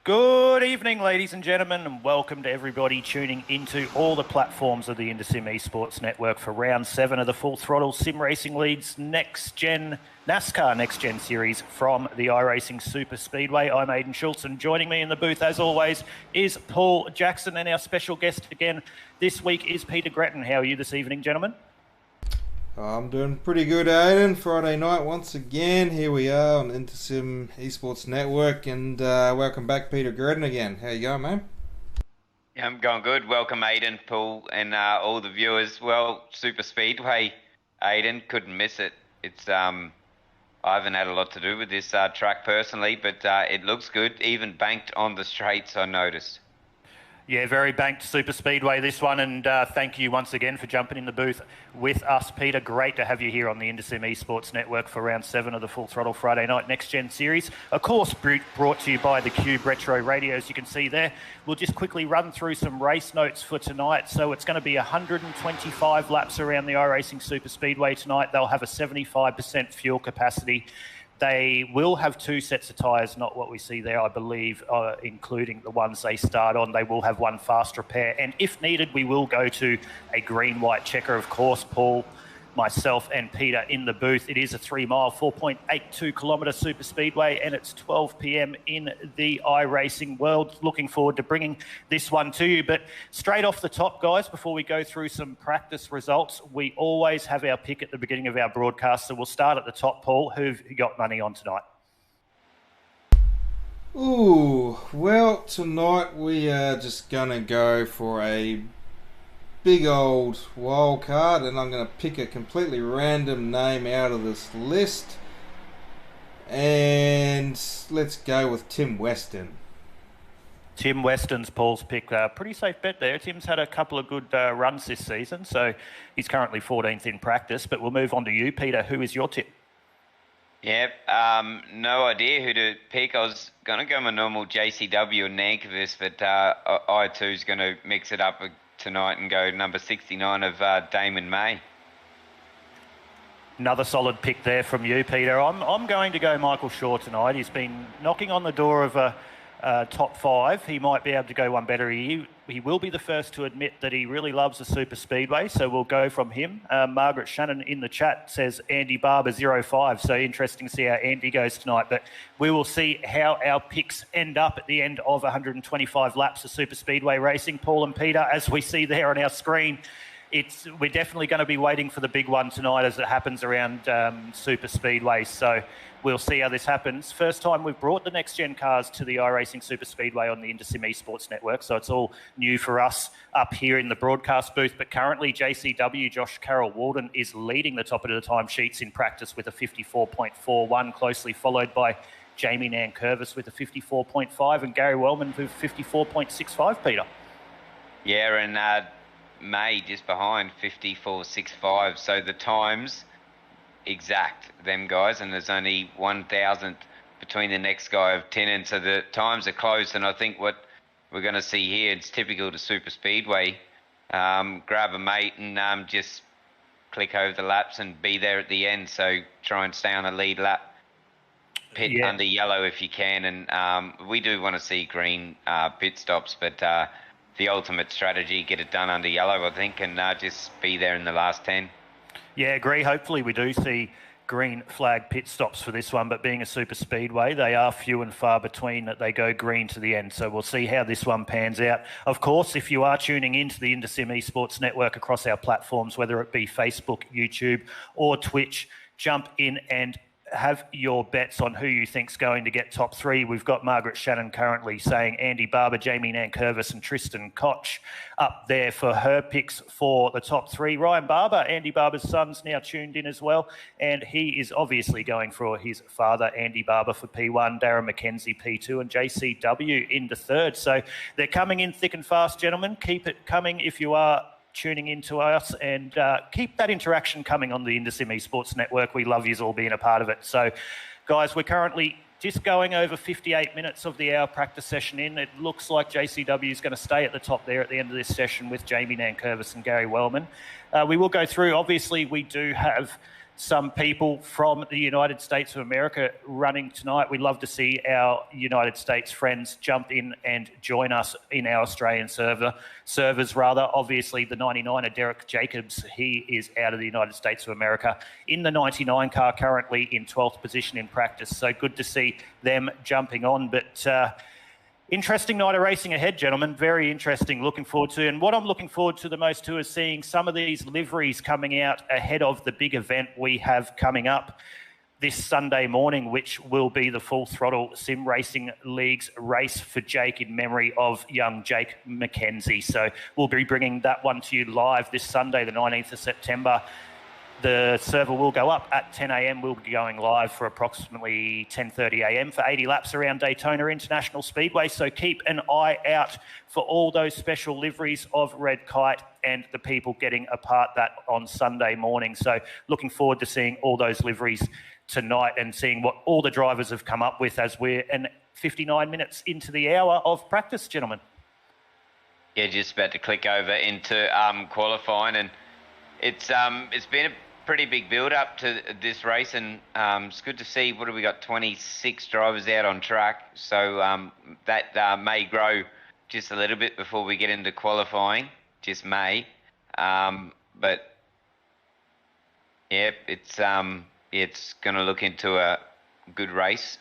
Good evening, ladies and gentlemen, and welcome to everybody tuning into all the platforms of the InterSim Esports Network for round 7 of the Full Throttle Sim Racing League's NASCAR Next Gen Series from the iRacing SuperSpeedway. I'm Aidan Schultz, and joining me in the booth, as always, is Paul Jackson, and our special guest again this week is Peter Gretton. How are you this evening, gentlemen? I'm doing pretty good, Aidan. Friday night once again. Here we are on InterSim Esports Network, and welcome back, Peter Gretton again. How you going, man? Yeah, I'm going good. Welcome, Aidan, Paul, and all the viewers. Well, Super Speedway, Aidan, couldn't miss it. It's I haven't had a lot to do with this track personally, but it looks good. Even banked on the straights, I noticed. Yeah, very banked Super Speedway this one, and thank you once again for jumping in the booth with us, Peter. Great to have you here on the InterSim Esports Network for round 7 of the Full Throttle Friday Night Next Gen Series. Of course, brought to you by the Cube Retro Radio, as you can see there. We'll just quickly run through some race notes for tonight. So it's going to be 125 laps around the iRacing SuperSpeedway tonight. They'll have a 75% fuel capacity. They will have 2 sets of tyres, not what we see there, I believe, including the ones they start on. They will have one fast repair. And if needed, we will go to a green-white checker, of course. Paul, myself and Peter in the booth. It is a 3-mile, 4.82-kilometre super speedway, and it's 12 p.m. in the iRacing world. Looking forward to bringing this one to you. But straight off the top, guys, before we go through some practice results, we always have our pick at the beginning of our broadcast. So we'll start at the top, Paul. Who've you got money on tonight? Ooh, well, tonight we are just going to go for a big old wild card, and I'm going to pick a completely random name out of this list, and let's go with Tim Weston. Tim Weston's Paul's pick. Pretty safe bet there. Tim's had a couple of good runs this season, so he's currently 14th in practice. But we'll move on to you, Peter. Who is your tip? Yep, no idea who to pick. I was going to go my normal JCW and Nankervis, but I too is going to mix it up tonight and go number 69 of Damon May. Another solid pick there from you, Peter. I'm going to go Michael Shaw tonight. He's been knocking on the door of a top 5. He might be able to go one better. He will be the first to admit that he really loves the super speedway, so we'll go from him. Margaret Shannon in the chat says Andy Barber 05, so interesting to see how Andy goes tonight. But we will see how our picks end up at the end of 125 laps of super speedway racing. Paul and Peter, as we see there on our screen, we're definitely going to be waiting for the big one tonight as it happens around super speedway. So we'll see how this happens. First time we've brought the next-gen cars to the iRacing SuperSpeedway on the InterSim Esports Network, so it's all new for us up here in the broadcast booth. But currently, JCW, Josh Carroll Walden, is leading the top of the timesheets in practice with a 54.41, closely followed by Jamie Nankervis with a 54.5 and Gary Wellman with 54.65, Peter. Yeah, and May just behind 54.65, so the times exact, them guys, and there's only 1,000th between the next guy of 10, and so the times are close. And I think what we're going to see here, it's typical to Super Speedway. Grab a mate and just click over the laps and be there at the end. So try and stay on the lead lap, pit under yellow if you can, and we do want to see green pit stops, but the ultimate strategy, get it done under yellow, I think, and just be there in the last 10. Yeah, agree. Hopefully we do see green flag pit stops for this one, but being a super speedway, they are few and far between that they go green to the end. So we'll see how this one pans out. Of course, if you are tuning into the InterSim Esports Network across our platforms, whether it be Facebook, YouTube or Twitch, jump in and have your bets on who you think's going to get top 3. We've got Margaret Shannon currently saying Andy Barber, Jamie Nankervis and Tristan Koch up there for her picks for the top 3. Ryan Barber, Andy Barber's son's now tuned in as well, and he is obviously going for his father, Andy Barber, for P1, Darren McKenzie P2 and JCW into 3rd. So they're coming in thick and fast, gentlemen. Keep it coming if you are tuning in to us, and keep that interaction coming on the InterSim Esports Network. We love you all being a part of it. So, guys, we're currently just going over 58 minutes of the hour practice session in. It looks like JCW is going to stay at the top there at the end of this session with Jamie Nankervis and Gary Wellman. We will go through, obviously, we do have some people from the United States of America running tonight. We'd love to see our United States friends jump in and join us in our Australian servers. Obviously, the 99er, Derek Jacobs, he is out of the United States of America in the 99 car, currently in 12th position in practice. So good to see them jumping on. But interesting night of racing ahead, gentlemen. Very interesting. Looking forward to. And what I'm looking forward to the most too is seeing some of these liveries coming out ahead of the big event we have coming up this Sunday morning, which will be the Full Throttle Sim Racing League's race for Jake in memory of young Jake McKenzie. So we'll be bringing that one to you live this Sunday, the 19th of September. The server will go up at 10 a.m. We'll be going live for approximately 10:30 a.m. for 80 laps around Daytona International Speedway. So keep an eye out for all those special liveries of RedKite and the people getting a part that on Sunday morning. So looking forward to seeing all those liveries tonight and seeing what all the drivers have come up with as we're 59 minutes into the hour of practice, gentlemen. Yeah, just about to click over into qualifying, and it's been a pretty big build up to this race, and it's good to see. What have we got? 26 drivers out on track, so that may grow just a little bit before we get into qualifying. Just may, but yeah, it's going to look into a good race.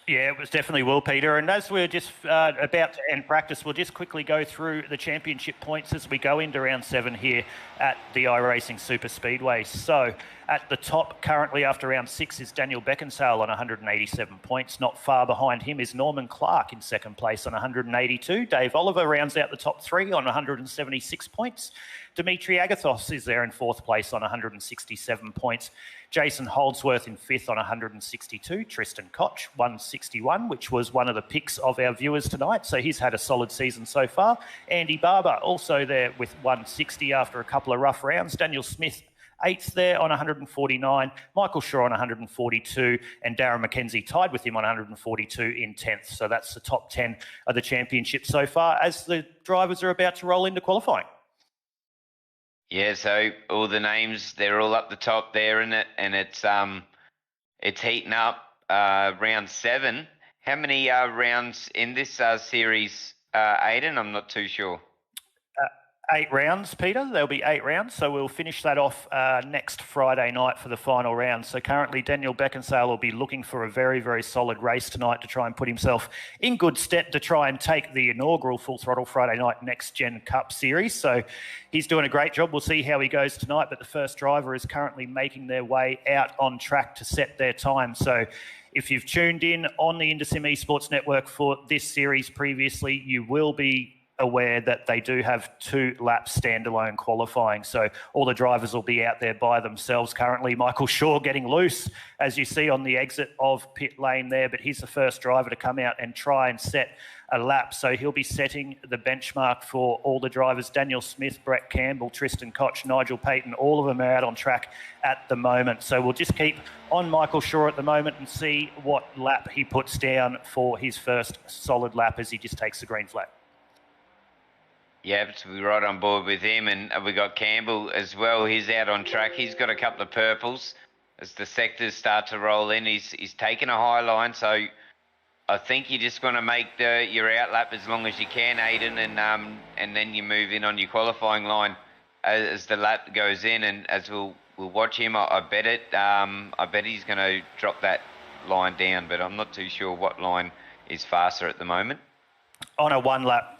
Yeah, it was definitely will, Peter. And as we're just about to end practice, we'll just quickly go through the championship points as we go into round 7 here at the iRacing SuperSpeedway. So at the top currently after round 6 is Daniel Beckinsale on 187 points. Not far behind him is Norman Clark in second place on 182. Dave Oliver rounds out the top 3 on 176 points. Dimitri Agathos is there in 4th place on 167 points. Jason Holdsworth in 5th on 162. Tristan Koch, 161, which was one of the picks of our viewers tonight. So he's had a solid season so far. Andy Barber also there with 160 after a couple of rough rounds. Daniel Smith, 8th there on 149. Michael Shaw on 142. And Darren McKenzie tied with him on 142 in 10th. So that's the top 10 of the championship so far as the drivers are about to roll into qualifying. Yeah, so all the names, they're all up the top there, and it's heating up. Round 7. How many rounds in this series, Aidan? I'm not too sure. 8 rounds, Peter. There'll be 8 rounds, so we'll finish that off next Friday night for the final round. So currently Daniel Beckinsale will be looking for a very, very solid race tonight to try and put himself in good stead to try and take the inaugural Full Throttle Friday Night Next Gen Cup Series. So he's doing a great job. We'll see how he goes tonight, but the first driver is currently making their way out on track to set their time. So if you've tuned in on the InterSim Esports Network for this series previously, you will be aware that they do have 2-lap standalone qualifying. So all the drivers will be out there by themselves currently. Michael Shaw getting loose, as you see on the exit of pit lane there, but he's the first driver to come out and try and set a lap. So he'll be setting the benchmark for all the drivers. Daniel Smith, Brett Campbell, Tristan Koch, Nigel Payton, all of them are out on track at the moment. So we'll just keep on Michael Shaw at the moment and see what lap he puts down for his first solid lap as he just takes the green flag. Yeah, so we're right on board with him, and we got Campbell as well. He's out on track. He's got a couple of purples as the sectors start to roll in. He's taken a high line, so I think you just want to make your out lap as long as you can, Aidan, and then you move in on your qualifying line as the lap goes in. And as we'll watch him, I bet he's going to drop that line down, but I'm not too sure what line is faster at the moment. On a 1 lap,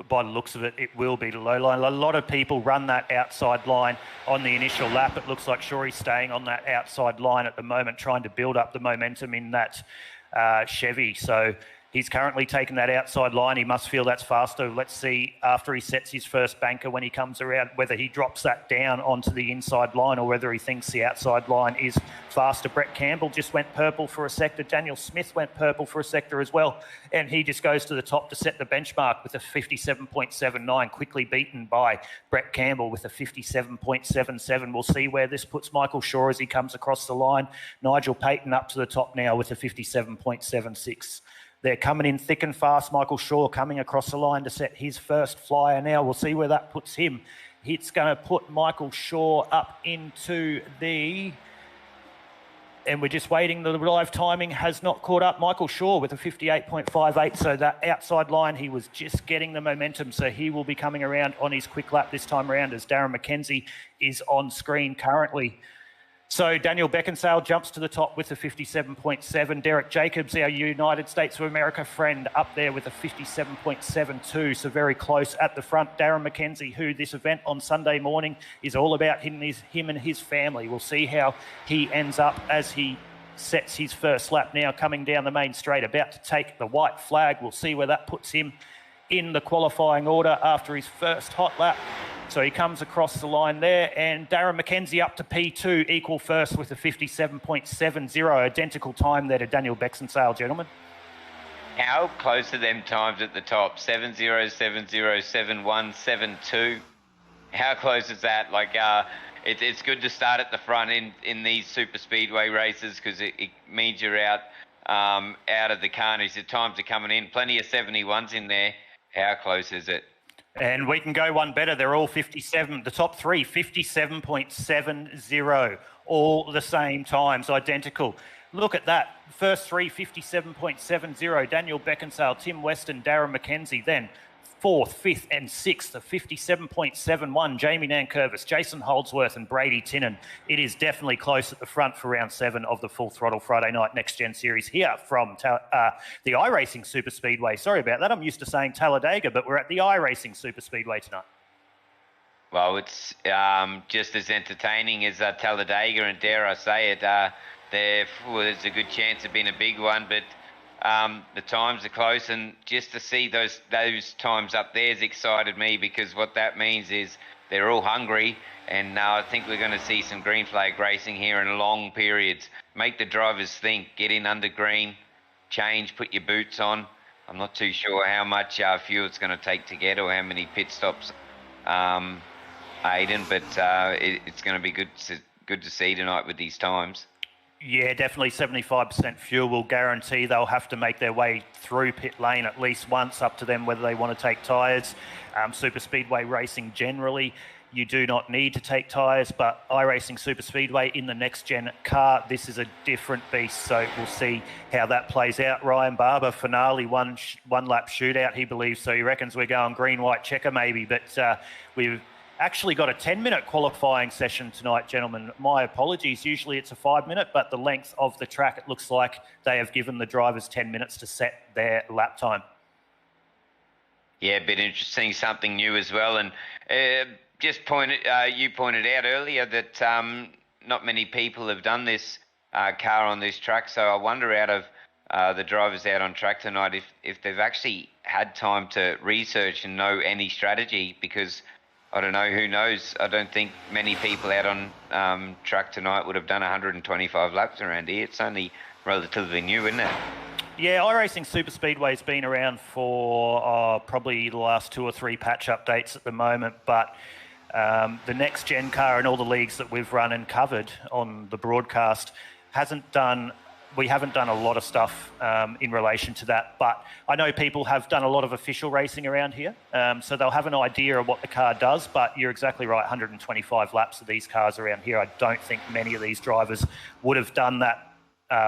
by the looks of it, it will be the low line. A lot of people run that outside line on the initial lap. It looks like Shaw's staying on that outside line at the moment, trying to build up the momentum in that Chevy. So he's currently taken that outside line. He must feel that's faster. Let's see after he sets his first banker when he comes around, whether he drops that down onto the inside line or whether he thinks the outside line is faster. Brett Campbell just went purple for a sector. Daniel Smith went purple for a sector as well. And he just goes to the top to set the benchmark with a 57.79, quickly beaten by Brett Campbell with a 57.77. We'll see where this puts Michael Shaw as he comes across the line. Nigel Payton up to the top now with a 57.76. They're coming in thick and fast. Michael Shaw coming across the line to set his first flyer now. We'll see where that puts him. It's going to put Michael Shaw up into the... And we're just waiting. The live timing has not caught up. Michael Shaw with a 58.58. So that outside line, he was just getting the momentum. So he will be coming around on his quick lap this time around as Darren McKenzie is on screen currently. So Daniel Beckinsale jumps to the top with a 57.7. Derek Jacobs, our United States of America friend, up there with a 57.72. So very close at the front. Darren McKenzie, who this event on Sunday morning is all about him and his family. We'll see how he ends up as he sets his first lap now coming down the main straight, about to take the white flag. We'll see where that puts him in the qualifying order after his first hot lap. So he comes across the line there, and Darren McKenzie up to P2, equal first with a 57.70, identical time there to Daniel Beckinsale, gentlemen. How close are them times at the top? 7-0, 7-0, 7-1, 7-2. How close is that? Like, it's good to start at the front in these super speedway races because it means you're out of the carnage. The times are coming in. Plenty of 71s in there. How close is it? And we can go one better. They're all 57. The top three, 57.70, all the same times, identical. Look at that. First three, 57.70. Daniel Beckinsale, Tim Weston, Darren McKenzie. Then fourth, fifth and sixth, a 57.71. Jamie Nankervis, Jason Holdsworth and Brady Tinnan. It is definitely close at the front for round 7 of the Full Throttle Friday Night Next Gen Series here from the iRacing SuperSpeedway. Sorry about that. I'm used to saying Talladega, but we're at the iRacing SuperSpeedway tonight. Well, it's just as entertaining as Talladega, and dare I say it, there's a good chance of being a big one, but the times are close, and just to see those times up there has excited me, because what that means is they're all hungry, and I think we're going to see some green flag racing here in long periods. Make the drivers think, get in under green, change, put your boots on. I'm not too sure how much fuel it's going to take to get, or how many pit stops, Aidan, but it's going to be good to see tonight with these times. Yeah, definitely 75% fuel will guarantee they'll have to make their way through pit lane at least once, up to them whether they want to take tyres. Super Speedway racing generally, you do not need to take tyres, but iRacing Super Speedway in the next gen car, this is a different beast, so we'll see how that plays out. Ryan Barber, finale one lap shootout, he believes, so he reckons we're going green, white checker maybe, but we've actually got a 10-minute qualifying session tonight, gentlemen. My apologies. Usually it's a 5-minute, but the length of the track, it looks like they have given the drivers 10 minutes to set their lap time. Yeah, a bit interesting, something new as well. And you pointed out earlier that not many people have done this car on this track. So I wonder, out of the drivers out on track tonight, if they've actually had time to research and know any strategy, because I don't know, who knows? I don't think many people out on track tonight would have done 125 laps around here. It's only relatively new, isn't it? Yeah, iRacing SuperSpeedway's been around for probably the last 2 or 3 patch updates at the moment, but the next gen car and all the leagues that we've run and covered on the broadcast we haven't done a lot of stuff in relation to that, but I know people have done a lot of official racing around here, so they'll have an idea of what the car does, but you're exactly right, 125 laps of these cars around here. I don't think many of these drivers would have done that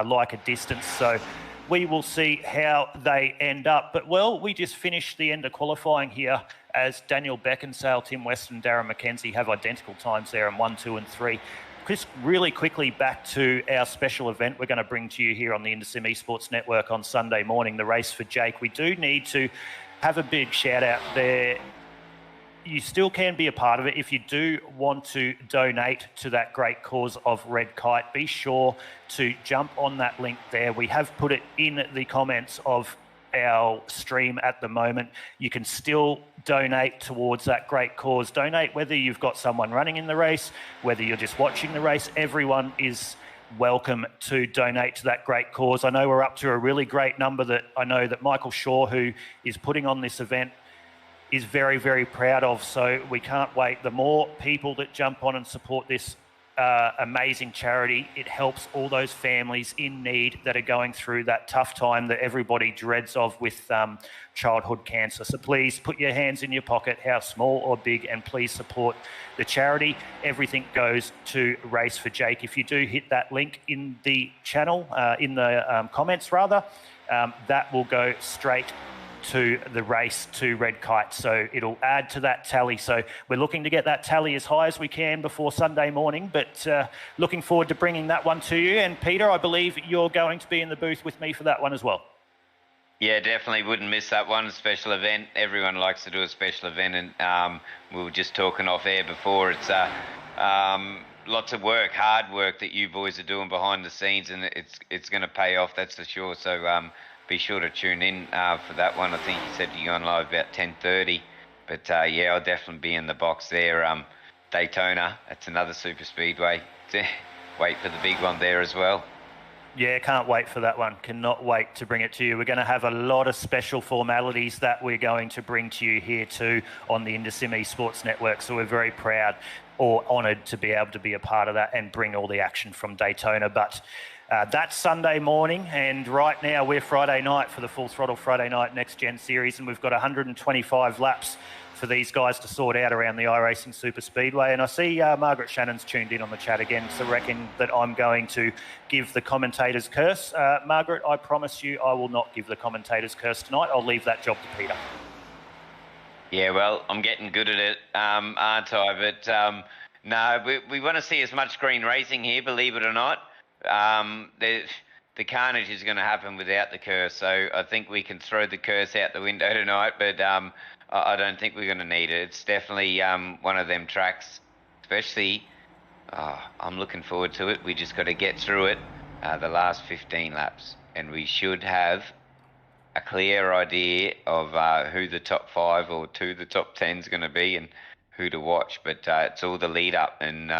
like a distance, so we will see how they end up. But, well, we just finished the end of qualifying here as Daniel Beckinsale, Tim Weston, Darren McKenzie have identical times there in 1, 2 and 3. Chris, really quickly back to our special event we're going to bring to you here on the InterSim Esports Network on Sunday morning, the Race for Jake. We do need to have a big shout out there. You still can be a part of it. If you do want to donate to that great cause of RedKite, be sure to jump on that link there. We have put it in the comments of our stream at the moment. You can still donate towards that great cause. Donate whether you've got someone running in the race, whether you're just watching the race. Everyone is welcome to donate to that great cause. I know we're up to a really great number that I know that Michael Shaw, who is putting on this event, is very, very proud of. So we can't wait. The more people that jump on and support this amazing charity. It helps all those families in need that are going through that tough time that everybody dreads of with childhood cancer. So please put your hands in your pocket, how small or big, and please support the charity. Everything goes to Race for Jake. If you do hit that link in the channel, in the comments rather, that will go straight to the race to RedKite. So it'll add to that tally. So we're looking to get that tally as high as we can before Sunday morning, but looking forward to bringing that one to you. And Peter, I believe you're going to be in the booth with me for that one as well. Yeah, definitely wouldn't miss that one. Special event. Everyone likes to do a special event, and we were just talking off air before. It's lots of work, hard work that you boys are doing behind the scenes, and it's going to pay off, that's for sure. So be sure to tune in for that one. I think you said you're going live about 10:30, but yeah, I'll definitely be in the box there. Daytona, that's another super speedway. Wait for the big one there as well. Yeah, can't wait for that one. Cannot wait to bring it to you. We're going to have a lot of special formalities that we're going to bring to you here too on the InterSim Esports Network. So we're very proud or honoured to be able to be a part of that and bring all the action from Daytona. But that's Sunday morning, and right now we're Friday night for the Full Throttle Friday Night Next Gen Series, and we've got 125 laps for these guys to sort out around the iRacing SuperSpeedway. And I see Margaret Shannon's tuned in on the chat again, so reckon that I'm going to give the commentator's curse. Margaret, I promise you I will not give the commentator's curse tonight. I'll leave that job to Peter. Yeah, well, I'm getting good at it, aren't I? But no, we want to see as much green racing here, believe it or not. The carnage is going to happen without the curse, so I think we can throw the curse out the window tonight, but I don't think we're going to need it. It's definitely one of them tracks, especially, I'm looking forward to it. We just got to get through it, the last 15 laps, and we should have a clear idea of who the top 5 or the top 10 is going to be and who to watch, but it's all the lead up, and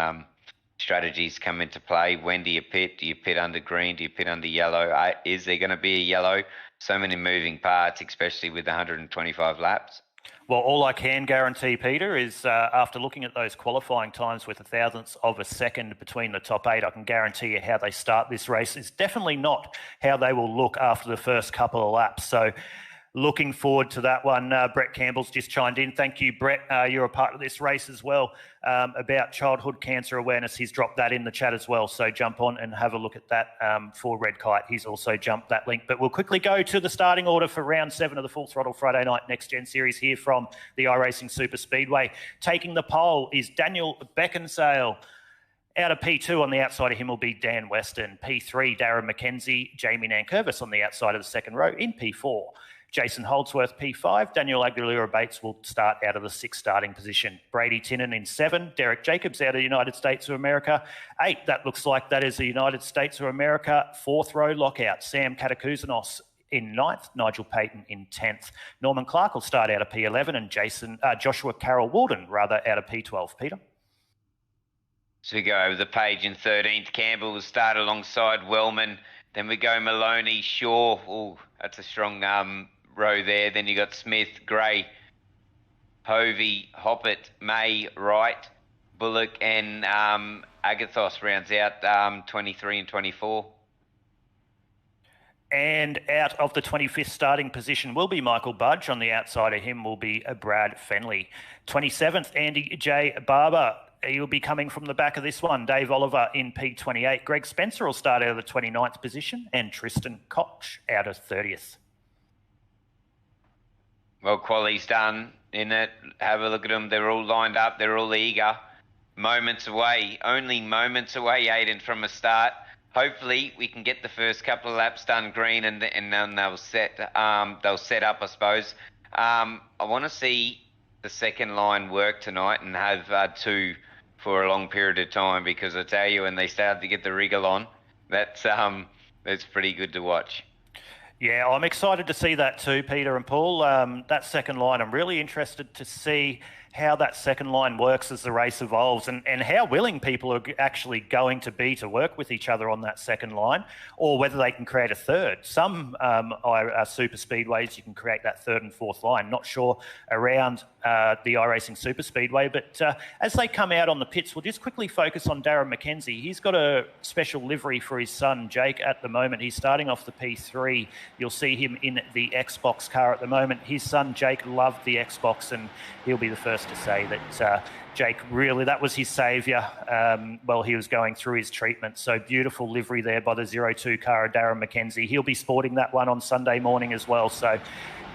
strategies come into play. When do you pit? Do you pit under green? Do you pit under yellow? Is there going to be a yellow? So many moving parts, especially with 125 laps. Well, all I can guarantee, Peter, is after looking at those qualifying times with a thousandth of a second between the top 8, I can guarantee you how they start this race is definitely not how they will look after the first couple of laps. So looking forward to that one. Brett Campbell's just chimed in. Thank you, Brett. You're a part of this race as well. About childhood cancer awareness, he's dropped that in the chat as well. So jump on and have a look at that for RedKite. He's also jumped that link. But we'll quickly go to the starting order for round 7 of the Full Throttle Friday Night Next Gen Series here from the iRacing SuperSpeedway. Taking the pole is Daniel Beckinsale. Out of P2 on the outside of him will be Dan Weston. P3, Darren McKenzie, Jamie Nankervis on the outside of the second row. In P4, Jason Holdsworth, P5. Daniel Aguilera-Bates will start out of the 6th starting position. Brady Tinnen in 7. Derek Jacobs out of the United States of America. 8, that looks like that is the United States of America. 4th row lockout. Sam Katakouzanos in 9th. Nigel Payton in 10th. Norman Clark will start out of P11 and Joshua Carroll Walden rather out of P12. Peter? So we go over the page in 13th. Campbell will start alongside Wellman. Then we go Maloney, Shaw. Oh, that's a strong row there. Then you got Smith, Gray, Hovey, Hoppett, May, Wright, Bullock, and Agathos rounds out 23 and 24. And out of the 25th starting position will be Michael Budge. On the outside of him will be Brad Fenley. 27th, Andy J. Barber. He'll be coming from the back of this one. Dave Oliver in P28. Greg Spencer will start out of the 29th position, and Tristan Koch out of 30th. Well, quali's done in it. Have a look at them. They're all lined up. They're all eager. Moments away. Only moments away, Aiden, from a start. Hopefully, we can get the first couple of laps done green, and then they'll set up, I suppose. I want to see the second line work tonight and have 2 for a long period of time, because I tell you, when they start to get the wriggle on, that's pretty good to watch. Yeah, I'm excited to see that too, Peter and Paul. That second line, I'm really interested to see how that second line works as the race evolves, and how willing people are actually going to be to work with each other on that second line, or whether they can create a third. Some super speedways, you can create that third and fourth line. Not sure around the iRacing SuperSpeedway, but as they come out on the pits, we'll just quickly focus on Darren McKenzie. He's got a special livery for his son, Jake, at the moment. He's starting off the P3. You'll see him in the Xbox car at the moment. His son, Jake, loved the Xbox, and he'll be the first to say that Jake, really, that was his saviour while he was going through his treatment. So beautiful livery there by the 02 car of Darren McKenzie. He'll be sporting that one on Sunday morning as well. So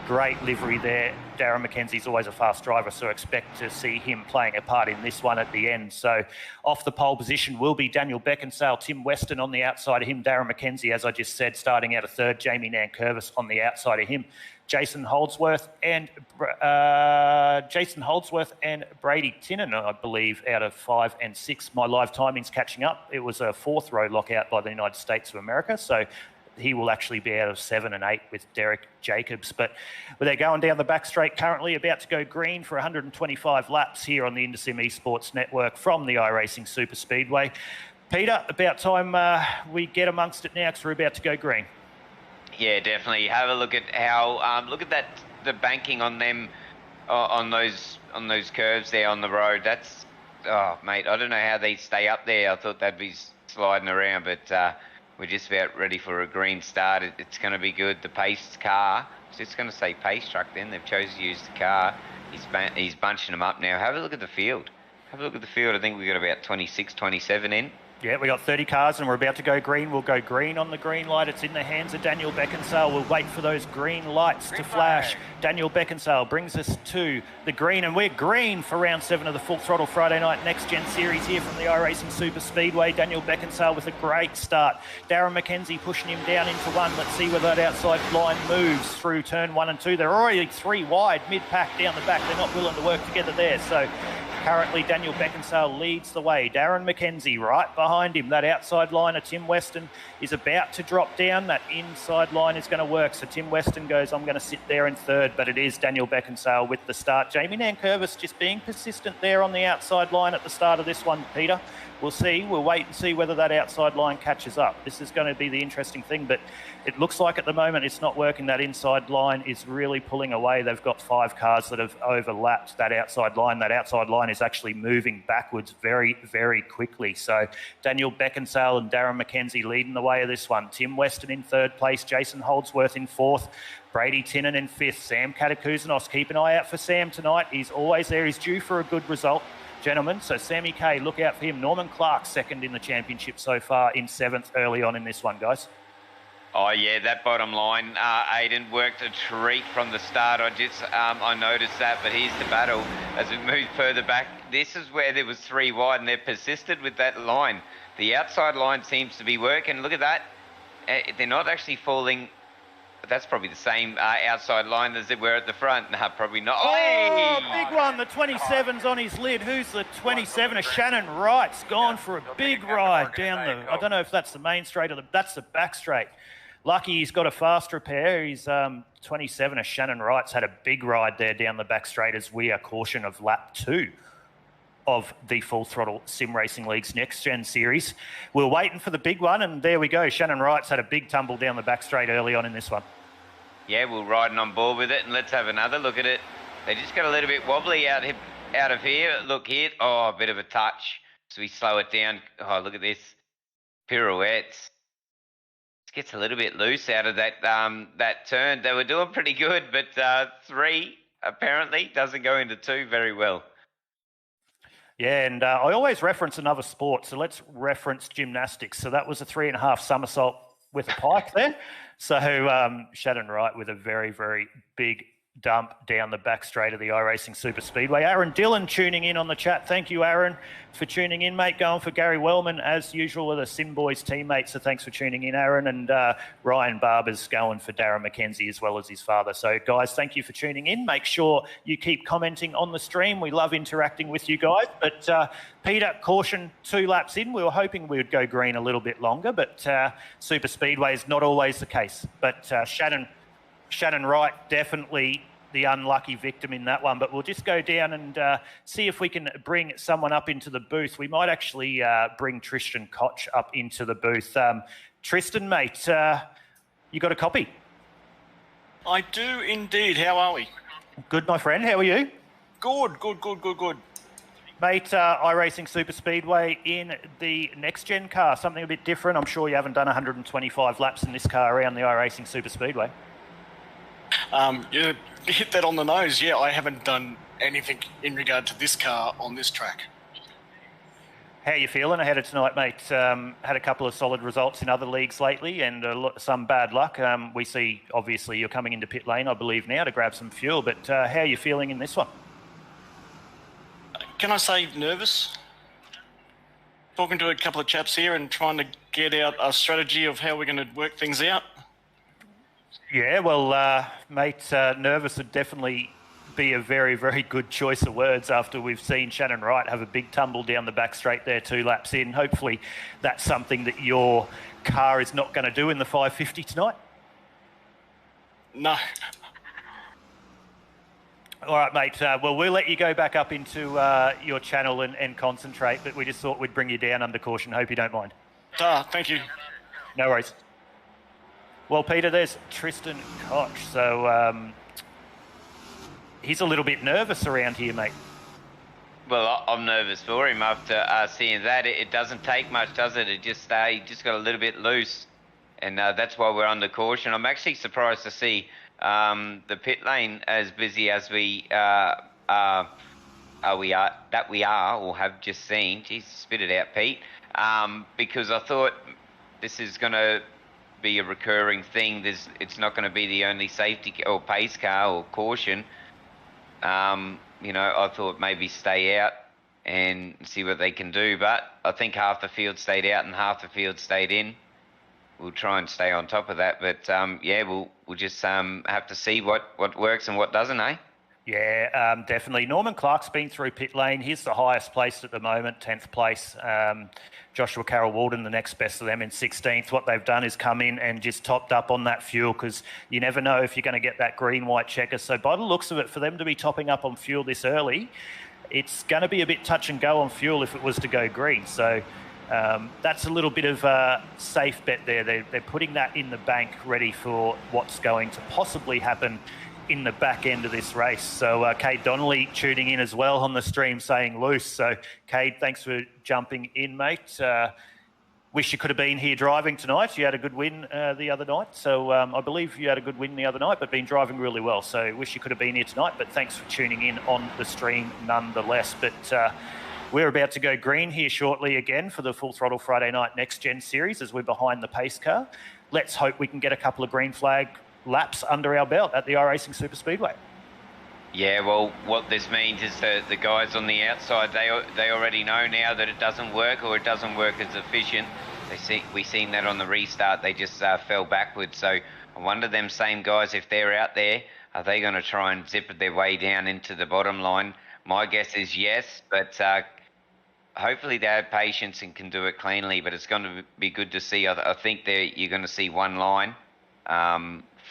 great livery there. Darren McKenzie's always a fast driver, so expect to see him playing a part in this one at the end. So off the pole position will be Daniel Beckinsale, Tim Weston on the outside of him, Darren McKenzie, as I just said, starting out a third, Jamie Nankervis on the outside of him. Jason Holdsworth and Brady Tinnan, I believe, out of 5 and 6. My live timing's catching up. It was a 4th row lockout by the United States of America, so he will actually be out of 7 and 8 with Derek Jacobs. But they're going down the back straight currently, about to go green for 125 laps here on the InterSim Esports Network from the iRacing SuperSpeedway. Peter, about time we get amongst it now because we're about to go green. Yeah, definitely. Have a look at how look at that, the banking on them on those curves there on the road. That's, oh mate, I don't know how they stay up there. I thought they'd be sliding around, but we're just about ready for a green start. It's going to be good. The pace car, so it's going to say pace truck then. They've chosen to use the car. He's bunching them up now. Have a look at the field. Have a look at the field. I think we've got about 26, 27 in. Yeah, we got 30 cars and we're about to go green. We'll go green on the green light. It's in the hands of Daniel Beckinsale. We'll wait for those green lights to flash. Daniel Beckinsale brings us to the green, and we're green for round 7 of the Full Throttle Friday Night Next Gen Series here from the iRacing SuperSpeedway. Daniel Beckinsale with a great start. Darren McKenzie pushing him down into 1. Let's see whether that outside line moves through turn 1 and 2. They're already 3 wide, mid-pack down the back. They're not willing to work together there. So currently, Daniel Beckinsale leads the way. Darren McKenzie right behind him. That outside line of Tim Weston is about to drop down. That inside line is going to work. So Tim Weston goes, I'm going to sit there in third, but it is Daniel Beckinsale with the start. Jamie Nankervis just being persistent there on the outside line at the start of this one, Peter. We'll see. We'll wait and see whether that outside line catches up. This is going to be the interesting thing, but it looks like at the moment it's not working. That inside line is really pulling away. They've got 5 cars that have overlapped that outside line. That outside line is actually moving backwards very, very quickly. So Daniel Beckinsale and Darren McKenzie leading the way of this one. Tim Weston in 3rd place, Jason Holdsworth in 4th, Brady Tinnan in 5th, Sam Katakuzanos. Keep an eye out for Sam tonight. He's always there. He's due for a good result, gentlemen. So Sammy K, look out for him. Norman Clark, 2nd in the championship so far, in 7th early on in this one, guys. Oh yeah, that bottom line, Aiden worked a treat from the start. I noticed that, but here's the battle as we move further back. This is where there was 3 wide, and they've persisted with that line. The outside line seems to be working. Look at that. They're not actually falling. That's probably the same outside line as they were at the front. No, probably not. Oh, big one. The 27's on his lid. Who's the 27? Shannon Wright's gone for a big ride down the, I don't know if that's the main straight or that's the back straight. Lucky he's got a fast repair. He's 27. Shannon Wright's had a big ride there down the back straight as we are caution of lap 2 of the Full Throttle Sim Racing League's Next Gen Series. We're waiting for the big one, and there we go. Shannon Wright's had a big tumble down the back straight early on in this one. Yeah, we're riding on board with it, and let's have another look at it. They just got a little bit wobbly out of here. Look here. Oh, a bit of a touch. So we slow it down. Oh, look at this. Pirouettes. It gets a little bit loose out of that turn. They were doing pretty good, but 3 apparently doesn't go into 2 very well. Yeah, and I always reference another sport, so let's reference gymnastics. So that was a 3.5 somersault with a pike there. So Shannon Wright with a very, very big dump down the back straight of the iRacing SuperSpeedway. Aaron Dillon tuning in on the chat. Thank you, Aaron, for tuning in, mate. Going for Gary Wellman, as usual, with a Sim Boys teammate. So thanks for tuning in, Aaron. And Ryan Barber's going for Darren McKenzie as well as his father. So, guys, thank you for tuning in. Make sure you keep commenting on the stream. We love interacting with you guys. But Peter, caution 2 laps in. We were hoping we would go green a little bit longer, but SuperSpeedway is not always the case. But Shannon Wright definitely the unlucky victim in that one, but we'll just go down and see if we can bring someone up into the booth. We might actually bring Tristan Koch up into the booth. Tristan, mate, you got a copy? I do indeed. How are we? Good, my friend. How are you? Good. Mate, iRacing SuperSpeedway in the next-gen car, something a bit different. I'm sure you haven't done 125 laps in this car around the iRacing SuperSpeedway. You hit that on the nose. Yeah, I haven't done anything in regard to this car on this track. How are you feeling ahead of tonight, mate? Had a couple of solid results in other leagues lately and some bad luck. We see, obviously, you're coming into pit lane, I believe, now to grab some fuel, but how are you feeling in this one? Can I say nervous? Talking to a couple of chaps here and trying to get out a strategy of how we're going to work things out. Yeah, well, mate, nervous would definitely be a very, very good choice of words after we've seen Shannon Wright have a big tumble down the back straight there 2 laps in. Hopefully that's something that your car is not going to do in the 550 tonight. No. All right, mate. Well, we'll let you go back up into your channel and concentrate, but we just thought we'd bring you down under caution. Hope you don't mind. Thank you. No worries. Well, Peter, there's Tristan Koch. So he's a little bit nervous around here, mate. Well, I'm nervous for him after seeing that. It doesn't take much, does it? It just he just got a little bit loose, and that's why we're under caution. I'm actually surprised to see the pit lane as busy as we are or have just seen. Jeez, spit it out, Pete. Because I thought this is going to be a recurring thing. It's not going to be the only safety or pace car or caution. You know, I thought maybe stay out and see what they can do, but I think half the field stayed out and half the field stayed in. We'll try and stay on top of that, but yeah, we'll just have to see what works and what doesn't, eh? Yeah, definitely. Norman Clark's been through pit lane. He's the highest placed at the moment, 10th place. Joshua Carroll-Walden, the next best of them, in 16th. What they've done is come in and just topped up on that fuel because you never know if you're going to get that green-white checker. So by the looks of it, for them to be topping up on fuel this early, it's going to be a bit touch and go on fuel if it was to go green. So that's a little bit of a safe bet there. They're putting that in the bank ready for what's going to possibly happen in the back end of this race. So Cade Donnelly tuning in as well on the stream saying loose. So Cade, thanks for jumping in, mate. Wish you could have been here driving tonight. You had a good win the other night. So I believe you had a good win the other night, but been driving really well. So wish you could have been here tonight, but thanks for tuning in on the stream nonetheless. But we're about to go green here shortly again for the Full Throttle Friday Night Next Gen Series as we're behind the pace car. Let's hope we can get a couple of green flag laps under our belt at the iRacing SuperSpeedway. Yeah, well, what this means is that the guys on the outside, they already know now that it doesn't work or it doesn't work as efficient. We seen that on the restart. They just fell backwards. So I wonder them same guys, if they're out there, are they going to try and zip their way down into the bottom line? My guess is yes, but hopefully they have patience and can do it cleanly. But it's going to be good to see. I think you're going to see one line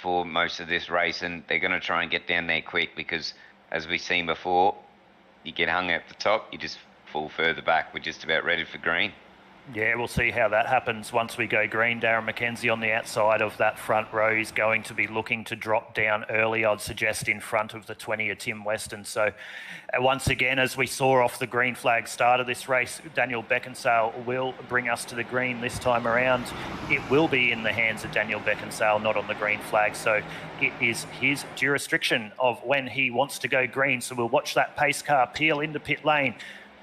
for most of this race, and they're going to try and get down there quick because, as we've seen before, you get hung at the top, you just fall further back. We're just about ready for green. Yeah, we'll see how that happens once we go green. Darren McKenzie on the outside of that front row is going to be looking to drop down early, I'd suggest, in front of the 20 of Tim Weston. So once again, as we saw off the green flag start of this race, Daniel Beckinsale will bring us to the green this time around. It will be in the hands of Daniel Beckinsale, not on the green flag. So it is his jurisdiction of when he wants to go green. So we'll watch that pace car peel into pit lane.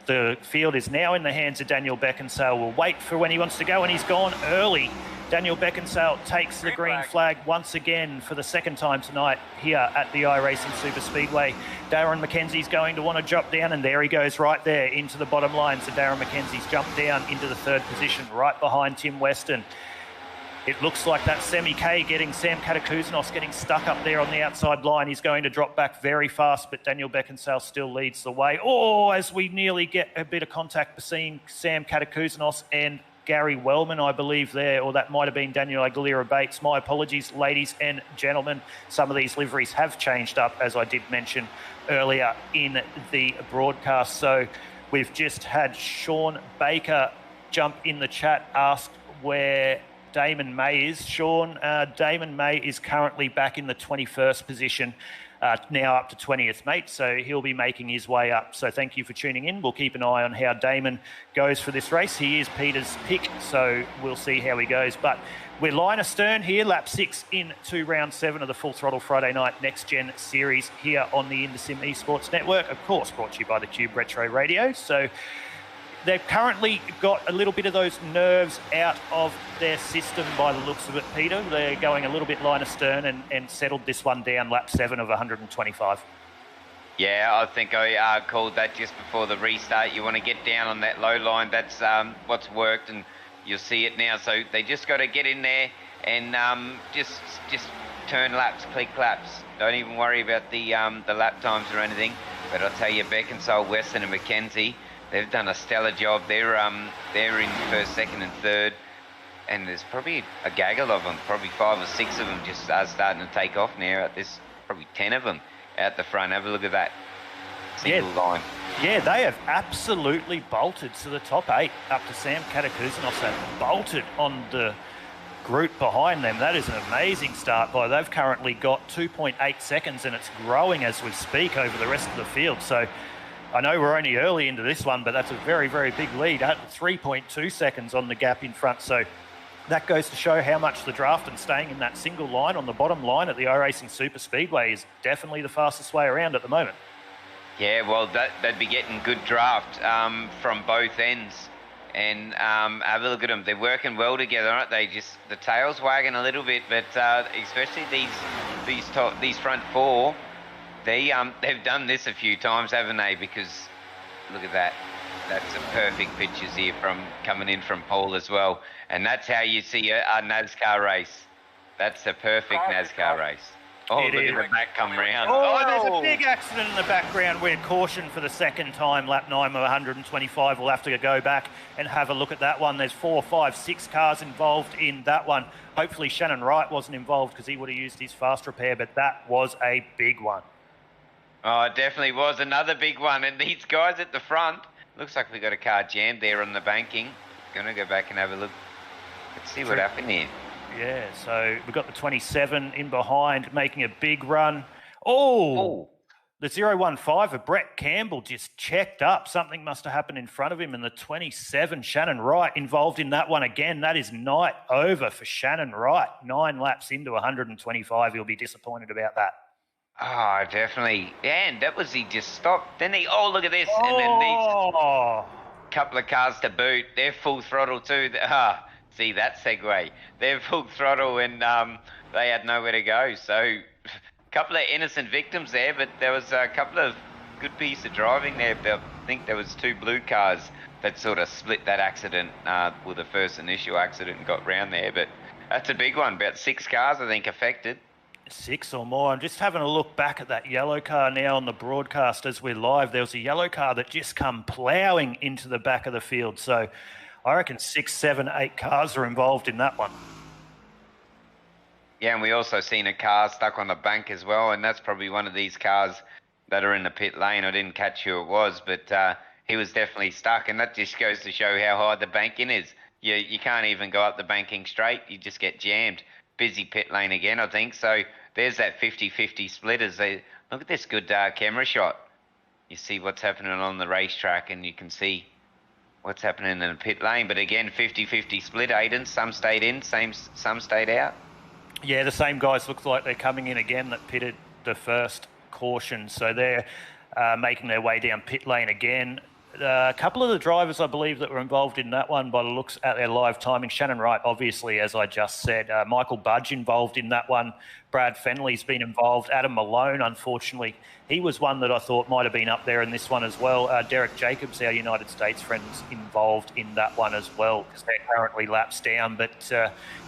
The field is now in the hands of Daniel Beckinsale. We'll wait for when he wants to go, and he's gone early. Daniel Beckinsale takes the green flag once again for the second time tonight here at the iRacing SuperSpeedway. Darren McKenzie's going to want to drop down, and there he goes right there into the bottom line. So Darren McKenzie's jumped down into the third position right behind Tim Weston. It looks like that Semi-K getting Sam Katakouzanos getting stuck up there on the outside line. He's going to drop back very fast, but Daniel Beckinsale still leads the way. Oh, as we nearly get a bit of contact between Sam Katakouzanos and Gary Wellman, I believe there, or that might have been Daniel Aguilera Bates. My apologies, ladies and gentlemen. Some of these liveries have changed up, as I did mention earlier in the broadcast. So we've just had Sean Baker jump in the chat, asked where Damon May is. Sean, Damon May is currently back in the 21st position, now up to 20th, mate. So he'll be making his way up. So thank you for tuning in. We'll keep an eye on how Damon goes for this race. He is Peter's pick, so we'll see how he goes. But we're line astern here, lap 6 into round 7 of the Full Throttle Friday Night Next Gen Series here on the IndySim Esports Network, of course brought to you by the Cube Retro Radio. So they've currently got a little bit of those nerves out of their system by the looks of it, Peter. They're going a little bit line astern and settled this one down, lap 7 of 125. Yeah, I think I called that just before the restart. You want to get down on that low line. That's what's worked, and you'll see it now. So they just got to get in there and just turn laps, click laps. Don't even worry about the lap times or anything. But I'll tell you, Beckinsale, Weston and McKenzie, they've done a stellar job. They're in first, second and third, and there's probably a gaggle of them, probably 5 or 6 of them just starting to take off now. There's probably 10 of them out the front. Have a look at that single line. Yeah, they have absolutely bolted to the top 8 up to Sam Katakuzinos. They've bolted on the group behind them. That is an amazing start by. They've currently got 2.8 seconds, and it's growing as we speak over the rest of the field. So I know we're only early into this one, but that's a very, very big lead at 3.2 seconds on the gap in front. So that goes to show how much the draft and staying in that single line on the bottom line at the iRacing SuperSpeedway is definitely the fastest way around at the moment. Yeah, well, they'd be getting good draft from both ends. And have a look at them. They're working well together, aren't they? Just the tail's wagging a little bit, but especially these front 4. They've done this a few times, haven't they? Because look at that. That's some perfect pictures here from coming in from Paul as well. And that's how you see a NASCAR race. That's a perfect NASCAR race. Oh, look at the back come round. Oh, there's a big accident in the background. We're cautioned for the second time, lap 9 of 125. We'll have to go back and have a look at that one. There's 4, 5, 6 cars involved in that one. Hopefully Shannon Wright wasn't involved because he would have used his fast repair, but that was a big one. Oh, it definitely was another big one. And these guys at the front, looks like we got a car jammed there on the banking. Going to go back and have a look. Let's see what happened here. Yeah, so we've got the 27 in behind making a big run. Oh, the 015 of Brett Campbell just checked up. Something must have happened in front of him. And the 27, Shannon Wright, involved in that one again. That is night over for Shannon Wright. 9 laps into 125. He'll be disappointed about that. Oh, definitely. And that was, he just stopped. Then look at this. And then these couple of cars to boot. They're full throttle too. See that segue. They're full throttle and they had nowhere to go. So a couple of innocent victims there, but there was a couple of good pieces of driving there. I think there was 2 blue cars that sort of split that accident with the first initial accident and got round there. But that's a big one. About 6 cars, I think, affected. 6 or more. I'm just having a look back at that yellow car now on the broadcast as we're live. There was a yellow car that just come ploughing into the back of the field. So I reckon 6, 7, 8 cars are involved in that one. Yeah, and we also seen a car stuck on the bank as well, and that's probably one of these cars that are in the pit lane. I didn't catch who it was, but he was definitely stuck, and that just goes to show how high the banking is. You can't even go up the banking straight. You just get jammed. Busy pit lane again, I think. So there's that 50-50 split. Look at this good camera shot. You see what's happening on the racetrack, and you can see what's happening in the pit lane. But again, 50-50 split, Aiden. Some stayed in, some stayed out. Yeah, the same guys look like they're coming in again that pitted the first caution. So they're making their way down pit lane again. A couple of the drivers, I believe, that were involved in that one by the looks at their live timing. Shannon Wright, obviously, as I just said. Michael Budge involved in that one. Brad Fenley's been involved. Adam Malone, unfortunately, he was one that I thought might have been up there in this one as well. Derek Jacobs, our United States friends, involved in that one as well because they're currently laps down. But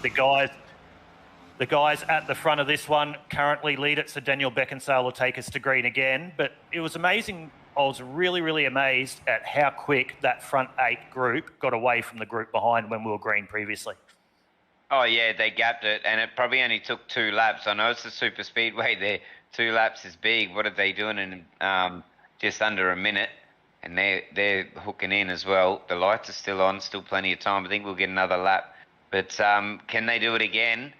the guys at the front of this one currently lead it, so Daniel Beckinsale will take us to green again. But it was amazing I was really, really amazed at how quick that front 8 group got away from the group behind when we were green previously. Oh yeah, they gapped it, and it probably only took 2 laps. I know it's the super speedway there. 2 laps is big. What are they doing in just under a minute? And they're hooking in as well. The lights are still on, still plenty of time. I think we'll get another lap. But can they do it again?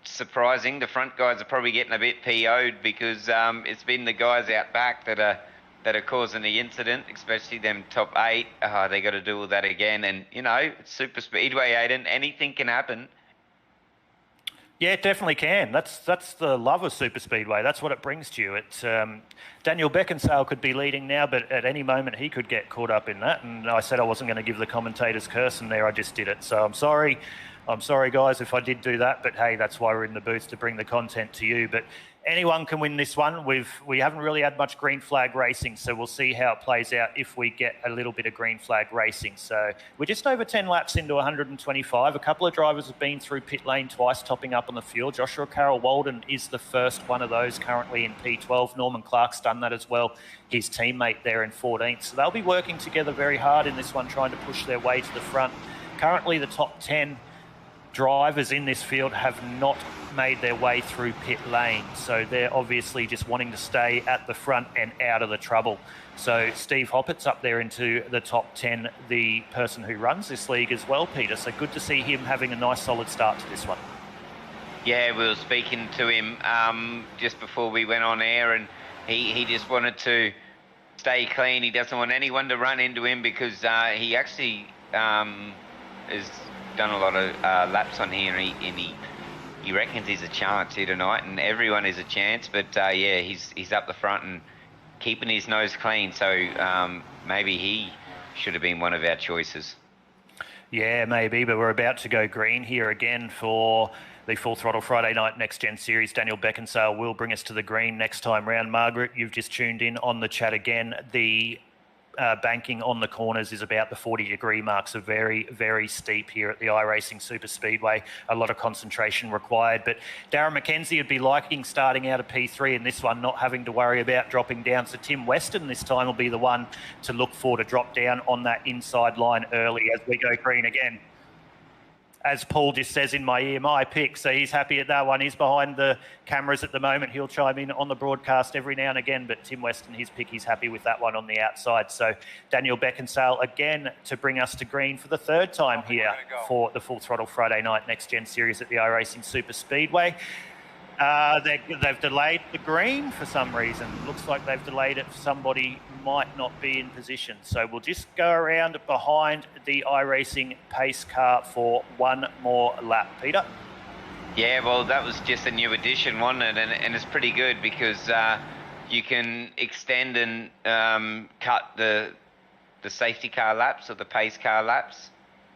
Surprising. The front guys are probably getting a bit PO'd because it's been the guys out back that are causing the incident, especially them top 8. They got to do all that again. And, you know, it's super speedway, Aiden. Anything can happen. Yeah, it definitely can. That's the love of super speedway. That's what it brings to you. It's Daniel Beckinsale could be leading now, but at any moment he could get caught up in that. And I said I wasn't going to give the commentators curse, and there I just did it. So I'm sorry. I'm sorry, guys, if I did do that. But hey, that's why we're in the booth, to bring the content to you. But anyone can win this one. We haven't really had much green flag racing, so we'll see how it plays out if we get a little bit of green flag racing. So we're just over 10 laps into 125. A couple of drivers have been through pit lane twice, topping up on the fuel. Joshua Carroll Walden is the first one of those currently in P12. Norman Clark's done that as well, his teammate there in 14th. So they'll be working together very hard in this one, trying to push their way to the front. Currently, the top 10 drivers in this field have not made their way through pit lane, so they're obviously just wanting to stay at the front and out of the trouble. So Steve Hoppett's up there into the top 10, the person who runs this league as well, Peter. So good to see him having a nice solid start to this one. Yeah, we were speaking to him just before we went on air, and he just wanted to stay clean. He doesn't want anyone to run into him because he actually has done a lot of laps on here, and he reckons he's a chance here tonight, and everyone is a chance. But yeah, he's up the front and keeping his nose clean, so maybe he should have been one of our choices. Yeah, maybe, but we're about to go green here again for the Full Throttle Friday Night Next Gen Series. Daniel Beckinsale will bring us to the green next time round. Margaret, you've just tuned in on the chat again. The banking on the corners is about the 40-degree mark, so very, very steep here at the iRacing SuperSpeedway. A lot of concentration required, but Darren McKenzie would be liking starting out of P3 in this one, not having to worry about dropping down. So Tim Weston this time will be the one to look for to drop down on that inside line early as we go green again. As Paul just says in my ear, my pick. So he's happy at that one. He's behind the cameras at the moment. He'll chime in on the broadcast every now and again, but Tim Weston, his pick, he's happy with that one on the outside. So Daniel Beckinsale again to bring us to green for the 3rd time here for the Full Throttle Friday Night Next Gen Series at the iRacing SuperSpeedway. They've delayed the green for some reason. Looks like they've delayed it. Somebody might not be in position. So we'll just go around behind the iRacing pace car for one more lap. Peter? Yeah, well, that was just a new addition, wasn't it? And it's pretty good because you can extend and cut the safety car laps or the pace car laps.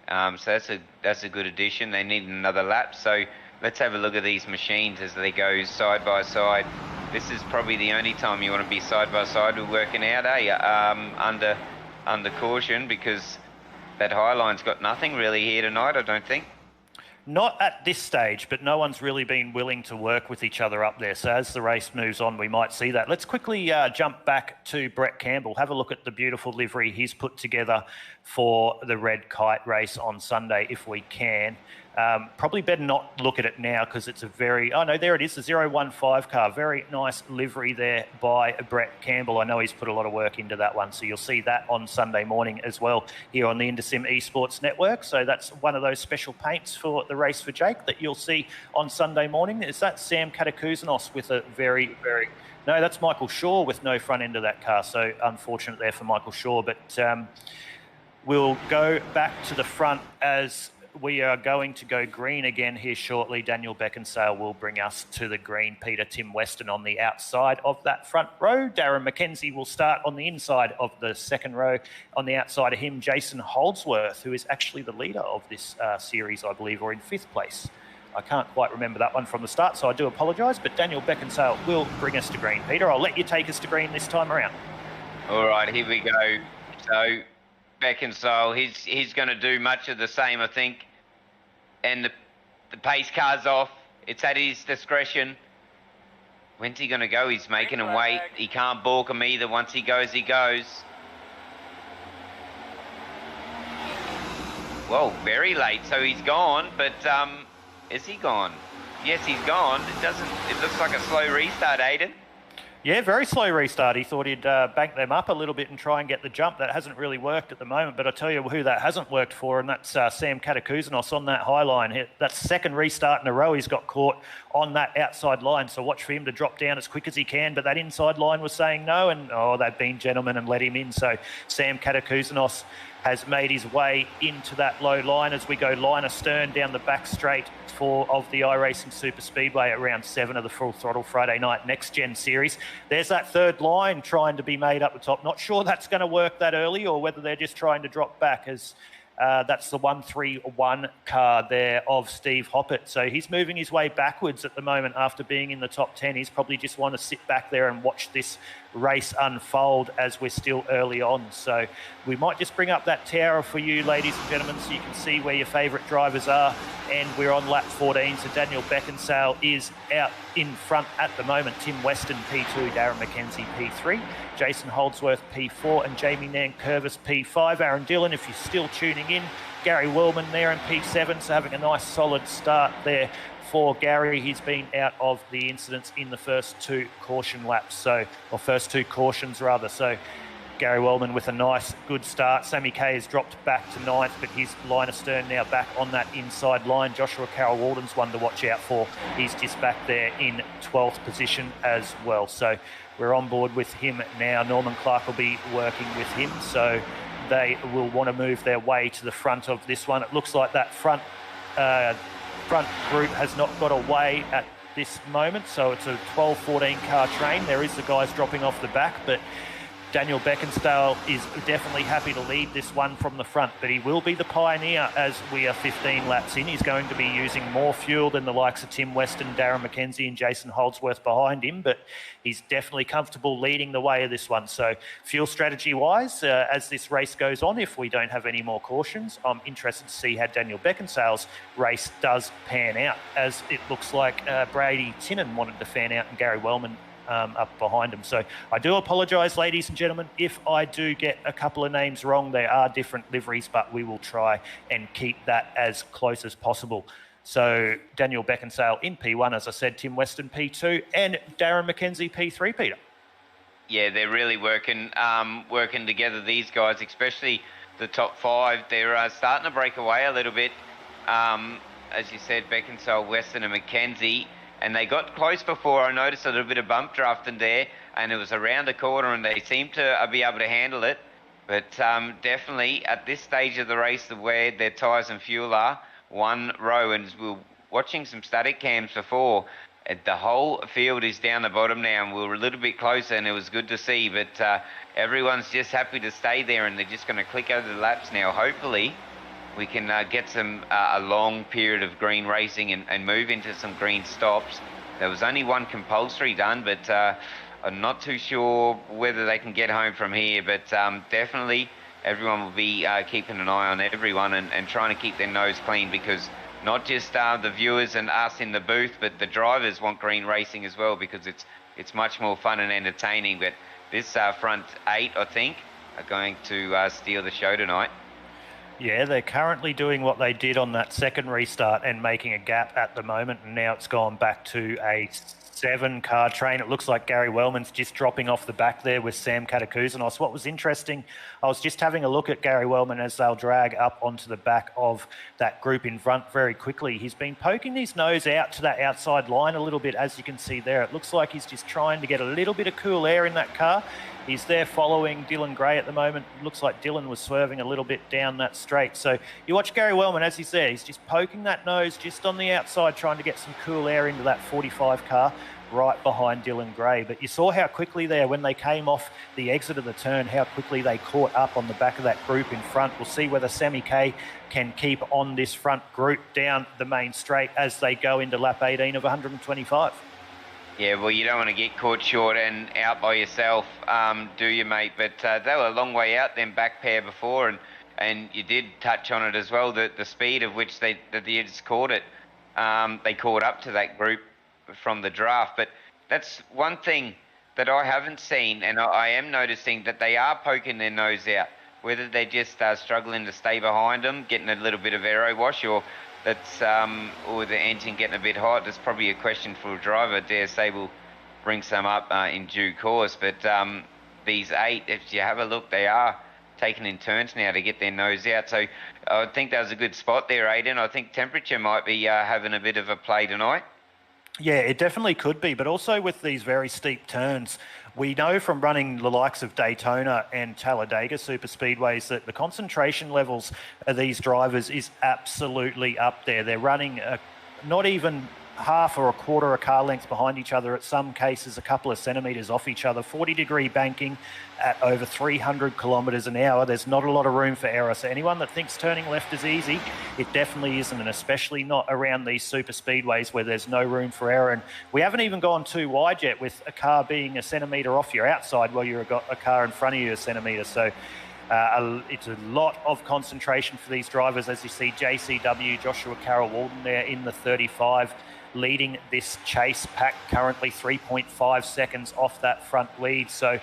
So that's a good addition. They need another lap. So let's have a look at these machines as they go side by side. This is probably the only time you want to be side by side with working out, under caution, because that high line's got nothing really here tonight, I don't think. Not at this stage, but no one's really been willing to work with each other up there. So as the race moves on, we might see that. Let's quickly jump back to Brett Campbell. Have a look at the beautiful livery he's put together for the RedKite race on Sunday, if we can. Probably better not look at it now because it's a very... Oh, no, there it is, the 015 car. Very nice livery there by Brett Campbell. I know he's put a lot of work into that one, so you'll see that on Sunday morning as well here on the InterSim Esports Network. So that's one of those special paints for the race for Jake that you'll see on Sunday morning. Is that Sam Katakuzanos with a very, very... No, that's Michael Shaw with no front end of that car. So unfortunate there for Michael Shaw. But we'll go back to the front as... we are going to go green again here shortly. Daniel Beckinsale will bring us to the green. Peter, Tim Weston on the outside of that front row. Darren McKenzie will start on the inside of the second row. On the outside of him, Jason Holdsworth, who is actually the leader of this series, I believe, or in 5th place. I can't quite remember that one from the start, so I do apologise. But Daniel Beckinsale will bring us to green. Peter, I'll let you take us to green this time around. All right, here we go. So Beckinsale, he's going to do much of the same, I think. And the pace car's off. It's at his discretion. When's he going to go? He's making him wait. He can't balk him either. Once he goes, he goes. Well, very late, so he's gone, but is he gone? Yes, he's gone. It looks like a slow restart, Aiden. Yeah, very slow restart. He thought he'd bank them up a little bit and try and get the jump. That hasn't really worked at the moment, but I tell you who that hasn't worked for, and that's Sam Katakouzanos on that high line. That's second restart in a row he's got caught on that outside line, so watch for him to drop down as quick as he can, but that inside line was saying no, and they've been gentlemen and let him in. So Sam Katakouzanos has made his way into that low line as we go line astern down the back straight of the iRacing SuperSpeedway at round 7 of the Full Throttle Friday Night Next Gen Series. There's that third line trying to be made up the top. Not sure that's going to work that early or whether they're just trying to drop back, as that's the 131 car there of Steve Hoppett. So he's moving his way backwards at the moment after being in the top 10. He's probably just want to sit back there and watch this race unfold as we're still early on. So we might just bring up that tower for you, ladies and gentlemen, so you can see where your favourite drivers are. And we're on lap 14, so Daniel Beckinsale is out in front at the moment. Tim Weston P2, Darren McKenzie P3, Jason Holdsworth P4, and Jamie Nankervis P5. Aaron Dillon, if you're still tuning in, Gary Wellman there in P7, so having a nice solid start there for Gary. He's been out of the incidents in the first 2 caution laps, or first 2 cautions rather. So Gary Wellman with a nice, good start. Sammy Kay has dropped back to 9th, but his line astern now back on that inside line. Joshua Carroll-Walden's one to watch out for. He's just back there in 12th position as well. So we're on board with him now. Norman Clark will be working with him. So they will want to move their way to the front of this one. It looks like that front group has not got away at this moment. So it's a 12-14 car train. There is the guys dropping off the back, but Daniel Beckinsale is definitely happy to lead this one from the front, but he will be the pioneer as we are 15 laps in. He's going to be using more fuel than the likes of Tim Weston, Darren McKenzie and Jason Holdsworth behind him, but he's definitely comfortable leading the way of this one. So fuel strategy-wise, as this race goes on, if we don't have any more cautions, I'm interested to see how Daniel Beckinsale's race does pan out, as it looks like Brady Tinnen wanted to fan out and Gary Wellman up behind him. So I do apologise, ladies and gentlemen, if I do get a couple of names wrong. They are different liveries, but we will try and keep that as close as possible. So Daniel Beckinsale in P1, as I said, Tim Weston P2, and Darren McKenzie P3, Peter. Yeah, they're really working together, these guys, especially the top 5. They're starting to break away a little bit. As you said, Beckinsale, Weston and McKenzie. And they got close before. I noticed a little bit of bump drafting there, and it was around the corner, and they seemed to be able to handle it. But definitely at this stage of the race, where their tyres and fuel are, 1 row, and we were watching some static cams before, the whole field is down the bottom now, and we were a little bit closer, and it was good to see. But everyone's just happy to stay there, and they're just going to click over the laps now. Hopefully we can get some a long period of green racing and move into some green stops. There was only 1 compulsory done, but I'm not too sure whether they can get home from here. But definitely everyone will be keeping an eye on everyone and trying to keep their nose clean, because not just the viewers and us in the booth, but the drivers want green racing as well, because it's much more fun and entertaining. But this front 8, I think, are going to steal the show tonight. Yeah, they're currently doing what they did on that second restart and making a gap at the moment, and now it's gone back to a 7-car train. It looks like Gary Wellman's just dropping off the back there with Sam Katakouzanos. What was interesting, I was just having a look at Gary Wellman as they'll drag up onto the back of that group in front very quickly. He's been poking his nose out to that outside line a little bit, as you can see there. It looks like he's just trying to get a little bit of cool air in that car. He's there following Dylan Gray at the moment. Looks like Dylan was swerving a little bit down that straight. So you watch Gary Wellman, as he's there, he's just poking that nose just on the outside, trying to get some cool air into that 45 car right behind Dylan Gray. But you saw how quickly there, when they came off the exit of the turn, how quickly they caught up on the back of that group in front. We'll see whether Sammy Kay can keep on this front group down the main straight as they go into lap 18 of 125. Yeah, well, you don't want to get caught short and out by yourself, do you, mate? But they were a long way out, them back pair before, and you did touch on it as well, the speed of which they just caught it. They caught up to that group from the draft, but that's one thing that I haven't seen, and I am noticing that they are poking their nose out. Whether they're just struggling to stay behind them, getting a little bit of aero wash, or or the engine getting a bit hot. That's probably a question for a driver. Dare say we'll bring some up in due course. But these 8, if you have a look, they are taking in turns now to get their nose out. So I think that was a good spot there, Aidan. I think temperature might be having a bit of a play tonight. Yeah, it definitely could be, but also with these very steep turns, we know from running the likes of Daytona and Talladega superspeedways that the concentration levels of these drivers is absolutely up there. They're running not even half or a quarter a car length behind each other, at some cases a couple of centimetres off each other, 40-degree banking at over 300 kilometres an hour. There's not a lot of room for error. So anyone that thinks turning left is easy, it definitely isn't, and especially not around these super speedways where there's no room for error. And we haven't even gone too wide yet, with a car being a centimetre off your outside while you've got a car in front of you a centimetre. So it's a lot of concentration for these drivers. As you see, JCW, Joshua Carroll Walden there in the 35, leading this chase pack, currently 3.5 seconds off that front lead. So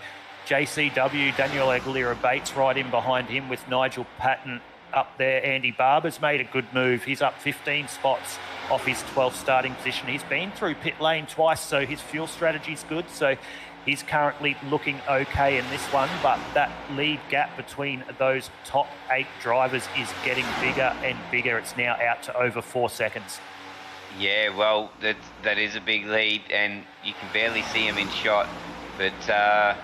JCW, Daniel Aguilera Bates right in behind him with Nigel Patton up there. Andy Barber's made a good move. He's up 15 spots off his 12th starting position. He's been through pit lane twice, so his fuel strategy's good. So he's currently looking okay in this one, but that lead gap between those top 8 drivers is getting bigger and bigger. It's now out to over 4 seconds. Yeah, well, that is a big lead, and you can barely see him in shot. But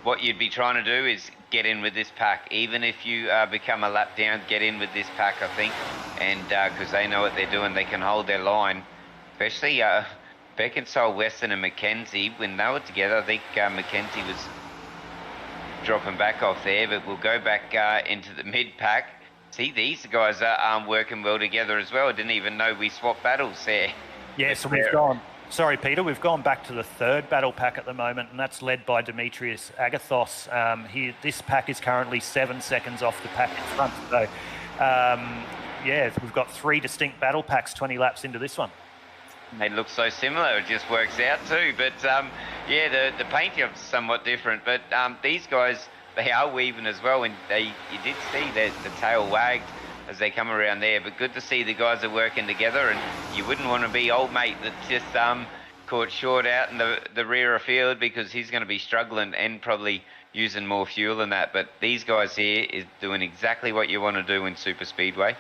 what you'd be trying to do is get in with this pack. Even if you become a lap down, get in with this pack, I think. And because they know what they're doing, they can hold their line. Especially Beckinsale, Weston and Mackenzie, when they were together, I think Mackenzie was dropping back off there, but we'll go back into the mid-pack. See, these guys are working well together as well. I didn't even know we swapped battles there. Yeah, so we've gone... Sorry, Peter, we've gone back to the 3rd battle pack at the moment, and that's led by Demetrius Agathos. This pack is currently 7 seconds off the pack in front. So, yeah, we've got 3 distinct battle packs 20 laps into this one. They look so similar, it just works out too. But, yeah, the paint job's somewhat different. But these guys, they are weaving as well, and you did see the tail wagged as they come around there. But good to see the guys are working together, and you wouldn't want to be old mate that's just caught short out in the rear of field, because he's going to be struggling and probably using more fuel than that. But these guys here is doing exactly what you want to do in Super Speedway.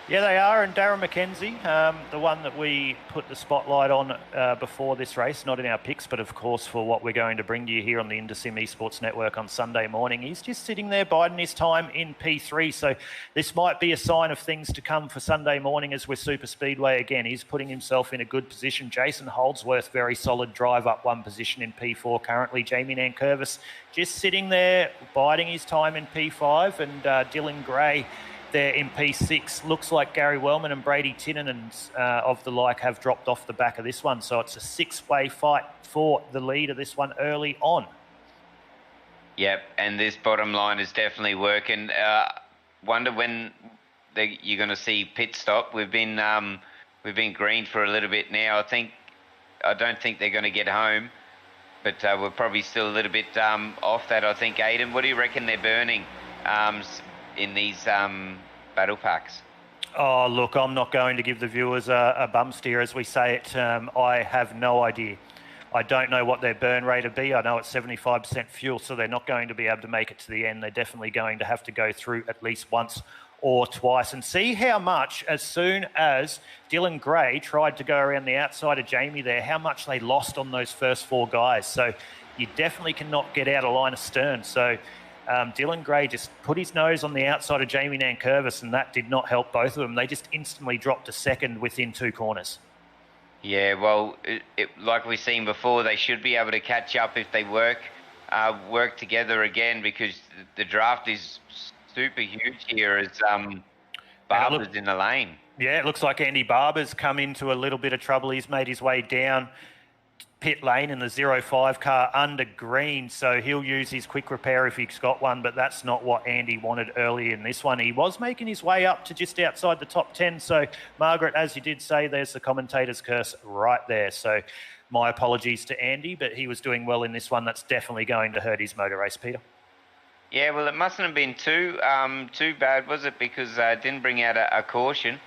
Yeah, they are, and Darren McKenzie, the one that we put the spotlight on before this race, not in our picks, but of course for what we're going to bring to you here on the InterSim Esports Network on Sunday morning. He's just sitting there biding his time in P3, so this might be a sign of things to come for Sunday morning as we're Super Speedway again. He's putting himself in a good position. Jason Holdsworth, very solid drive up 1 position in P4 currently. Jamie Nankervis just sitting there biding his time in P5, and Dylan Gray there in P6. Looks like Gary Wellman and Brady Tinanen of the like have dropped off the back of this one. So it's a 6-way fight for the lead of this one early on. Yep, and this bottom line is definitely working. Wonder when you're going to see pit stop. We've been green for a little bit now. I don't think they're going to get home, but we're probably still a little bit off that, I think. Aidan, what do you reckon they're burning in these battle packs? Oh, look, I'm not going to give the viewers a bum steer, as we say it. I have no idea. I don't know what their burn rate would be. I know it's 75% fuel, so they're not going to be able to make it to the end. They're definitely going to have to go through at least once or twice, and see how much, as soon as Dylan Gray tried to go around the outside of Jamie there, how much they lost on those first 4 guys. So you definitely cannot get out of line of stern. So Dylan Gray just put his nose on the outside of Jamie Nankervis, and that did not help both of them. They just instantly dropped to second within 2 corners. Yeah, well, like we've seen before, they should be able to catch up if they work together again, because the draft is super huge here as Barber's in the lane. Yeah, it looks like Andy Barber's come into a little bit of trouble. He's made his way down pit lane in the 05 car under green, so he'll use his quick repair if he's got one, but that's not what Andy wanted early in this one. He was making his way up to just outside the top 10, so Margaret, as you did say, there's the commentator's curse right there. So my apologies to Andy, but he was doing well in this one. That's definitely going to hurt his motor race, Peter. Yeah, well, it mustn't have been too bad, was it? Because it didn't bring out a caution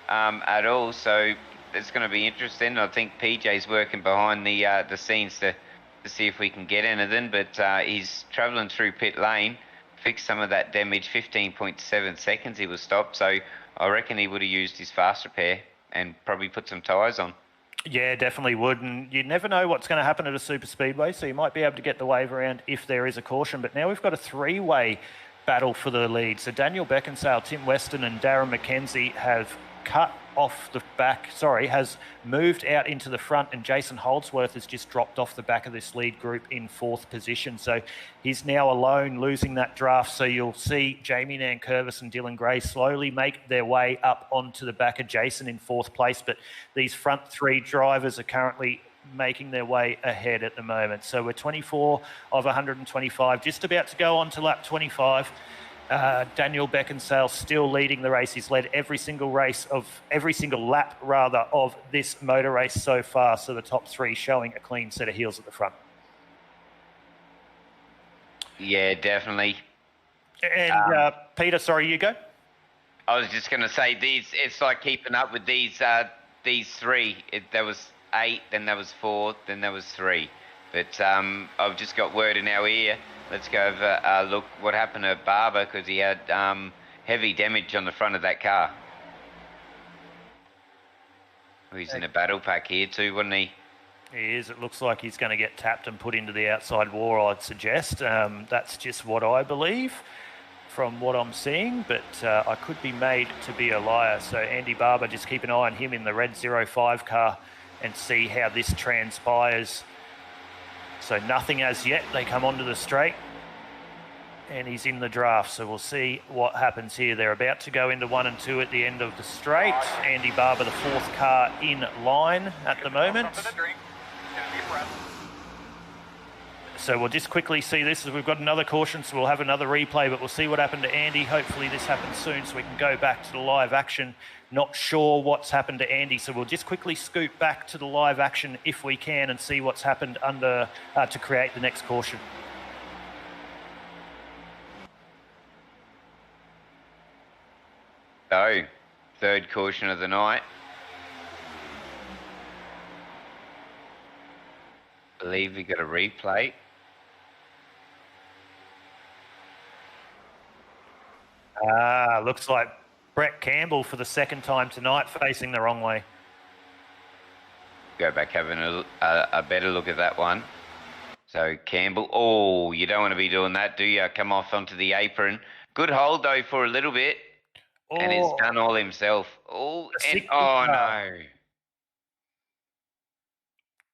at all. So it's going to be interesting. I think PJ's working behind the scenes to see if we can get anything. But he's travelling through pit lane, fixed some of that damage. 15.7 seconds he was stopped. So I reckon he would have used his fast repair and probably put some tyres on. Yeah, definitely would. And you never know what's going to happen at a super speedway, so you might be able to get the wave around if there is a caution. But now we've got a three-way battle for the lead. So Daniel Beckinsale, Tim Weston and Darren McKenzie have cut off the back, has moved out into the front, and Jason Holdsworth has just dropped off the back of this lead group in 4th position. So he's now alone, losing that draft. So you'll see Jamie Nankervis and Dylan Gray slowly make their way up onto the back of Jason in 4th place. But these front 3 drivers are currently making their way ahead at the moment. So we're 24 of 125, just about to go on to lap 25. Daniel Beckinsale still leading the race. He's led every single lap of this motor race so far. So the top 3 showing a clean set of heels at the front. Yeah, definitely. And Peter, sorry, you go. I was just going to say it's like keeping up with these 3. There was 8, then there was 4, then there was 3. But I've just got word in our ear. Let's go over a look what happened to Barber, because he had heavy damage on the front of that car. He's in a battle pack here too, wasn't he? He is. It looks like he's going to get tapped and put into the outside war, I'd suggest. That's just what I believe from what I'm seeing, but I could be made to be a liar. So Andy Barber, just keep an eye on him in the red 05 car and see how this transpires. So nothing as yet. They come onto the straight and he's in the draft. So we'll see what happens here. They're about to go into 1 and 2 at the end of the straight. Andy Barber, the 4th car in line at the moment. So we'll just quickly see this as we've got another caution, so we'll have another replay, but we'll see what happened to Andy. Hopefully this happens soon so we can go back to the live action. Not sure what's happened to Andy, so we'll just quickly scoot back to the live action if we can and see what's happened under to create the next caution. So, 3rd caution of the night. I believe we got a replay. Looks like Brett Campbell for the 2nd time tonight facing the wrong way. Go back having a better look at that one. So Campbell, oh, you don't want to be doing that, do you? Come off onto the apron. Good hold though for a little bit. Oh. And he's done all himself. Oh, and, oh no.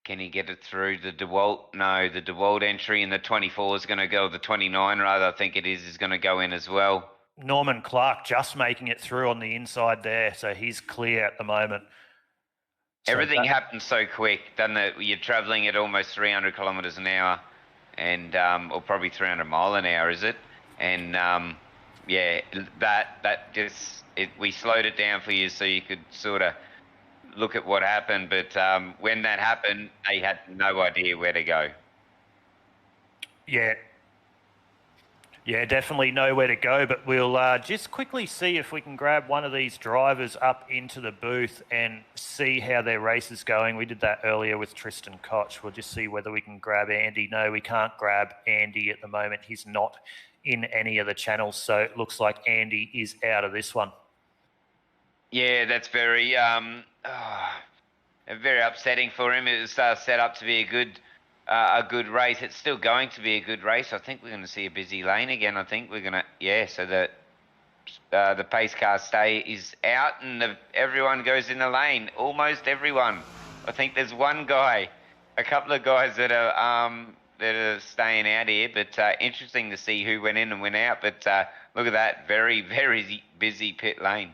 Can he get it through the DeWalt? No, the DeWalt entry in the 24 is going to go, the 29 rather, I think it is going to go in as well. Norman Clark just making it through on the inside there, so he's clear at the moment. So everything happens so quick, doesn't it? You're travelling at almost 300 kilometres an hour, and or probably 300 mile an hour, is it? And yeah, that just we slowed it down for you so you could sort of look at what happened. But when that happened, they had no idea where to go. Yeah, definitely know where to go, but we'll just quickly see if we can grab one of these drivers up into the booth and see how their race is going. We did that earlier with Tristan Koch. We'll just see whether we can grab Andy. No, we can't grab Andy at the moment. He's not in any of the channels, so it looks like Andy is out of this one. Yeah, that's very upsetting for him. It was set up to be a good race. It's still going to be a good race. I think we're going to see a busy lane again. I think we're going to, yeah, so the pace car stay is out and everyone goes in the lane. Almost everyone. I think there's one guy, a couple of guys that are staying out here, but interesting to see who went in and went out. But look at that, very, very busy pit lane.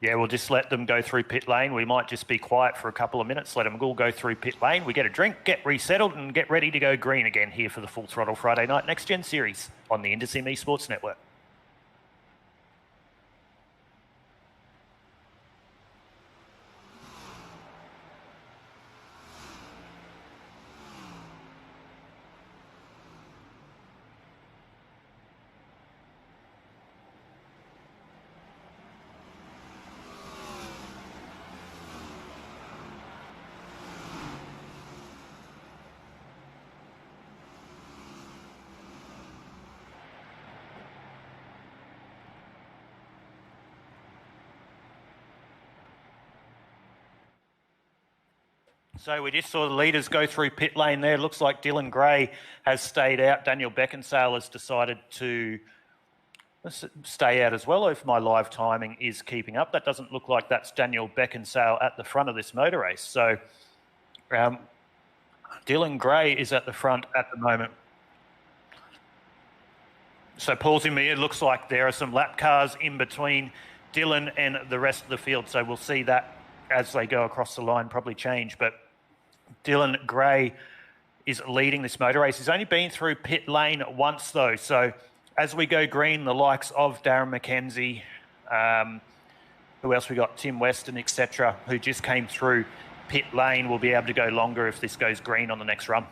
Yeah, we'll just let them go through pit lane. We might just be quiet for a couple of minutes, let them all go through pit lane. We get a drink, get resettled, and get ready to go green again here for the Full Throttle Friday Night Next Gen Series on the InterSim Esports Network. So we just saw the leaders go through pit lane there. Looks like Dylan Gray has stayed out. Daniel Beckinsale has decided to stay out as well, if my live timing is keeping up. That doesn't look like that's Daniel Beckinsale at the front of this motor race. So Dylan Gray is at the front at the moment. So pausing me, it looks like there are some lap cars in between Dylan and the rest of the field. So we'll see that as they go across the line probably change. But Dylan Gray is leading this motor race. He's only been through pit lane once though. So as we go green, the likes of Darren McKenzie, who else we got? Tim Weston, etc., who just came through pit lane will be able to go longer if this goes green on the next run.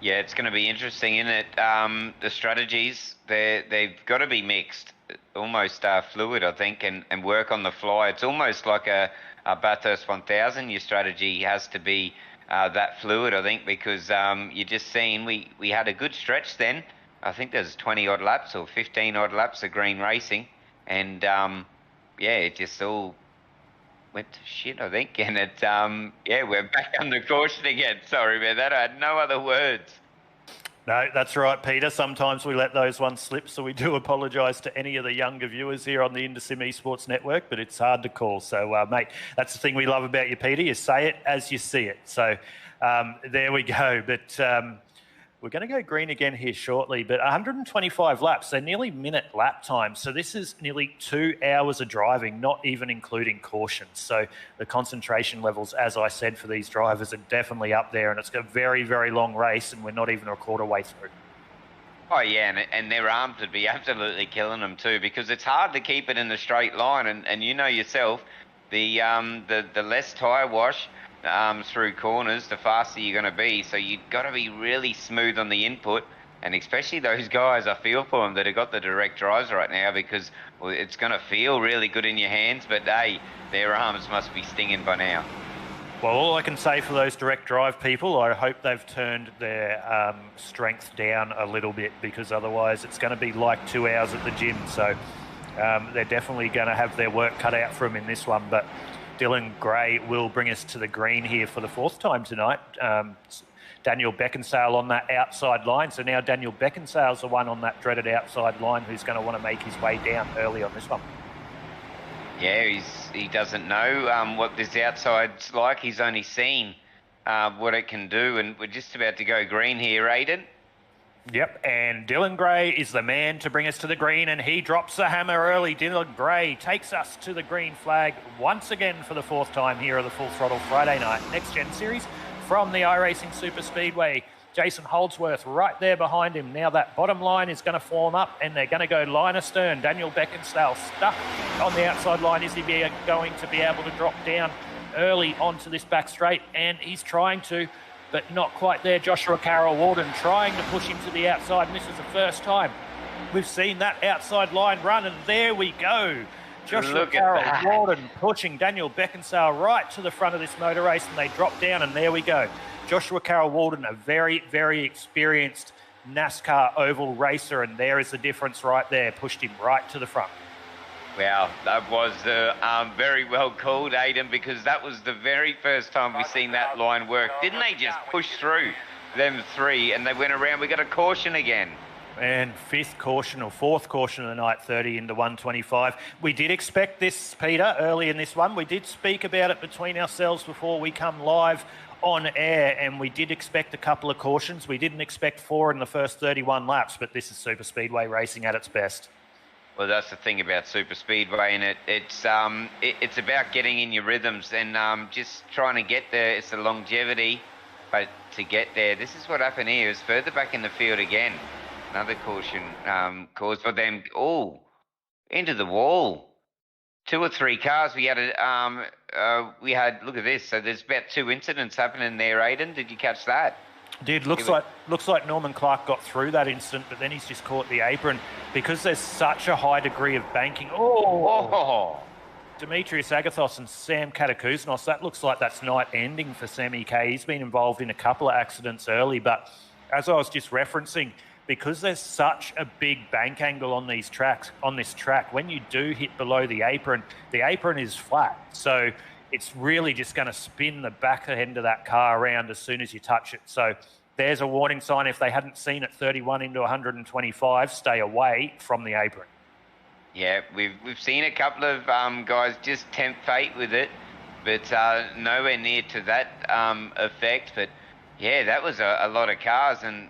Yeah, it's going to be interesting, isn't it? The strategies, they've got to be mixed, almost fluid, I think, and work on the fly. It's almost like a Bathurst 1000. Your strategy has to be that fluid, I think, because you're just seeing we had a good stretch then. I think there's 20 odd laps or 15 odd laps of green racing, and yeah, it just all went to shit, I think, and it yeah, we're back under caution again. Sorry about that. I had no other words. No, that's right, Peter. Sometimes we let those ones slip, so we do apologise to any of the younger viewers here on the InterSim Esports Network, but it's hard to call. So, mate, that's the thing we love about you, Peter. You say it as you see it. So there we go. But we're going to go green again here shortly, but 125 laps, so nearly minute lap time. So this is nearly 2 hours of driving, not even including cautions. So the concentration levels, as I said, for these drivers are definitely up there, and it's a very, very long race, and we're not even a quarter way through. Oh, yeah, and their arms would be absolutely killing them too, because it's hard to keep it in a straight line, and you know yourself, the less tyre wash, through corners, the faster you're going to be. So you've got to be really smooth on the input, and especially those guys, I feel for them that have got the direct drives right now, because well, it's going to feel really good in your hands, but hey, their arms must be stinging by now. Well, all I can say for those direct drive people, I hope they've turned their strength down a little bit, because otherwise it's going to be like 2 hours at the gym. So they're definitely going to have their work cut out for them in this one. But Dylan Gray will bring us to the green here for the fourth time tonight. Daniel Beckinsale on that outside line. So now Daniel Beckinsale's the one on that dreaded outside line who's going to want to make his way down early on this one. Yeah, he doesn't know what this outside's like. He's only seen what it can do, and we're just about to go green here, Aiden. Yep, and Dylan Gray is the man to bring us to the green, and he drops the hammer early. Dylan Gray takes us to the green flag once again for the fourth time here at the Full Throttle Friday night Next Gen Series from the iRacing SuperSpeedway. Jason Holdsworth right there behind him. Now that bottom line is going to form up, and they're going to go line astern. Daniel Beckinsale stuck on the outside line. Is he going to be able to drop down early onto this back straight? And he's trying to, but not quite there. Joshua Carroll Walden trying to push him to the outside, and this is the first time we've seen that outside line run, and there we go. Joshua Carroll Walden pushing Daniel Beckinsale right to the front of this motor race, and they drop down, and there we go. Joshua Carroll Walden, a very, very experienced NASCAR oval racer, and there is the difference right there. Pushed him right to the front. Wow, that was very well called, Aiden, because that was the very first time we've seen that line work. Didn't they just push through them three, and they went around? We got a caution again. And fifth caution or fourth caution of the night, 30 into 125. We did expect this, Peter, early in this one. We did speak about it between ourselves before we come live on air, and we did expect a couple of cautions. We didn't expect 4 in the first 31 laps, but this is super speedway racing at its best. Well, that's the thing about super speedway, and it's about getting in your rhythms and just trying to get there. It's the longevity, but to get there, this is what happened here. It's further back in the field again. Another caution caused for them. Oh, into the wall. 2 or 3 cars. We had look at this. So there's about 2 incidents happening there, Aiden. Did you catch that? Did. Looks like Norman Clark got through that incident, but then he's just caught the apron because there's such a high degree of banking. Oh! Demetrius Agathos and Sam Katakouznos. That looks like that's night ending for Sammy K. He's been involved in a couple of accidents early, but as I was just referencing, because there's such a big bank angle on these tracks, on this track, when you do hit below the apron is flat. So it's really just going to spin the back end of that car around as soon as you touch it. So there's a warning sign. If they hadn't seen it 31 into 125, stay away from the apron. Yeah, we've seen a couple of guys just tempt fate with it, but nowhere near to that effect. But yeah, that was a lot of cars. And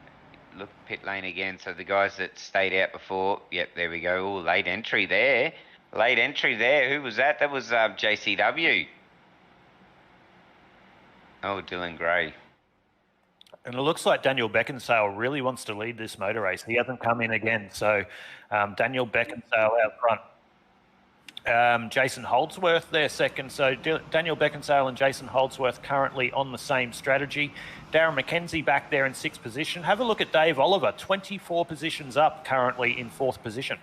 look, pit lane again. So the guys that stayed out before, yep, there we go. Oh, late entry there. Late entry there. Who was that? That was JCW. Oh, Dylan Gray. And it looks like Daniel Beckinsale really wants to lead this motor race. He hasn't come in again. So Daniel Beckinsale out front. Jason Holdsworth there second. So Daniel Beckinsale and Jason Holdsworth currently on the same strategy. Darren McKenzie back there in 6th position. Have a look at Dave Oliver, 24 positions up, currently in 4th position.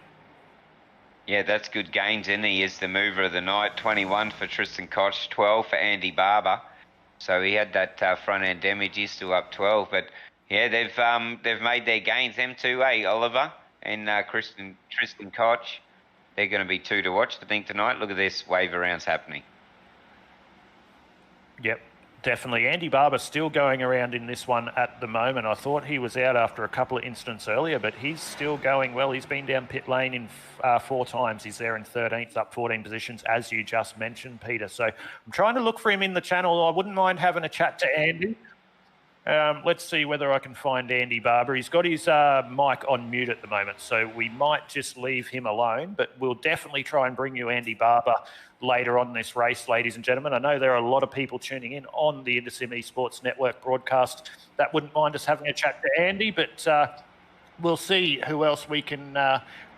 Yeah, that's good gains, and he is the mover of the night. 21 for Tristan Koch, 12 for Andy Barber. So he had that front end damage. He's still up 12, but yeah, they've made their gains. Them two, Oliver and Tristan Koch. They're going to be two to watch, I think, tonight. Look at this wave arounds happening. Yep, definitely. Andy Barber still going around in this one at the moment. I thought he was out after a couple of incidents earlier, but he's still going well. He's been down pit lane in 4 times. He's there in 13th, up 14 positions, as you just mentioned, Peter. So I'm trying to look for him in the channel. I wouldn't mind having a chat to Andy. Let's see whether I can find Andy Barber. He's got his mic on mute at the moment, so we might just leave him alone, but we'll definitely try and bring you Andy Barber later on this race, ladies and gentlemen. I know there are a lot of people tuning in on the InterSim Esports Network broadcast that wouldn't mind us having a chat to Andy, but we'll see who else we can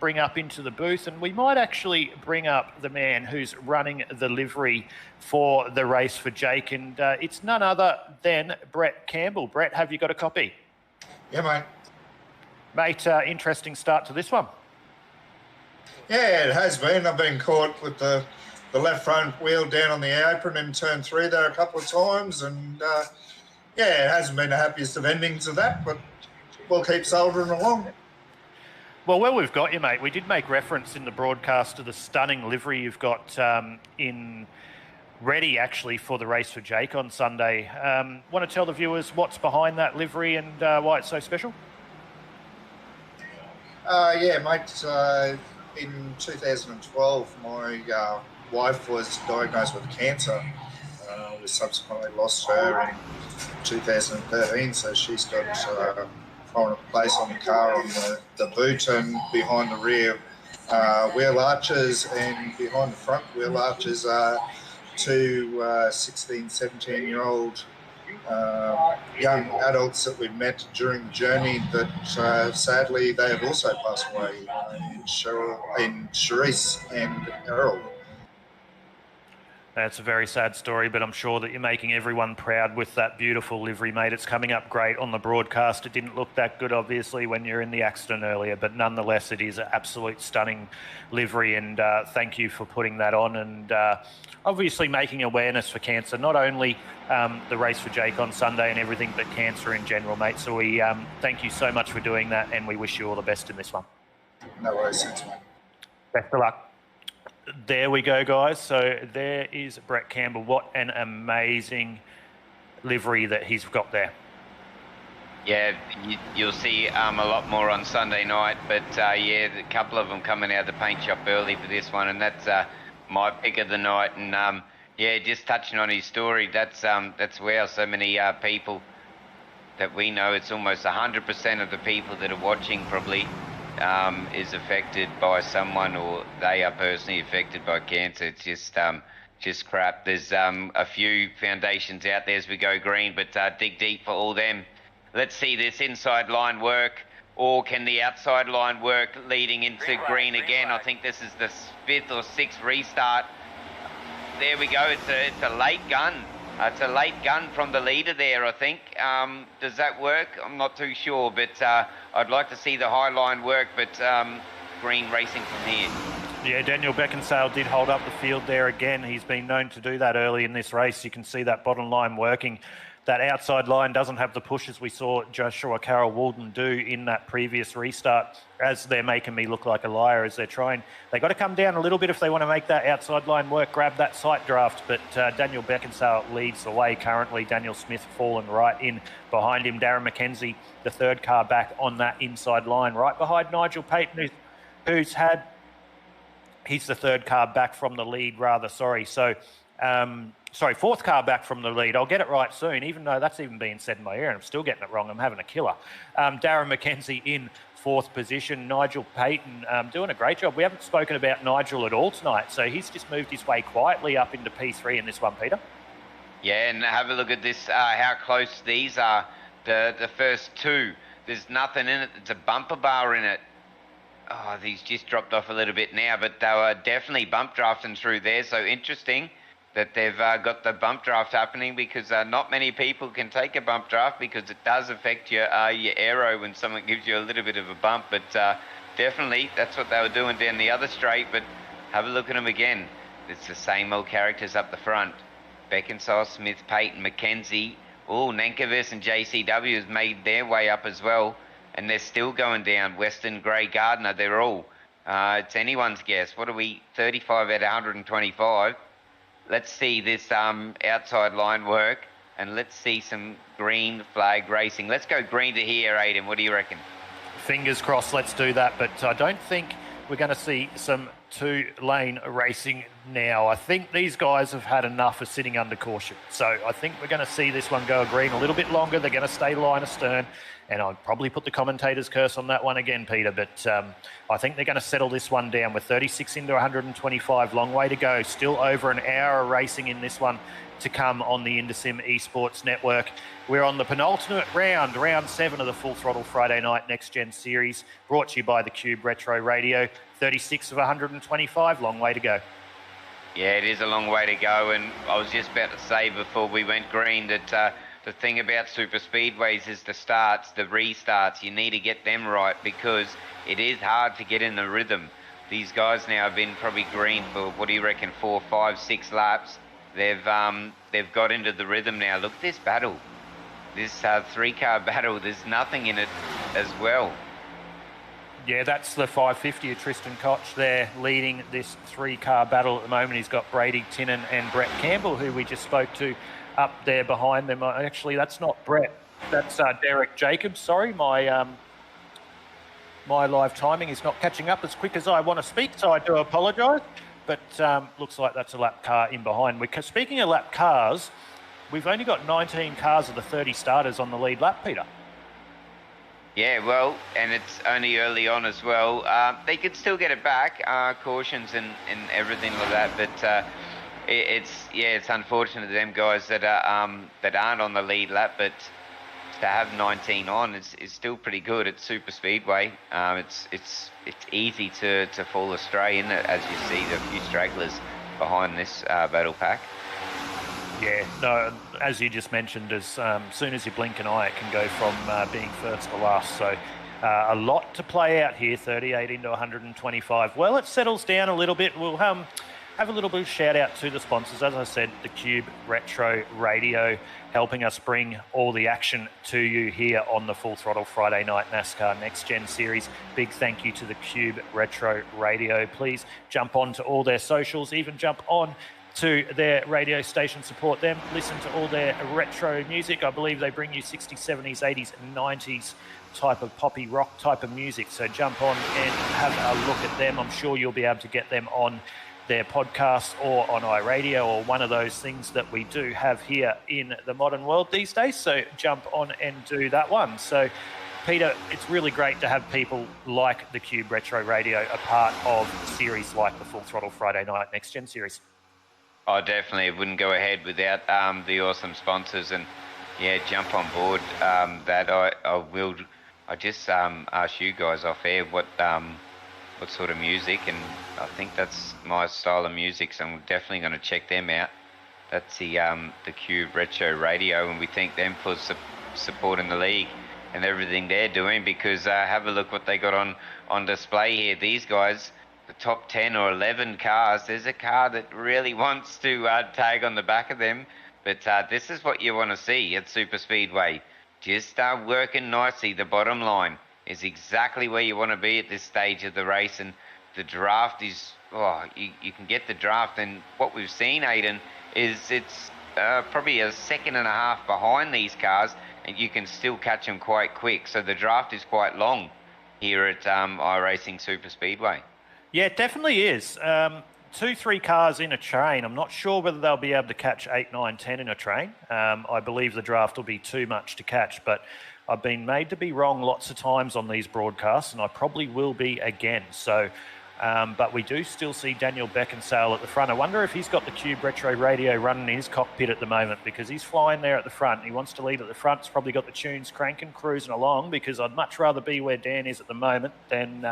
bring up into the booth. And we might actually bring up the man who's running the livery for the race for Jake. And it's none other than Brett Campbell. Brett, have you got a copy? Yeah, mate. Mate, interesting start to this one. Yeah, it has been. I've been caught with the left front wheel down on the apron in turn 3 there a couple of times. And, yeah, it hasn't been the happiest of endings of that, but we'll keep soldiering along. Well, we've got you, mate. We did make reference in the broadcast to the stunning livery you've got in ready, actually, for the race for Jake on Sunday. Want to tell the viewers what's behind that livery and why it's so special? Yeah, mate. In 2012, my wife was diagnosed with cancer. We subsequently lost her in 2013, so she's got prominent place on the car on the boot and behind the rear wheel arches, and behind the front wheel arches are 2 16, 17-year-old young adults that we met during the journey that sadly they have also passed away in Charisse and Errol. That's a very sad story, but I'm sure that you're making everyone proud with that beautiful livery, mate. It's coming up great on the broadcast. It didn't look that good, obviously, when you're in the accident earlier, but nonetheless, it is an absolute stunning livery, and thank you for putting that on and obviously making awareness for cancer, not only the race for Jake on Sunday and everything, but cancer in general, mate. So we thank you so much for doing that, and we wish you all the best in this one. No worries, thanks, mate. Best of luck. There we go, guys. So there is Brett Campbell. What an amazing livery that he's got there. Yeah, you'll see a lot more on Sunday night, but yeah, a couple of them coming out of the paint shop early for this one, and that's my pick of the night. And yeah, just touching on his story, that's wow, so many people that we know. It's almost 100% of the people that are watching probably is affected by someone, or they are personally affected by cancer. It's just crap. There's a few foundations out there as we go green, but dig deep for all them. Let's see this inside line work, or can the outside line work leading into green again? I think this is the 5th or 6th restart. There we go. It's a late gun. It's a late gun from the leader there, I think. Does that work? I'm not too sure, but I'd like to see the high line work, but green racing from here. Yeah, Daniel Beckinsale did hold up the field there again. He's been known to do that early in this race. You can see that bottom line working. that outside line doesn't have the push as we saw Joshua Carroll Walden do in that previous restart, as they're making me look like a liar as they're trying. They got to come down a little bit if they want to make that outside line work, grab that sight draft, but Daniel Beckinsale leads the way currently. Daniel Smith fallen right in behind him. Darren McKenzie, the third car back on that inside line, right behind Nigel Payton, who's had... He's the third car back from the lead, rather, sorry. So... fourth car back from the lead. I'll get it right soon, even though that's even being said in my ear and I'm still getting it wrong. I'm having a killer. Darren McKenzie in fourth position. Nigel Payton doing a great job. We haven't spoken about Nigel at all tonight, so he's just moved his way quietly up into P3 in this one, Peter. Yeah, and have a look at this, how close these are. The first two, there's nothing in it. It's a bumper bar in it. Oh, these just dropped off a little bit now, but they were definitely bump drafting through there, so interesting that they've got the bump draft happening, because not many people can take a bump draft because it does affect your aero when someone gives you a little bit of a bump. But definitely that's what they were doing down the other straight. But have a look at them again. It's the same old characters up the front. Beckinsale, Smith, Payton, McKenzie. Oh, Nankervis and JCW has made their way up as well. And they're still going down. Weston, Gray, Gardner, they're all. It's anyone's guess. What are we? 35 out of 125. Let's see this outside line work, and let's see some green flag racing. Let's go green to here, Aiden. What do you reckon? Fingers crossed, let's do that. But I don't think we're going to see some two-lane racing now. I think these guys have had enough of sitting under caution. So I think we're going to see this one go green a little bit longer. They're going to stay line astern. And I'll probably put the commentator's curse on that one again, Peter. But I think they're going to settle this one down. We're 36 into 125. Long way to go. Still over an hour of racing in this one to come on the Indosim Esports Network. We're on the penultimate round, round 7 of the Full Throttle Friday Night Next Gen Series, brought to you by the Cube Retro Radio. 36 of 125. Long way to go. Yeah, it is a long way to go. And I was just about to say before we went green that... the thing about super speedways is the starts, the restarts. You need to get them right because it is hard to get in the rhythm. These guys now have been probably green for, what do you reckon, 4, 5, 6 laps. They've got into the rhythm now. Look at this battle. This 3-car battle, there's nothing in it as well. Yeah, that's the 550 of Tristan Koch there leading this 3-car battle at the moment. He's got Brady Tinnan and Brett Campbell, who we just spoke to, up there behind them. Actually, that's not Brett. That's Derek Jacobs. Sorry, my live timing is not catching up as quick as I want to speak, so I do apologise. But looks like that's a lap car in behind. Speaking of lap cars, we've only got 19 cars of the 30 starters on the lead lap, Peter. Yeah, well, and it's only early on as well. They could still get it back, cautions and everything like that, but... It's unfortunate to them guys that aren't on the lead lap, but to have 19 on is still pretty good at super speedway. It's easy to fall astray in it, as you see the few stragglers behind this battle pack. Yeah, no, as you just mentioned, as soon as you blink an eye, it can go from being first to last. So a lot to play out here, 38 into 125. Well, it settles down a little bit. We'll have a little bit of shout out to the sponsors. As I said, the Cube Retro Radio helping us bring all the action to you here on the Full Throttle Friday Night NASCAR Next Gen Series. Big thank you to the Cube Retro Radio. Please jump on to all their socials, even jump on to their radio station, support them, listen to all their retro music. I believe they bring you 60s, 70s, 80s, and 90s type of poppy rock type of music. So jump on and have a look at them. I'm sure you'll be able to get them on their podcast or on iRadio or one of those things that we do have here in the modern world these days. So jump on and do that one. So Peter, it's really great to have people like the Cube Retro Radio a part of series like the Full Throttle Friday Night Next Gen Series. Oh, definitely. It wouldn't go ahead without the awesome sponsors. And yeah, jump on board. I just asked you guys off air what sort of music, and I think that's my style of music, so I'm definitely going to check them out. That's the Cube Retro Radio, and we thank them for supporting the league and everything they're doing, because have a look what they got on display here. These guys, the top 10 or 11 cars, there's a car that really wants to tag on the back of them. But this is what you want to see at Super Speedway. Just working nicely. The bottom line is exactly where you want to be at this stage of the race. And the draft is, you can get the draft. And what we've seen, Aidan, is it's probably a second and a half behind these cars, and you can still catch them quite quick. So the draft is quite long here at iRacing SuperSpeedway. Yeah, it definitely is. 2-3 cars in a train. I'm not sure whether they'll be able to catch 8, 9, 10 in a train. I believe the draft will be too much to catch, but I've been made to be wrong lots of times on these broadcasts, and I probably will be again. So, but we do still see Daniel Beckinsale at the front. I wonder if he's got the Cube Retro radio running in his cockpit at the moment, because he's flying there at the front. He wants to lead at the front. He's probably got the tunes cranking, cruising along, because I'd much rather be where Dan is at the moment than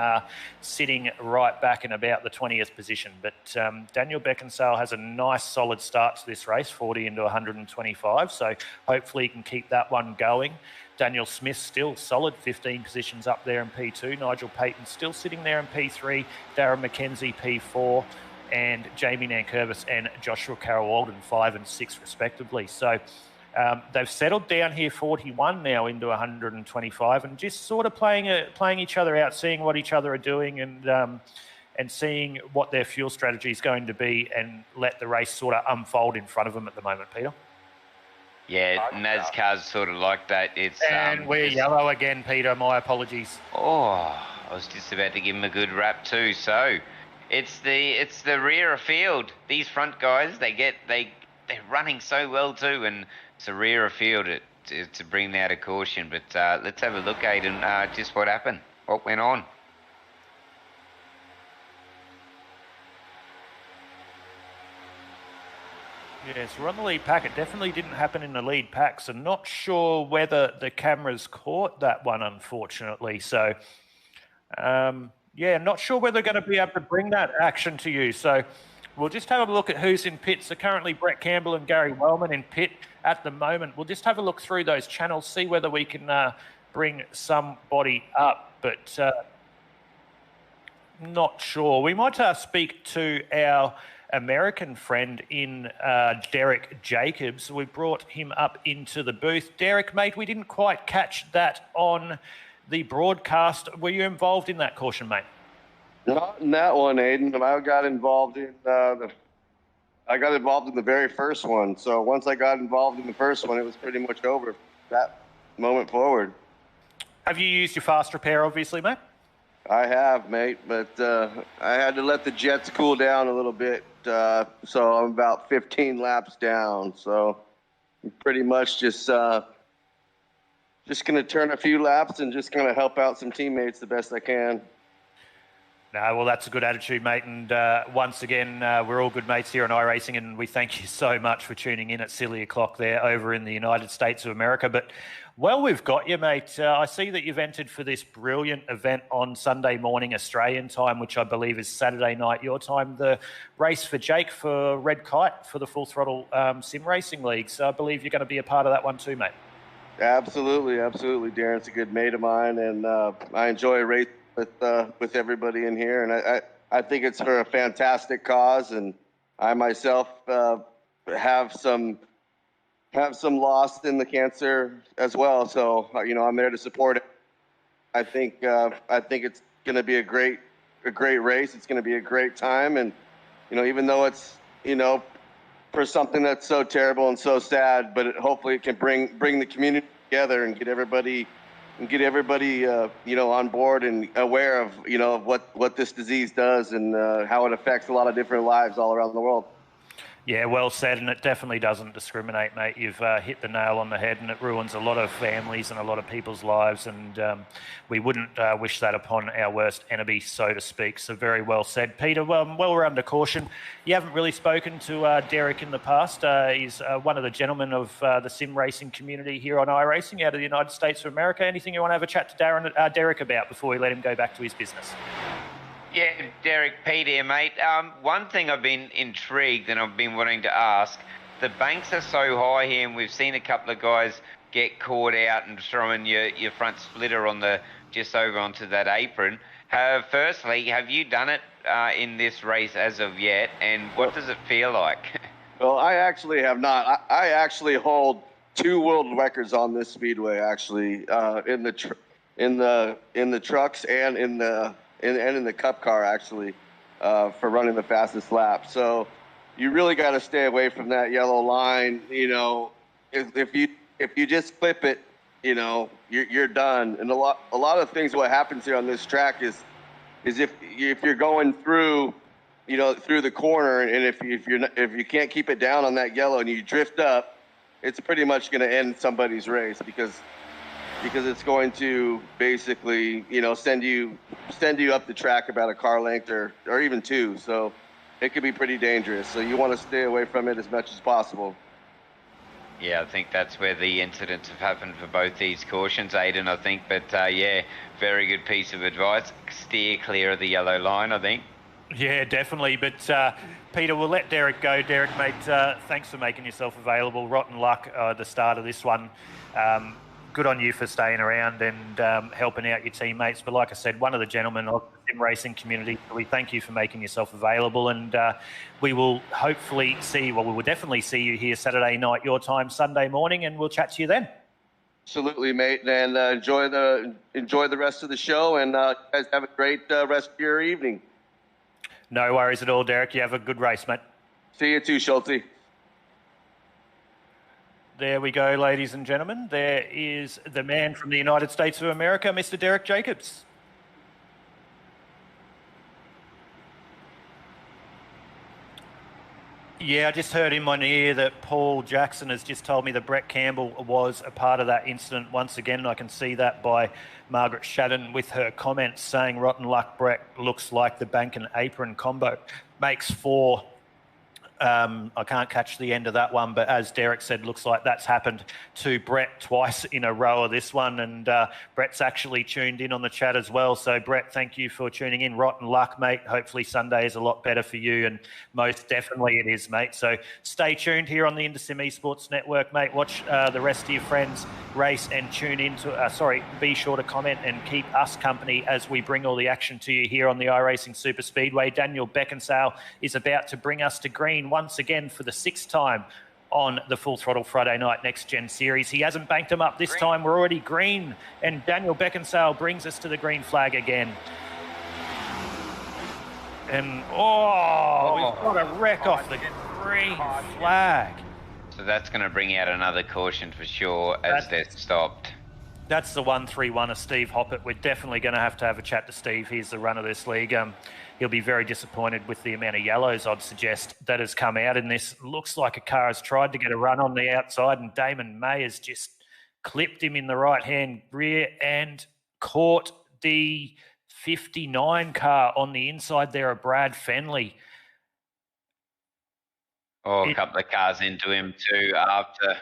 sitting right back in about the 20th position. But Daniel Beckinsale has a nice solid start to this race, 40 into 125. So hopefully he can keep that one going. Daniel Smith still solid, 15 positions up there in P2. Nigel Payton still sitting there in P3. Darren McKenzie, P4. And Jamie Nankervis and Joshua Carroll-Walden, 5 and 6 respectively. So they've settled down here 41 now into 125, and just sort of playing each other out, seeing what each other are doing, and seeing what their fuel strategy is going to be, and let the race sort of unfold in front of them at the moment, Peter. Yeah, NASCAR's sort of like that. And we're yellow again, Peter. My apologies. Oh, I was just about to give him a good rap too. So, it's the rear of field. These front guys, they're running so well too, and it's the rear of field to bring out a caution. But let's have a look, Aidan. Just what happened? What went on? Yes, we're on the lead pack. It definitely didn't happen in the lead pack, so not sure whether the cameras caught that one, unfortunately. So, yeah, not sure whether they're going to be able to bring that action to you. So we'll just have a look at who's in pit. So currently Brett Campbell and Gary Wellman in pit at the moment. We'll just have a look through those channels, see whether we can bring somebody up, but not sure. We might speak to our American friend in Derek Jacobs. We brought him up into the booth. Derek, mate, we didn't quite catch that on the broadcast. Were you involved in that caution, mate? Not in that one, Aidan. I got involved in the very first one. So once I got involved in the first one, it was pretty much over from that moment forward. Have you used your fast repair, obviously, mate? I have, mate, but I had to let the jets cool down a little bit. So I'm about 15 laps down. So I'm pretty much just going to turn a few laps and just going to help out some teammates the best I can. No, well, that's a good attitude, mate. And once again, we're all good mates here on iRacing, and we thank you so much for tuning in at silly o'clock there over in the United States of America. But, well, we've got you, mate. I see that you've entered for this brilliant event on Sunday morning Australian time, which I believe is Saturday night your time, the race for Jake for RedKite for the Full Throttle Sim Racing League. So I believe you're going to be a part of that one too, mate. Absolutely, absolutely. Darren's a good mate of mine, and I enjoy racing with everybody in here, and I think it's for a fantastic cause, and I myself have some loss in the cancer as well, so I'm there to support it. I think it's going to be a great race. It's going to be a great time, and even though it's for something that's so terrible and so sad, but hopefully it can bring the community together and get everybody on board and aware of what this disease does and how it affects a lot of different lives all around the world. Yeah, well said, and it definitely doesn't discriminate, mate. You've hit the nail on the head, and it ruins a lot of families and a lot of people's lives, and we wouldn't wish that upon our worst enemy, so to speak. So very well said. Peter, well, we're under caution. You haven't really spoken to Derek in the past. He's one of the gentlemen of the sim racing community here on iRacing out of the United States of America. Anything you want to have a chat to Derek about before we let him go back to his business? Yeah, Derek, Pete here, mate. One thing I've been intrigued and I've been wanting to ask, the banks are so high here, and we've seen a couple of guys get caught out and throwing your front splitter on just over onto that apron. Firstly, have you done it in this race as of yet, and what does it feel like? Well, I actually have not. I actually hold 2 world records on this speedway. Actually, in the trucks and in the cup car. Actually, for running the fastest lap. So you really got to stay away from that yellow line. You know, if you just clip it, you know, you're done. And a lot of things. What happens here on this track is if you're going through, you know, through the corner, and if you can't keep it down on that yellow and you drift up, it's pretty much going to end somebody's race because it's going to basically, you know, send you up the track about a car length or even 2. So it could be pretty dangerous. So you want to stay away from it as much as possible. Yeah, I think that's where the incidents have happened for both these cautions, Aidan, I think. But yeah, very good piece of advice. Steer clear of the yellow line, I think. Yeah, definitely. But Peter, we'll let Derek go. Derek, mate, thanks for making yourself available. Rotten luck at the start of this one. Good on you for staying around and helping out your teammates. But like I said, one of the gentlemen of the sim racing community, so we thank you for making yourself available. And we will hopefully see, well, we will definitely see you here Saturday night, your time, Sunday morning, and we'll chat to you then. Absolutely, mate. And enjoy the rest of the show. And guys have a great rest of your evening. No worries at all, Derek. You have a good race, mate. See you too, Schulte. There we go, ladies and gentlemen. There is the man from the United States of America, Mr. Derek Jacobs. Yeah, I just heard in my ear that Paul Jackson has just told me that Brett Campbell was a part of that incident once again, and I can see that by Margaret Shadden with her comments saying, rotten luck, Brett, looks like the bank and apron combo makes 4. I can't catch the end of that one, but as Derek said, looks like that's happened to Brett twice in a row of this one, and Brett's actually tuned in on the chat as well. So Brett, thank you for tuning in. Rotten luck, mate. Hopefully Sunday is a lot better for you, and most definitely it is, mate. So stay tuned here on the InterSim Esports Network, mate. Watch the rest of your friends race and tune in to, be sure to comment and keep us company as we bring all the action to you here on the iRacing SuperSpeedway. Daniel Beckinsale is about to bring us to green once again for the 6th time on the Full Throttle Friday Night Next Gen Series. He hasn't banked them up this time. We're already green, and Daniel Beckinsale brings us to the green flag again. And, we've got a wreck off the green flag. So that's going to bring out another caution for sure as they're stopped. That's the 131 of Steve Hoppett. We're definitely going to have a chat to Steve. He's the run of this league. He'll be very disappointed with the amount of yellows, I'd suggest, that has come out in this. Looks like a car has tried to get a run on the outside, and Damon May has just clipped him in the right-hand rear and caught the 59 car on the inside there of Brad Fenley. A couple of cars into him too after.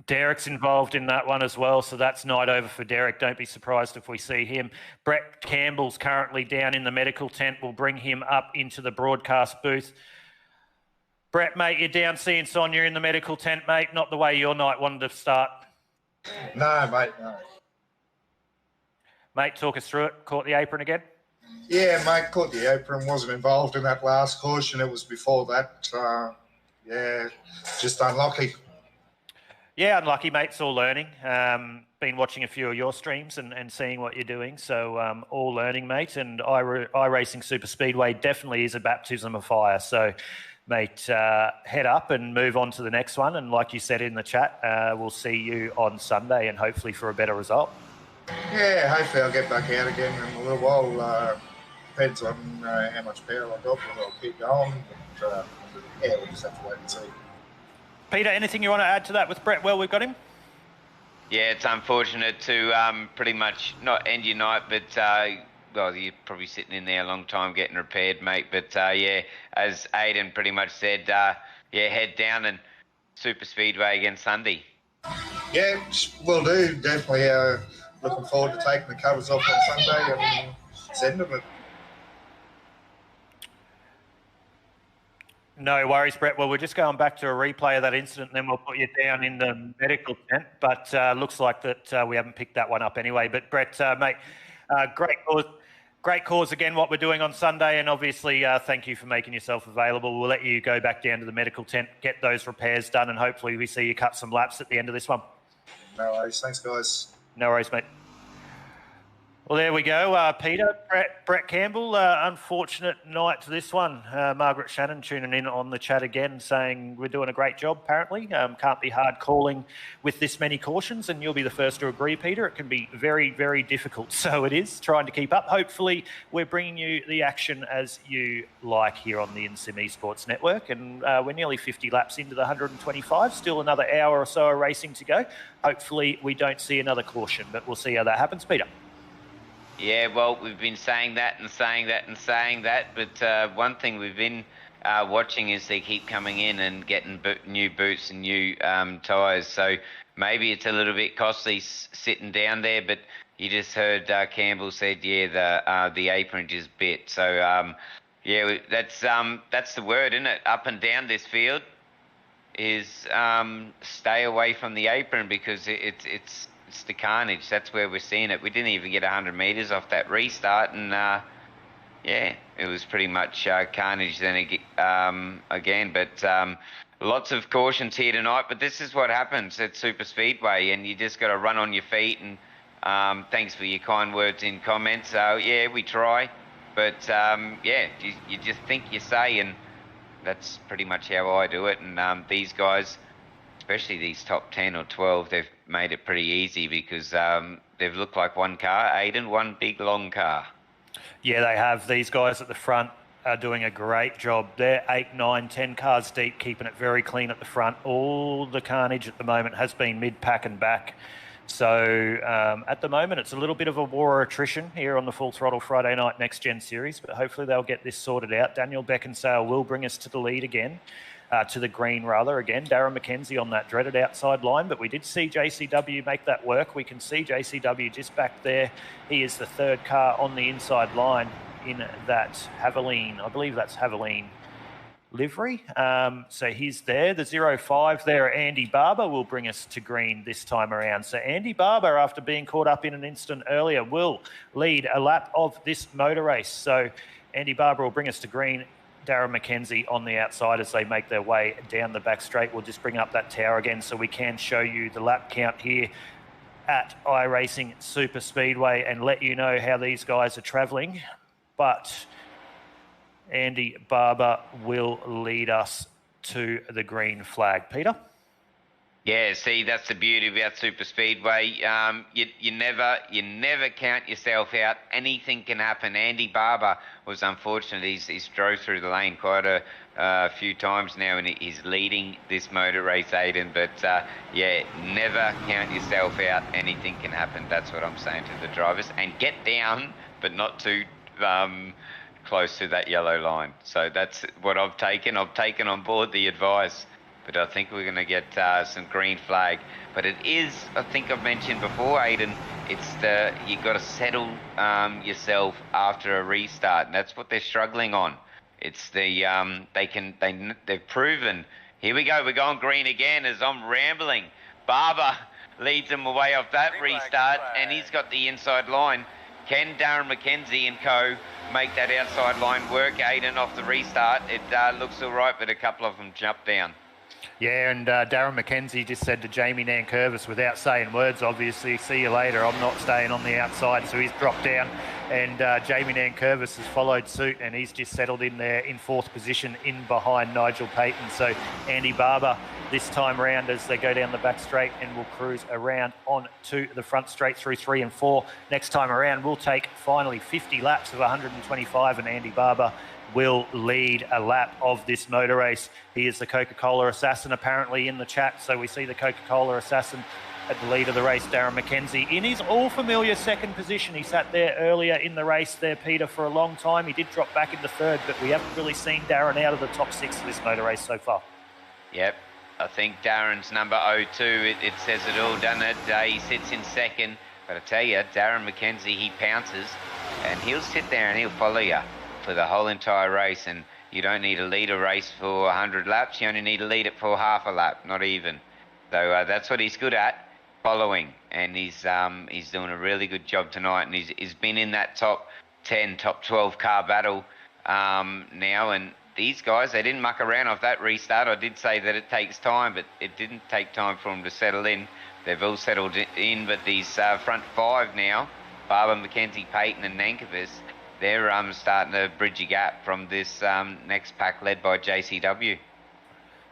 Derek's involved in that one as well, so that's night over for Derek. Don't be surprised if we see him. Brett Campbell's currently down in the medical tent. We'll bring him up into the broadcast booth. Brett, mate, you're down seeing Sonia in the medical tent, mate. Not the way your night wanted to start. No, mate, no. Mate, talk us through it. Caught the apron again? Yeah, mate, caught the apron. Wasn't involved in that last caution. It was before that. Yeah, just unlucky. Yeah, unlucky, mate. It's all learning. Been watching a few of your streams and seeing what you're doing. So all learning, mate. And iRacing SuperSpeedway definitely is a baptism of fire. So, mate, head up and move on to the next one. And like you said in the chat, we'll see you on Sunday and hopefully for a better result. Yeah, hopefully I'll get back out again in a little while. Depends on how much power I've got, whether I'll keep going. But, yeah, we'll just have to wait and see. Peter, anything you want to add to that with Brett? Well, we've got him. Yeah, it's unfortunate to pretty much not end your night, but well, you're probably sitting in there a long time getting repaired, mate. But yeah, as Aidan pretty much said, yeah, head down and Super Speedway again Sunday. Yeah, will do. Definitely looking forward to taking the covers off on Sunday and sending it. No worries, Brett. Well, we're just going back to a replay of that incident, and then we'll put you down in the medical tent. But looks like that we haven't picked that one up anyway. But Brett, mate, Great cause again, what we're doing on Sunday, and obviously thank you for making yourself available. We'll let you go back down to the medical tent, get those repairs done, and hopefully we see you cut some laps at the end of this one. No worries. Thanks, guys. No worries, mate. Well, there we go. Peter, Brett Campbell, unfortunate night to this one. Margaret Shannon tuning in on the chat again saying we're doing a great job, apparently. Can't be hard calling with this many cautions, and you'll be the first to agree, Peter. It can be very, very difficult. So it is, trying to keep up. Hopefully, we're bringing you the action as you like here on the InSim Esports Network. And we're nearly 50 laps into the 125. Still another hour or so of racing to go. Hopefully, we don't see another caution, but we'll see how that happens, Peter. Yeah, well, we've been saying that and saying that and saying that, but one thing we've been watching is they keep coming in and getting new boots and new tyres, so maybe it's a little bit costly sitting down there, but you just heard Campbell said, yeah, the apron just bit, so yeah, that's the word, isn't it? Up and down this field is stay away from the apron because it's the carnage. That's where we're seeing it. We didn't even get 100 metres off that restart, and yeah, it was pretty much carnage then again. But lots of cautions here tonight. But this is what happens at Super Speedway, and you just got to run on your feet. And thanks for your kind words in comments. Yeah, we try, but yeah, you just think you say, and that's pretty much how I do it. And these guys, especially these top 10 or 12, they've made it pretty easy because they've looked like one car, Aiden, one big long car. Yeah, they have. These guys at the front are doing a great job. They're 8, 9, 10 cars deep, keeping it very clean at the front. All the carnage at the moment has been mid-pack and back. So at the moment, it's a little bit of a war or attrition here on the Full Throttle Friday Night Next Gen Series, but hopefully they'll get this sorted out. Daniel Beckinsale will bring us to the lead again. To the green, rather, again. Darren McKenzie on that dreaded outside line, but we did see JCW make that work. We can see JCW just back there. He is the third car on the inside line in that Haviline, I believe that's Haviline livery. So he's there. The 05 there, Andy Barber, will bring us to green this time around. So Andy Barber, after being caught up in an instant earlier, will lead a lap of this motor race. So Andy Barber will bring us to green. Darren McKenzie on the outside as they make their way down the back straight. We'll just bring up that tower again so we can show you the lap count here at iRacing SuperSpeedway and let you know how these guys are travelling. But Andy Barber will lead us to the green flag. Peter? Yeah, see, that's the beauty about Super Speedway. You never count yourself out. Anything can happen. Andy Barber was unfortunate. He's drove through the lane quite a few times now, and he's leading this motor race, Aiden. But yeah, never count yourself out. Anything can happen. That's what I'm saying to the drivers. And get down, but not too close to that yellow line. So that's what I've taken. I've taken on board the advice. But I think we're going to get some green flag. But it is, I think I've mentioned before, Aiden, it's you got to settle yourself after a restart, and that's what they're struggling on. It's they've proven. Here we go, we're going green again as I'm rambling. Barber leads them away off that restart, and he's got the inside line. Can Darren McKenzie and co make that outside line work, Aiden, off the restart? It looks all right, but a couple of them jumped down. Yeah, and Darren McKenzie just said to Jamie Nankervis, without saying words, obviously, see you later, I'm not staying on the outside. So he's dropped down, and Jamie Nankervis has followed suit, and he's just settled in there in fourth position in behind Nigel Payton. So Andy Barber this time round as they go down the back straight and will cruise around on to the front straight through 3 and 4. Next time around, we'll take finally 50 laps of 125, and Andy Barber will lead a lap of this motor race. He is the Coca-Cola assassin apparently in the chat. So we see the Coca-Cola assassin at the lead of the race, Darren McKenzie, in his all-familiar second position. He sat there earlier in the race there, Peter, for a long time. He did drop back into third, but we haven't really seen Darren out of the top 6 of this motor race so far. Yep, I think Darren's number 02, it says it all, doesn't it? He sits in second, but I tell you, Darren McKenzie, he pounces, and he'll sit there and he'll follow you for the whole entire race, and you don't need to lead a race for 100 laps, you only need to lead it for half a lap, not even. So that's what he's good at, following, and he's doing a really good job tonight, and he's been in that top 10, top 12 car battle now. And these guys, they didn't muck around off that restart. I did say that it takes time, but it didn't take time for them to settle in. They've all settled in, but these front 5 now, Barber, Mackenzie, Payton and Nankervis, they're starting to bridge a gap from this next pack led by JCW.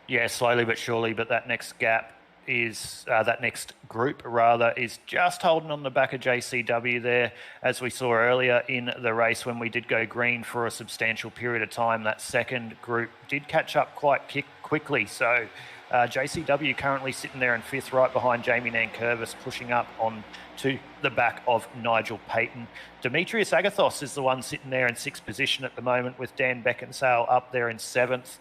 Yeah, slowly but surely, but that next gap is, that next group rather, is just holding on the back of JCW there. As we saw earlier in the race when we did go green for a substantial period of time, that second group did catch up quite quickly. So JCW currently sitting there in 5th, right behind Jamie Nankervis, pushing up on to the back of Nigel Payton. Demetrius Agathos is the one sitting there in 6th position at the moment, with Dan Beckinsale up there in 7th.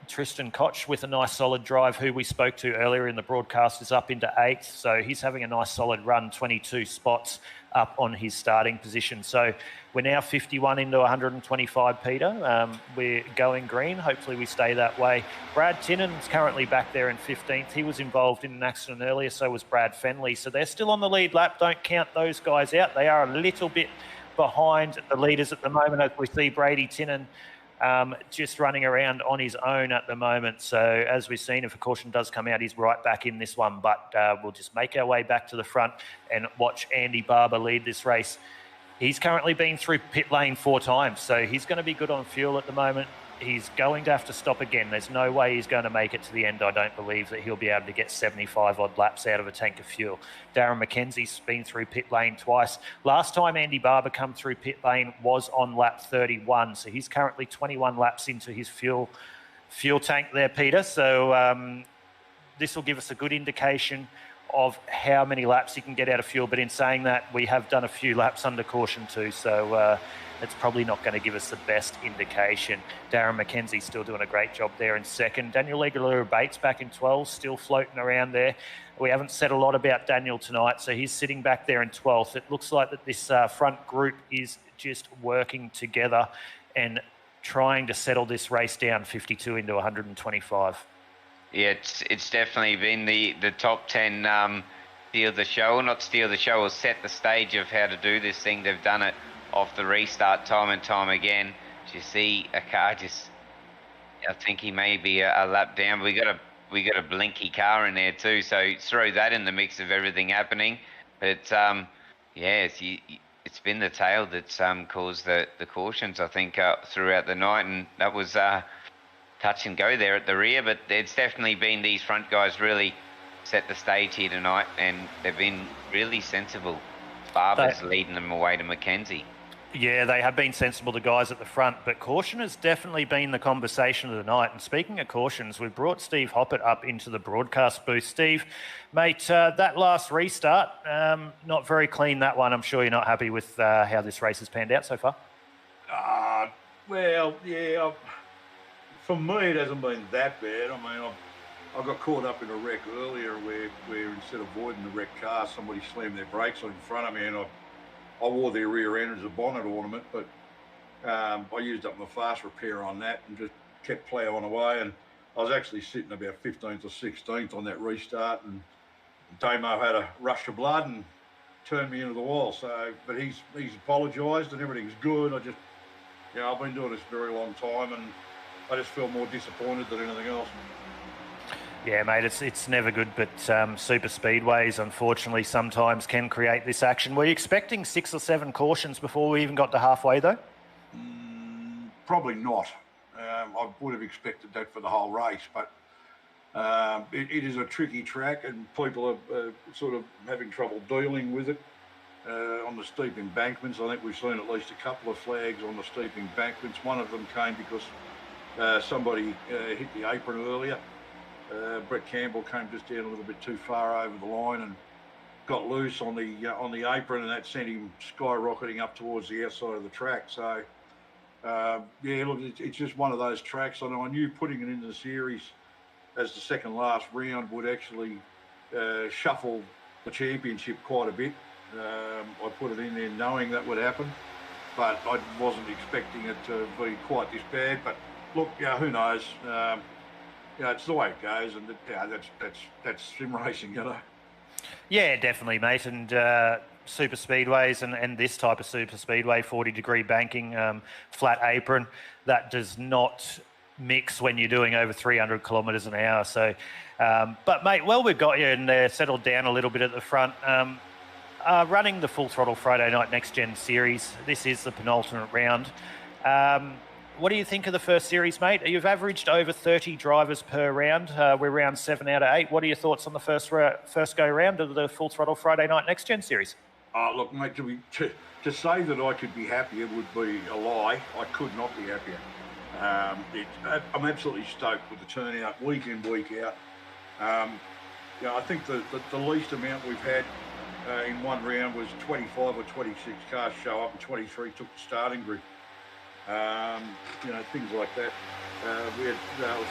Tristan Koch with a nice solid drive, who we spoke to earlier in the broadcast, is up into 8th. So he's having a nice solid run, 22 spots up on his starting position. So we're now 51 into 125, Peter. We're going green. Hopefully we stay that way. Brad Tinnan's currently back there in 15th. He was involved in an accident earlier, so was Brad Fenley. So they're still on the lead lap. Don't count those guys out. They are a little bit behind the leaders at the moment, as we see Brady Tinnan just running around on his own at the moment. So as we've seen, if a caution does come out, he's right back in this one. But we'll just make our way back to the front and watch Andy Barber lead this race. He's currently been through pit lane 4 times, so he's going to be good on fuel at the moment. He's going to have to stop again. There's no way he's going to make it to the end. I don't believe that he'll be able to get 75 odd laps out of a tank of fuel. Darren McKenzie's been through pit lane twice. Last time Andy Barber come through pit lane was on lap 31. So he's currently 21 laps into his fuel tank there, Peter. So this will give us a good indication of how many laps he can get out of fuel. But in saying that, we have done a few laps under caution too. So it's probably not going to give us the best indication. Darren McKenzie's still doing a great job there in 2nd. Daniel Legalura-Bates back in 12, still floating around there. We haven't said a lot about Daniel tonight, so he's sitting back there in 12th. It looks like that this front group is just working together and trying to settle this race down 52 into 125. Yeah, it's definitely been the top 10 steal the show, or not steal the show, or set the stage of how to do this thing. They've done it off the restart time and time again. You see a car just, I think he may be a lap down. We got a blinky car in there too, so throw that in the mix of everything happening. But yeah, it's been the tail that's caused the cautions, I think, throughout the night, and that was touch and go there at the rear. But it's definitely been these front guys really set the stage here tonight, and they've been really sensible. Barber's leading them away to Mackenzie. Yeah, they have been sensible, the guys at the front, but caution has definitely been the conversation of the night. And speaking of cautions, we've brought Steve Hoppett up into the broadcast booth. Steve, mate, that last restart, not very clean, that one. I'm sure you're not happy with how this race has panned out so far. Well, yeah, for me it hasn't been that bad. I mean, I got caught up in a wreck earlier where instead of avoiding the wrecked car, somebody slammed their brakes on in front of me, and I wore their rear end as a bonnet ornament, but I used up my fast repair on that and just kept ploughing away. And I was actually sitting about 15th or 16th on that restart, and Damo had a rush of blood and turned me into the wall. So, but he's apologised and everything's good. I've been doing this a very long time, and I just feel more disappointed than anything else. Yeah, mate, it's never good, but super speedways, unfortunately, sometimes can create this action. Were you expecting 6 or 7 cautions before we even got to halfway, though? Probably not. I would have expected that for the whole race, but it is a tricky track, and people are sort of having trouble dealing with it on the steep embankments. I think we've seen at least a couple of flags on the steep embankments. One of them came because somebody hit the apron earlier. Brett Campbell came just down a little bit too far over the line and got loose on the apron, and that sent him skyrocketing up towards the outside of the track. So, yeah, look, it's just one of those tracks. I knew putting it into the series as the second last round would actually shuffle the championship quite a bit. I put it in there knowing that would happen, but I wasn't expecting it to be quite this bad. But look, who knows? It's the way it goes, and that's sim racing, Yeah, definitely, mate. And super speedways and this type of super speedway, 40-degree banking, flat apron, that does not mix when you're doing over 300 kilometres an hour. So, but mate, well, we've got you in there, settled down a little bit at the front. Running the Full Throttle Friday Night Next Gen Series, this is the penultimate round. What do you think of the first series, mate? You've averaged over 30 drivers per round. We're round 7 out of 8. What are your thoughts on the first go round of the Full Throttle Friday Night Next Gen Series? Look, mate, to say that I could be happier would be a lie. I could not be happier. I'm absolutely stoked with the turnout, week in, week out. I think the least amount we've had in one round was 25 or 26 cars show up and 23 took the starting grid. Things like that. We had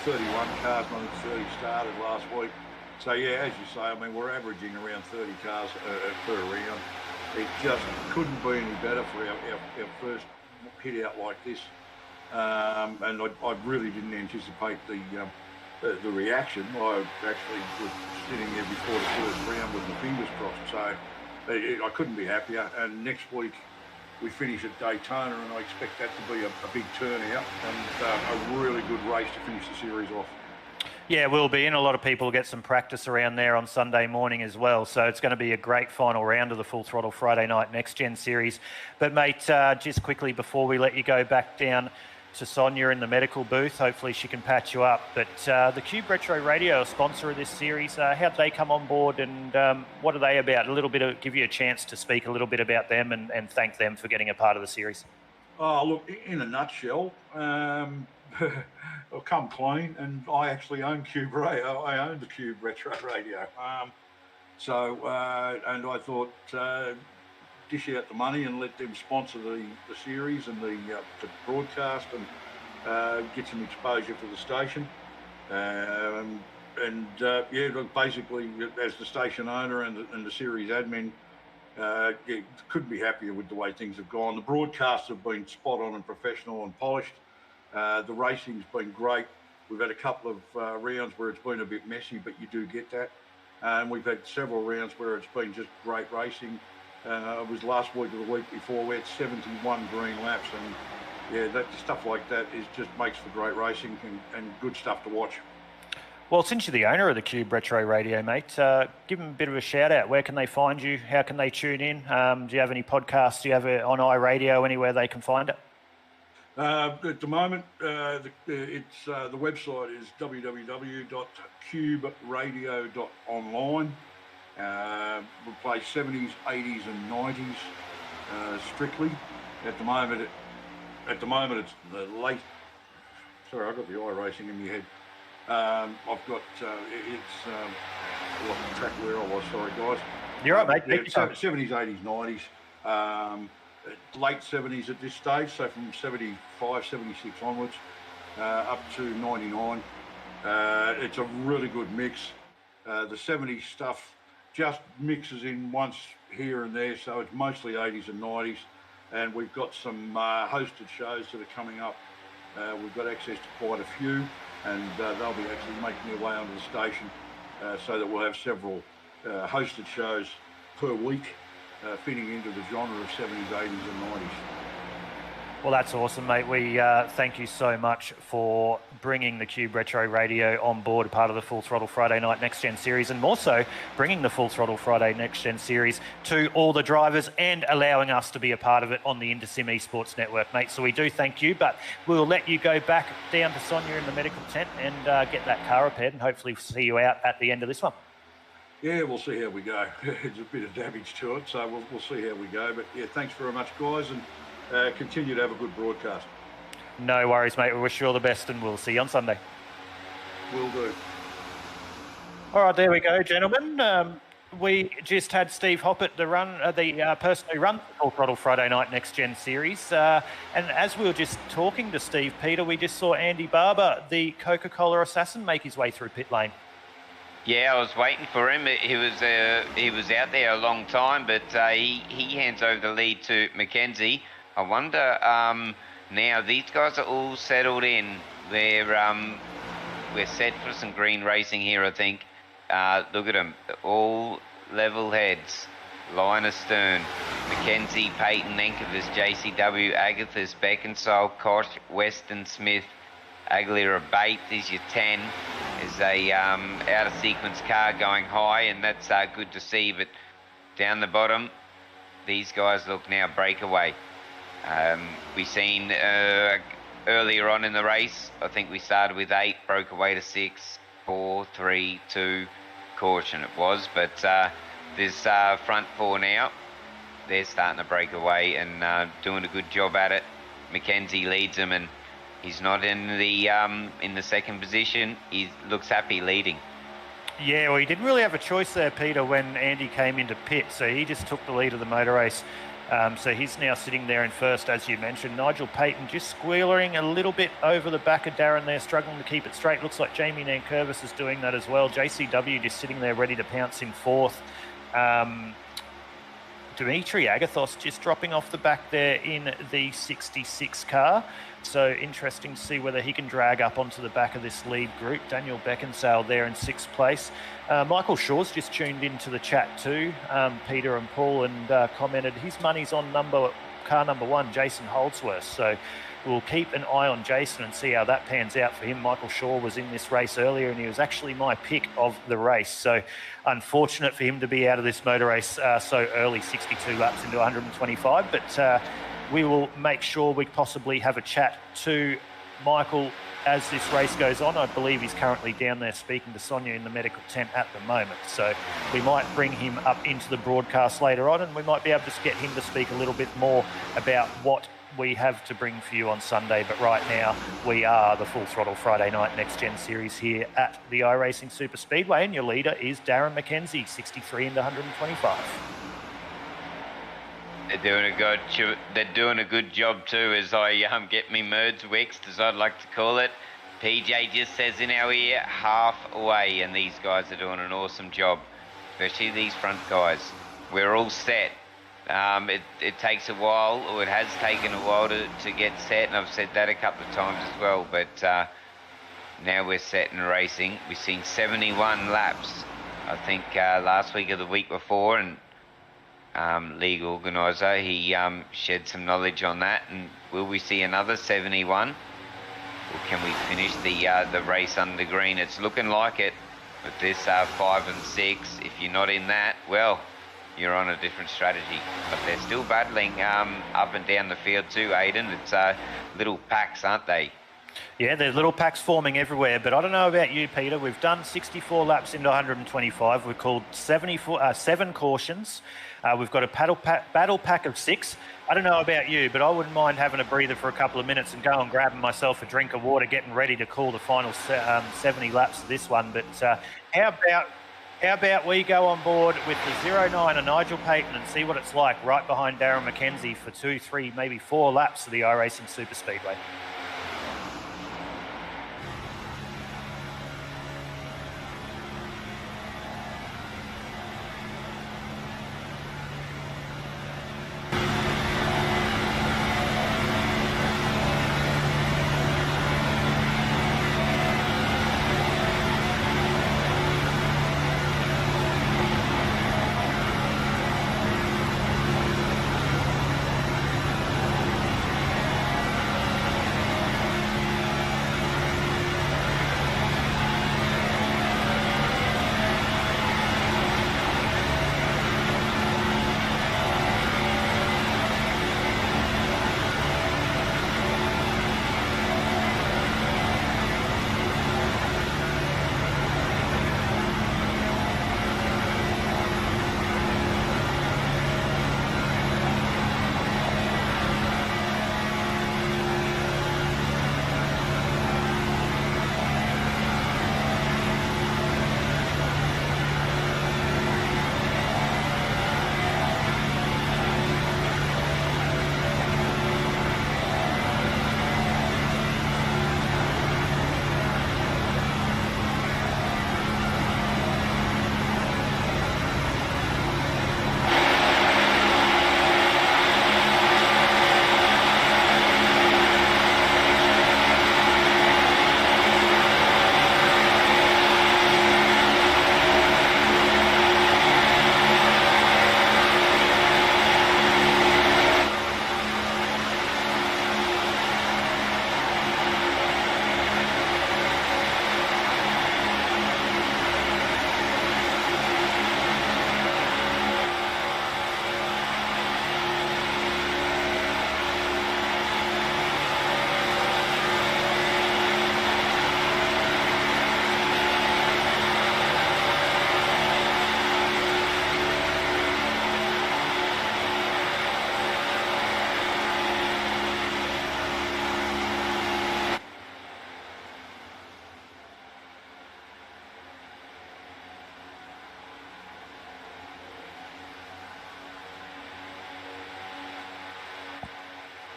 31 cars, I think 30 started last week. So, yeah, as you say, I mean, we're averaging around 30 cars per round. It just couldn't be any better for our first hit out like this. And I really didn't anticipate the reaction. I actually was sitting there before the first round with my fingers crossed. So I couldn't be happier. And next week we finish at Daytona, and I expect that to be a big turnout and a really good race to finish the series off. Yeah, we'll be, and a lot of people will get some practice around there on Sunday morning as well. So it's going to be a great final round of the Full Throttle Friday Night Next Gen Series. But mate, just quickly before we let you go back down to Sonia in the medical booth, hopefully she can patch you up. But the Cube Retro Radio, a sponsor of this series, how did they come on board and what are they about? A little bit of, give you a chance to speak a little bit about them and thank them for getting a part of the series. Oh, look, in a nutshell, I'll come clean, and I actually own Cube Radio. I own the Cube Retro Radio. And I thought, dish out the money and let them sponsor the series and the broadcast and get some exposure for the station. Look, basically, as the station owner and the series admin, couldn't be happier with the way things have gone. The broadcasts have been spot on and professional and polished. The racing's been great. We've had a couple of rounds where it's been a bit messy, but you do get that. And we've had several rounds where it's been just great racing. It was last week or the week before, we had 71 green laps, and yeah, that stuff like that just makes for great racing and good stuff to watch. Well, since you're the owner of the Cube Retro Radio, mate, give them a bit of a shout out. Where can they find you? How can they tune in? Do you have any podcasts? Do you have it on iRadio, anywhere they can find it? At the moment, the website is www.cuberadio.online. We play 70s, 80s, and 90s strictly. At the moment, it's the late. Sorry, I've got the iRacing in my head. I've got lost track where I was. Sorry, guys. You're right, mate. So 70s, 80s, 90s. Late 70s at this stage, so from 75, 76 onwards, up to 99. It's a really good mix. The 70s stuff just mixes in once here and there, so it's mostly 80s and 90s. And we've got some hosted shows that are coming up. We've got access to quite a few, and they'll be actually making their way onto the station, so that we'll have several hosted shows per week. Fitting into the genre of 70s, 80s and 90s. Well, that's awesome, mate. We thank you so much for bringing the Cube Retro Radio on board, part of the Full Throttle Friday Night Next Gen Series, and more so bringing the Full Throttle Friday Next Gen Series to all the drivers and allowing us to be a part of it on the InterSim Esports Network, mate. So we do thank you, but we'll let you go back down to Sonia in the medical tent and get that car repaired and hopefully see you out at the end of this one. Yeah, we'll see how we go. There's a bit of damage to it, so we'll see how we go. But yeah, thanks very much, guys, and continue to have a good broadcast. No worries, mate. We wish you all the best, and we'll see you on Sunday. Will do. All right, there we go, gentlemen. We just had Steve Hoppett, the person who runs the Full Throttle Friday Night Next Gen Series. And as we were just talking to Steve Peter, we just saw Andy Barber, the Coca-Cola assassin, make his way through pit lane. Yeah, I was waiting for him. He was out there a long time, but he hands over the lead to Mackenzie. I wonder now these guys are all settled in. We're set for some green racing here, I think. Look at them, all level heads. line astern. Mackenzie, Peyton, Enkovas, JCW, Agathis, Beckinsale, Koch, Weston, Smith, Aguilera, Bate is your 10. Is a out of sequence car going high, and that's good to see. But down the bottom, these guys look now breakaway. We seen earlier on in the race, I think we started with 8, broke away to 6, 4, 3, 2, caution it was. But there's front 4 now. They're starting to break away and doing a good job at it. Mackenzie leads them, and he's not in the second position. He looks happy leading. Yeah, well, he didn't really have a choice there, Peter, when Andy came into pit. So he just took the lead of the motor race. So he's now sitting there in first, as you mentioned. Nigel Payton just squealering a little bit over the back of Darren there, struggling to keep it straight. Looks like Jamie Nankervis is doing that as well. JCW just sitting there ready to pounce in fourth. Dimitri Agathos just dropping off the back there in the 66 car. So interesting to see whether he can drag up onto the back of this lead group. Daniel Beckinsale there in 6th place. Michael Shaw's just tuned into the chat too, Peter and Paul, and commented his money's on car number 1, Jason Holdsworth. So we'll keep an eye on Jason and see how that pans out for him. Michael Shaw was in this race earlier, and he was actually my pick of the race. So unfortunate for him to be out of this motor race so early, 62 laps into 125. But we will make sure we possibly have a chat to Michael as this race goes on. I believe he's currently down there speaking to Sonia in the medical tent at the moment. So we might bring him up into the broadcast later on, and we might be able to get him to speak a little bit more about what we have to bring for you on Sunday. But right now, we are the Full Throttle Friday Night Next Gen Series here at the iRacing SuperSpeedway, and your leader is Darren McKenzie, 63 into 125. They're doing a good job too, as I get me merds waxed, as I'd like to call it. PJ just says in our ear, halfway, and these guys are doing an awesome job, especially these front guys. We're all set. It takes a while, or it has taken a while to get set, and I've said that a couple of times as well, but now we're set and racing. We've seen 71 laps, I think, last week or the week before, and league organiser, he shed some knowledge on that. And will we see another 71, or can we finish the race under green? It's looking like it, but this 5 and 6, if you're not in that, well, you're on a different strategy. But they're still battling up and down the field too, Aidan. It's little packs, aren't they? Yeah, there's little packs forming everywhere, but I don't know about you, Peter. We've done 64 laps into 125. We've called 7 cautions. We've got a battle pack of 6. I don't know about you, but I wouldn't mind having a breather for a couple of minutes and go and grabbing myself a drink of water, getting ready to call the final 70 laps of this one. But how about we go on board with the 09 of Nigel Payton and see what it's like right behind Darren McKenzie for 2, 3, maybe 4 laps of the iRacing SuperSpeedway.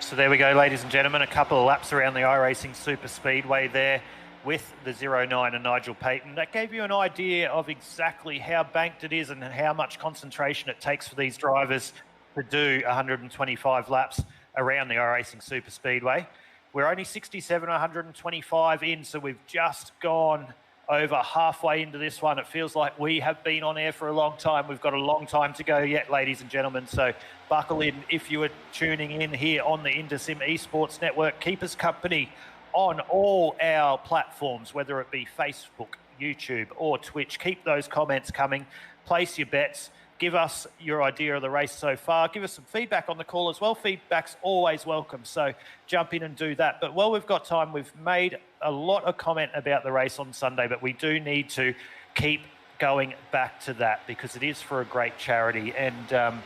So there we go, ladies and gentlemen, a couple of laps around the iRacing SuperSpeedway there with the 09 and Nigel Payton. That gave you an idea of exactly how banked it is and how much concentration it takes for these drivers to do 125 laps around the iRacing SuperSpeedway. We're only 67, 125 in, so we've just gone over halfway into this one. It feels like we have been on air for a long time. We've got a long time to go yet, ladies and gentlemen. So buckle in if you are tuning in here on the InterSim Esports Network. Keep us company on all our platforms, whether it be Facebook, YouTube or Twitch. Keep those comments coming. Place your bets. Give us your idea of the race so far. Give us some feedback on the call as well. Feedback's always welcome, so jump in and do that. But while we've got time, we've made a lot of comment about the race on Sunday, but we do need to keep going back to that because it is for a great charity. And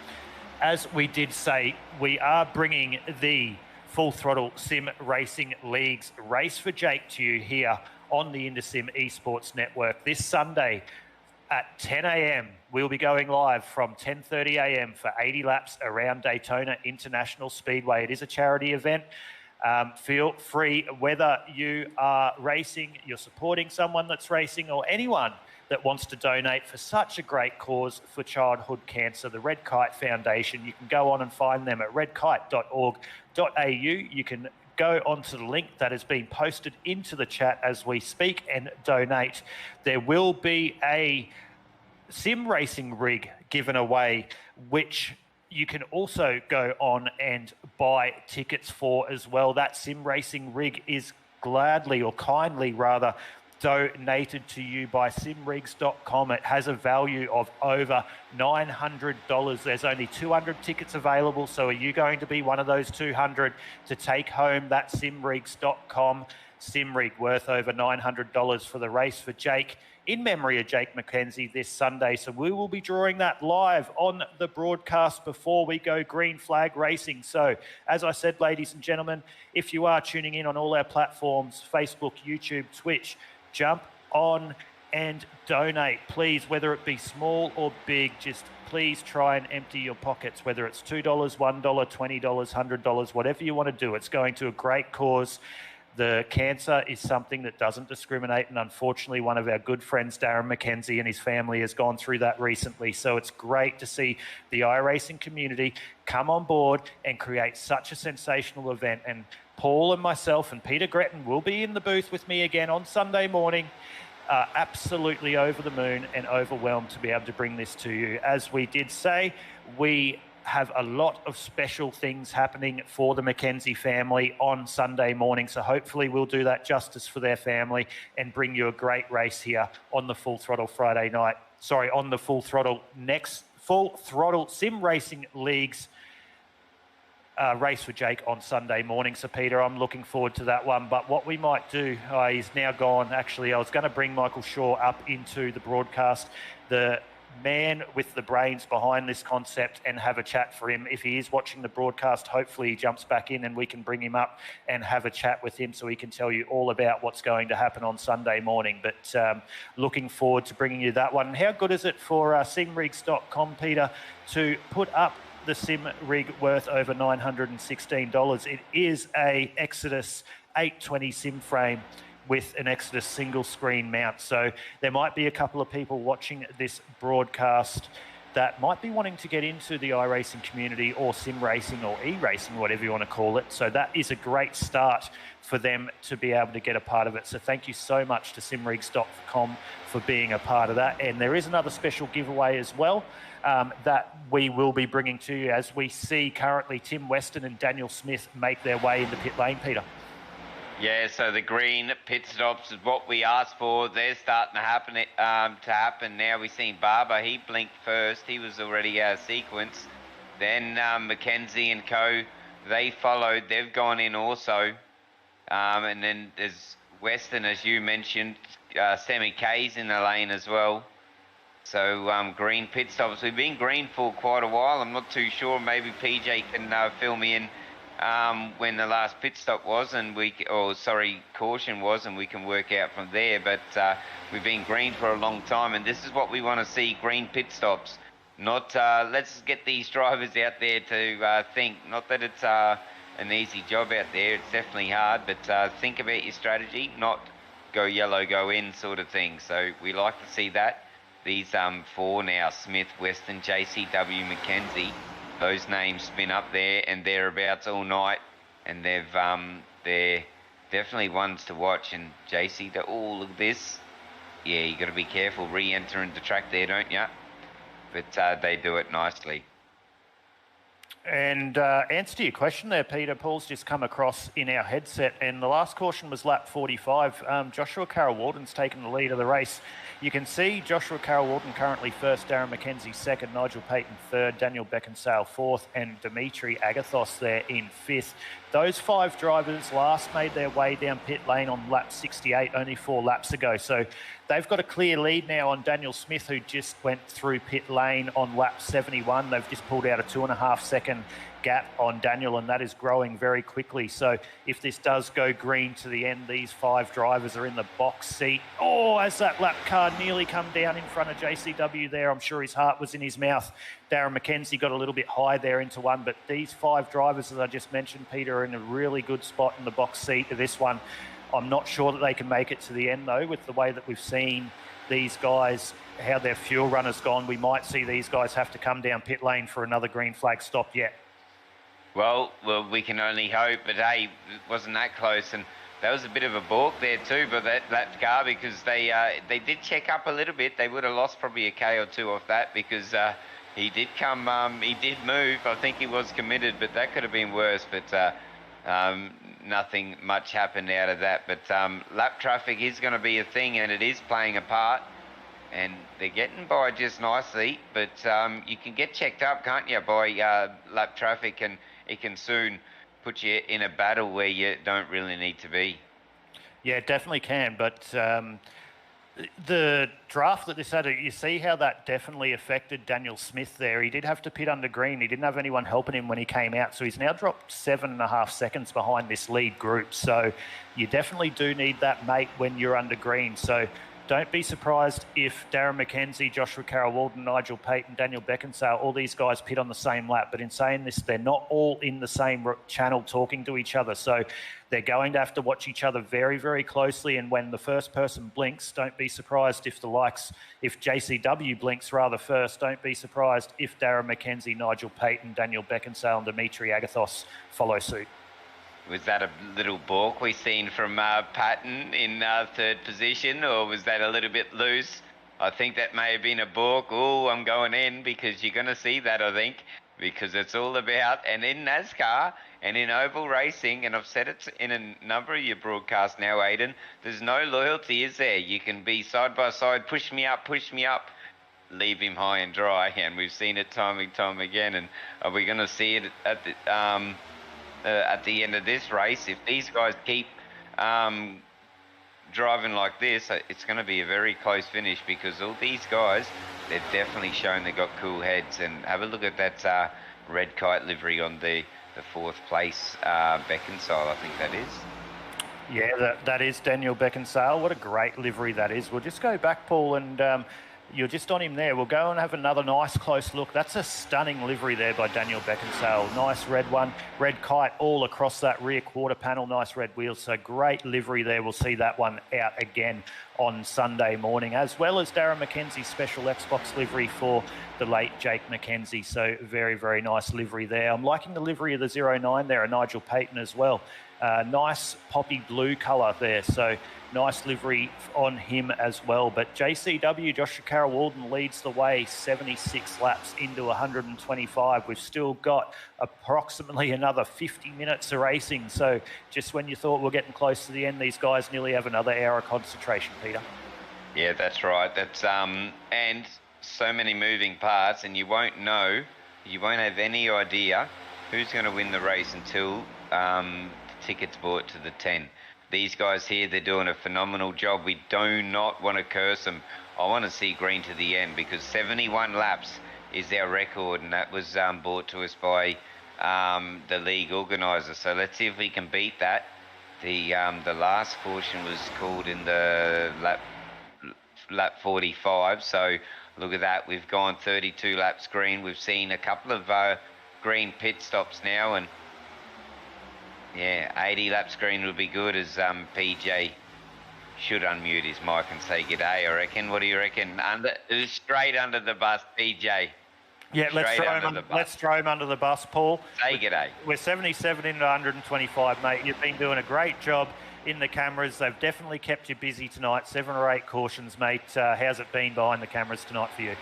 as we did say, we are bringing the Full Throttle Sim Racing League's Race for Jake to you here on the InterSim Esports Network this Sunday at 10 a.m. We'll be going live from 10:30 a.m. for 80 laps around Daytona International Speedway. It is a charity event. Feel free, whether you are racing, you're supporting someone that's racing, or anyone that wants to donate for such a great cause for childhood cancer, the RedKite Foundation. You can go on and find them at redkite.org.au. You can go onto the link that has been posted into the chat as we speak and donate. There will be a sim racing rig given away, which you can also go on and buy tickets for as well. That sim racing rig is gladly, or kindly rather, donated to you by simrigs.com. It has a value of over $900. There's only 200 tickets available, so are you going to be one of those 200 to take home that simrigs.com sim rig worth over $900 for the Race for Jake in memory of Jake McKenzie this Sunday? So we will be drawing that live on the broadcast before we go green flag racing. So as I said, ladies and gentlemen, if you are tuning in on all our platforms, Facebook, YouTube, Twitch, jump on and donate, please, whether it be small or big. Just please try and empty your pockets, whether it's $2, $1, $20, $100, whatever you want to do. It's going to a great cause. The cancer is something that doesn't discriminate, and unfortunately one of our good friends, Darren McKenzie, and his family has gone through that recently. So it's great to see the iRacing community come on board and create such a sensational event. And Paul and myself and Peter Gretton will be in the booth with me again on Sunday morning, absolutely over the moon and overwhelmed to be able to bring this to you. As we did say, we have a lot of special things happening for the McKenzie family on Sunday morning. So hopefully we'll do that justice for their family and bring you a great race here on the Full Throttle Friday night. Sorry, on the Full Throttle Sim Racing League's Race for Jake on Sunday morning. So Peter, I'm looking forward to that one. But what we might do, he's now gone. Actually, I was going to bring Michael Shaw up into the broadcast, the man with the brains behind this concept, and have a chat for him. If he is watching the broadcast, hopefully he jumps back in and we can bring him up and have a chat with him so he can tell you all about what's going to happen on Sunday morning. But looking forward to bringing you that one. And how good is it for simrigs.com, Peter, to put up the sim rig worth over $916? It is a Exodus 820 sim frame with an Exodus single screen mount. So there might be a couple of people watching this broadcast that might be wanting to get into the iRacing community, or sim racing, or e-racing, whatever you want to call it. So that is a great start for them to be able to get a part of it. So thank you so much to simrigs.com for being a part of that. And there is another special giveaway as well that we will be bringing to you as we see currently Tim Weston and Daniel Smith make their way into pit lane, Peter. Yeah, so the green pit stops is what we asked for. They're starting to happen now. We've seen Barber. He blinked first. He was already out of sequence. Then McKenzie and co, they followed. They've gone in also. And then there's Weston, as you mentioned. Sammy K's in the lane as well. So green pit stops. We've been green for quite a while. I'm not too sure. Maybe PJ can fill me in when the last pit stop was, and caution was, and we can work out from there. But we've been green for a long time, and this is what we want to see: green pit stops. Not let's get these drivers out there to think. Not that it's an easy job out there. It's definitely hard, but think about your strategy, not go yellow, go in sort of thing. So we like to see that. These 4 now, Smith, Weston, JCW, Mackenzie, those names spin up there and thereabouts all night, and they're definitely ones to watch. And JC, oh, look at this. Yeah, you got to be careful re-entering the track there, don't you? But they do it nicely. And answer to your question there, Peter, Paul's just come across in our headset, and the last caution was lap 45. Joshua Carroll-Walden's taken the lead of the race. You can see Joshua Carroll-Walden currently first, Darren McKenzie second, Nigel Payton third, Daniel Beckinsale fourth, and Dimitri Agathos there in fifth. Those 5 drivers last made their way down pit lane on lap 68, only 4 laps ago. So they've got a clear lead now on Daniel Smith, who just went through pit lane on lap 71. They've just pulled out a 2.5 second gap on Daniel, and that is growing very quickly. So if this does go green to the end, these 5 drivers are in the box seat. Oh, as that lap car nearly come down in front of JCW there, I'm sure his heart was in his mouth. Darren McKenzie got a little bit high there into one, but these 5 drivers, as I just mentioned, Peter, are in a really good spot in the box seat of this one. I'm not sure that they can make it to the end, though, with the way that we've seen these guys, how their fuel run has gone. We might see these guys have to come down pit lane for another green flag stop yet. Well, we can only hope, but hey, it wasn't that close, and that was a bit of a balk there too, but that car, because they did check up a little bit. They would have lost probably a K or 2 off that, because he did he did move. I think he was committed, but that could have been worse. But nothing much happened out of that. But lap traffic is going to be a thing, and it is playing a part. And they're getting by just nicely, but you can get checked up, can't you, by lap traffic, and it can soon put you in a battle where you don't really need to be. Yeah, it definitely can, but the draft that this had, you see how that definitely affected Daniel Smith there. He did have to pit under green. He didn't have anyone helping him when he came out, so he's now dropped 7.5 seconds behind this lead group. So you definitely do need that mate when you're under green. So don't be surprised if Darren McKenzie, Joshua Carroll-Walden, Nigel Payton, Daniel Beckinsale, all these guys pit on the same lap. But in saying this, they're not all in the same channel talking to each other. So they're going to have to watch each other very, very closely. And when the first person blinks, don't be surprised if if JCW blinks rather first, don't be surprised if Darren McKenzie, Nigel Payton, Daniel Beckinsale, and Dimitri Agathos follow suit. Was that a little balk we seen from Patton in 3rd position, or was that a little bit loose? I think that may have been a balk. Oh, I'm going in, because you're going to see that, I think, because it's all about, and in NASCAR and in oval racing, and I've said it in a number of your broadcasts now, Aidan, there's no loyalty, is there? You can be side by side, push me up, leave him high and dry, and we've seen it time and time again. And are we going to see it at the end of this race? If these guys keep driving like this, it's going to be a very close finish, because all these guys, they've definitely shown they've got cool heads. And have a look at that RedKite livery on the 4th place Beckinsale, I think that is. Yeah, that is Daniel Beckinsale. What a great livery that is. We'll just go back, Paul, and you're just on him there. We'll go and have another nice close look. That's a stunning livery there by Daniel Beckinsale. Nice red one. RedKite all across that rear quarter panel. Nice red wheels. So great livery there. We'll see that one out again on Sunday morning, as well as Darren McKenzie's special Xbox livery for the late Jake McKenzie. So very, very nice livery there. I'm liking the livery of the 09 there, and Nigel Payton as well. Nice poppy blue colour there. So nice livery on him as well. But JCW, Joshua Carroll-Walden, leads the way 76 laps into 125. We've still got approximately another 50 minutes of racing. So just when you thought we're getting close to the end, these guys nearly have another hour of concentration, Peter. Yeah, that's right. That's and so many moving parts, and you won't have any idea who's going to win the race until tickets bought to the 10. These guys here, they're doing a phenomenal job. We do not want to curse them. I want to see green to the end, because 71 laps is our record, and that was brought to us by the league organiser. So let's see if we can beat that. The last caution was called in the lap 45. So look at that. We've gone 32 laps green. We've seen a couple of green pit stops now, and Yeah, 80 lap screen would be good, as PJ should unmute his mic and say g'day, I reckon. What do you reckon? Straight under the bus, PJ. Yeah, let's Straight throw under him. the bus. Let's throw him under the bus, Paul. Say g'day. We're 77 into 125, mate. You've been doing a great job in the cameras. They've definitely kept you busy tonight. 7 or 8 cautions, mate. How's it been behind the cameras tonight for you?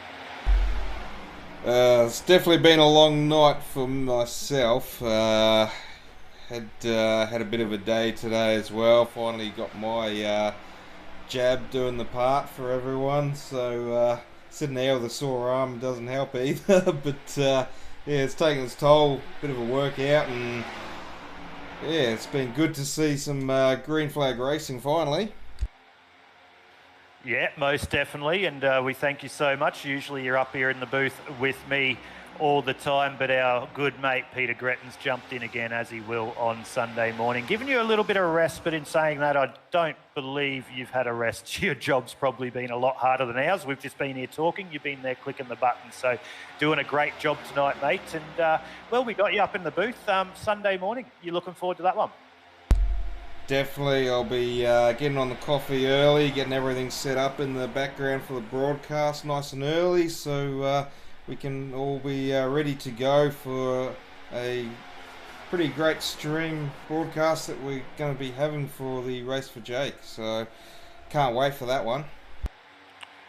It's definitely been a long night for myself. Had a bit of a day today as well. Finally got my jab doing the part for everyone. So sitting there with a sore arm doesn't help either. But yeah, it's taken its toll. Bit of a workout, and yeah, it's been good to see some green flag racing finally. Yeah, most definitely, and we thank you so much. Usually you're up here in the booth with me all the time, but our good mate Peter Gretton's jumped in again, as he will on Sunday morning, giving you a little bit of a rest. But in saying that, I don't believe you've had a rest. Your job's probably been a lot harder than ours. We've just been here talking. You've been there clicking the buttons, so doing a great job tonight, mate. And well, we got you up in the booth Sunday morning. You looking forward to that one? Definitely, I'll be getting on the coffee early, getting everything set up in the background for the broadcast nice and early, so we can all be ready to go for a pretty great stream broadcast that we're going to be having for the Race for Jake. So can't wait for that one.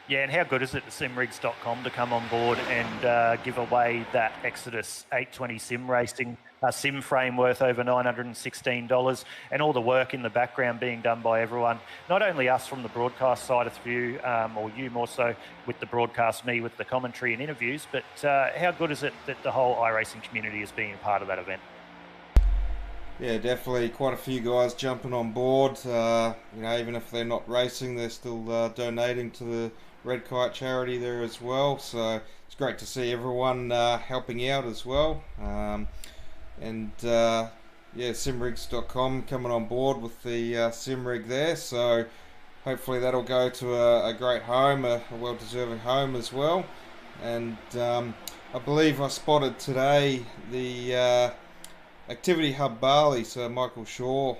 Yeah, and how good is it to simrigs.com to come on board and give away that Exodus 820 sim racing sim frame worth over $916, and all the work in the background being done by everyone, not only us from the broadcast side of view, or you more so with the broadcast, me with the commentary and interviews, but how good is it that the whole iRacing community is being a part of that event? Yeah, definitely quite a few guys jumping on board. You know, even if they're not racing, they're still donating to the RedKite charity there as well. So it's great to see everyone helping out as well. And yeah, simrigs.com coming on board with the simrig there. So hopefully that'll go to a great home, a well-deserving home as well. And I believe I spotted today the Activity Hub Bali, so Michael Shaw,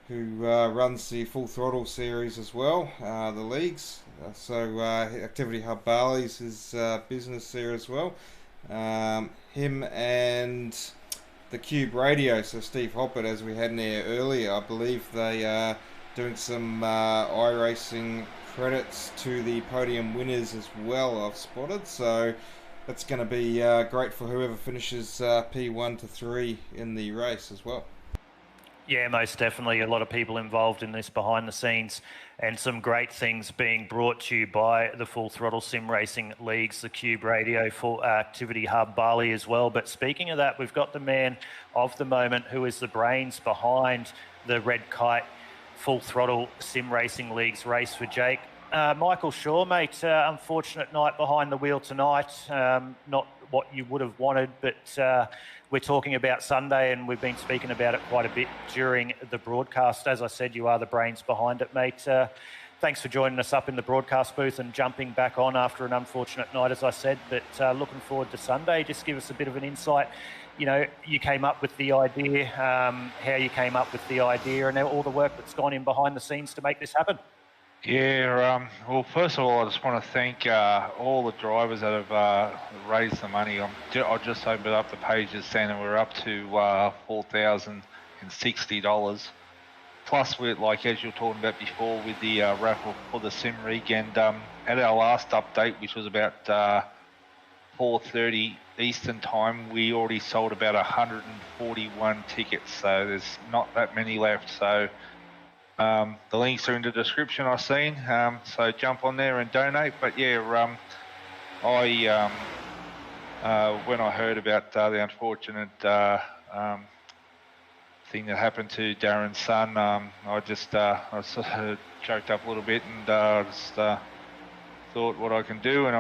who runs the Full Throttle series as well, the leagues. So Activity Hub Bali's his business there as well. Him and the Cube Radio, so Steve Hoppert, as we had in there earlier, I believe they are doing some iRacing credits to the podium winners as well, I've spotted. So that's going to be great for whoever finishes P1 to 3 in the race as well. Yeah, most definitely. A lot of people involved in this behind the scenes, and some great things being brought to you by the Full Throttle Sim Racing Leagues, the Cube Radio, Full Activity Hub Bali as well. But speaking of that, we've got the man of the moment who is the brains behind the RedKite Full Throttle Sim Racing Leagues Race for Jake. Michael Shaw, mate, unfortunate night behind the wheel tonight. Not what you would have wanted, but we're talking about Sunday, and we've been speaking about it quite a bit during the broadcast. As I said, you are the brains behind it, mate. Thanks for joining us up in the broadcast booth and jumping back on after an unfortunate night, as I said. But looking forward to Sunday. Just give us a bit of an insight. You know, you came up with the idea, how you came up with the idea, and all the work that's gone in behind the scenes to make this happen. Yeah, well, first of all, I just want to thank all the drivers that have raised the money. I just opened up the page just saying that we're up to $4,060. Plus, with, like as you were talking about before, with the raffle for the sim rig, and at our last update, which was about 4:30 Eastern time, we already sold about 141 tickets. So there's not that many left. So the links are in the description, I've seen, so jump on there and donate. But yeah, when I heard about the unfortunate thing that happened to Darren's son, I sort of choked up a little bit, and just thought what I can do, and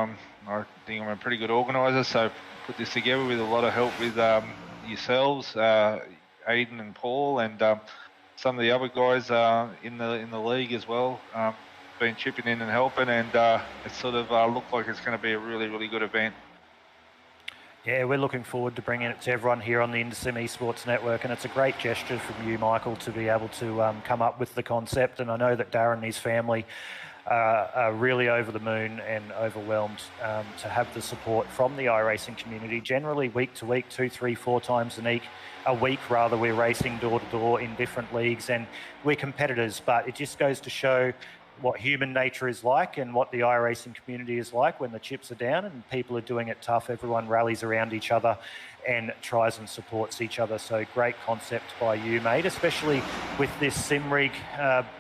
I think I'm a pretty good organiser, so put this together with a lot of help with yourselves, Aidan and Paul, and some of the other guys in the league as well, been chipping in and helping, and it sort of looked like it's going to be a really, really good event. Yeah, we're looking forward to bringing it to everyone here on the IndySim Esports Network, and it's a great gesture from you, Michael, to be able to come up with the concept. And I know that Darren and his family are really over the moon and overwhelmed to have the support from the iRacing community. Generally, week to week, 2, 3, 4 times a week, we're racing door to door in different leagues, and we're competitors. But it just goes to show what human nature is like and what the iRacing community is like when the chips are down and people are doing it tough. Everyone rallies around each other and tries and supports each other. So great concept by you, mate, especially with this sim rig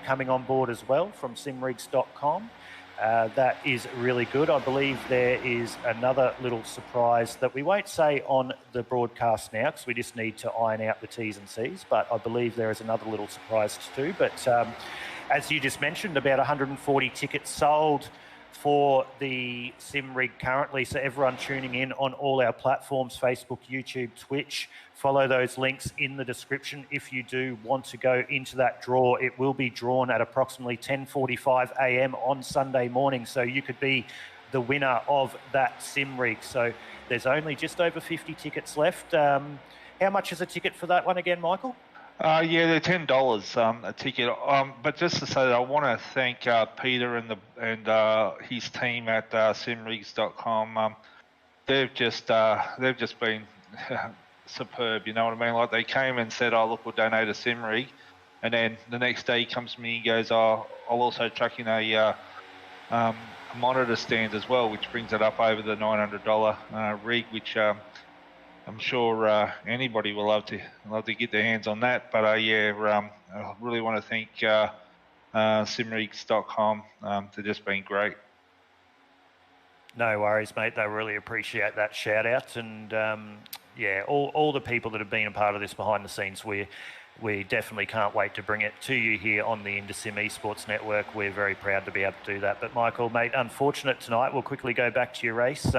coming on board as well from simrigs.com. That is really good. I believe there is another little surprise that we won't say on the broadcast now because we just need to iron out the T's and C's, but I believe there is another little surprise too. But as you just mentioned, about 140 tickets sold for the sim rig currently. So everyone tuning in on all our platforms, Facebook, YouTube, Twitch, follow those links in the description. If you do want to go into that draw, it will be drawn at approximately 10:45 a.m. on Sunday morning. So you could be the winner of that sim rig. So there's only just over 50 tickets left. How much is a ticket for that one again, Michael? Yeah, they're $10 a ticket. But just to say that I want to thank Peter and his team at simrigs.com. They've just been superb. You know what I mean? Like they came and said, "Oh, look, we'll donate a sim rig," and then the next day he comes to me and goes, "Oh, I'll also chuck in a monitor stand as well," which brings it up over the $900 rig, which. I'm sure anybody will love to get their hands on that. But I really want to thank simrigs.com. They've just been great. No worries, mate. They really appreciate that shout out. And all the people that have been a part of this behind the scenes, we definitely can't wait to bring it to you here on the IndySim Esports Network. We're very proud to be able to do that. But Michael, mate, unfortunate tonight. We'll quickly go back to your race.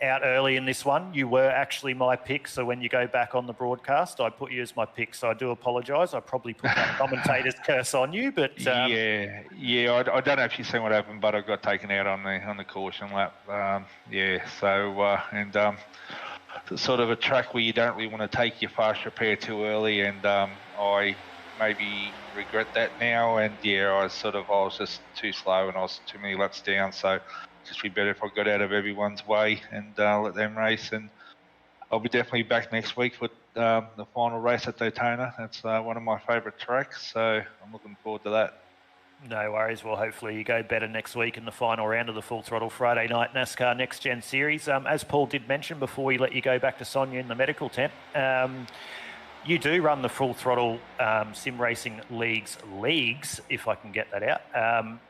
Out early in this one, you were actually my pick. So when you go back on the broadcast, I put you as my pick. So I do apologise. I probably put that commentator's curse on you. But I don't know if you've seen what happened, but I got taken out on the caution lap. It's sort of a track where you don't really want to take your fast repair too early, and I maybe regret that now. And I was just too slow and I was too many laps down, so just be better if I got out of everyone's way and let them race. And I'll be definitely back next week for the final race at Daytona. That's one of my favourite tracks, so I'm looking forward to that. No worries. Well, hopefully you go better next week in the final round of the Full Throttle Friday Night NASCAR Next Gen Series. As Paul did mention before we let you go back to Sonia in the medical tent, you do run the Full Throttle Sim Racing Leagues, if I can get that out.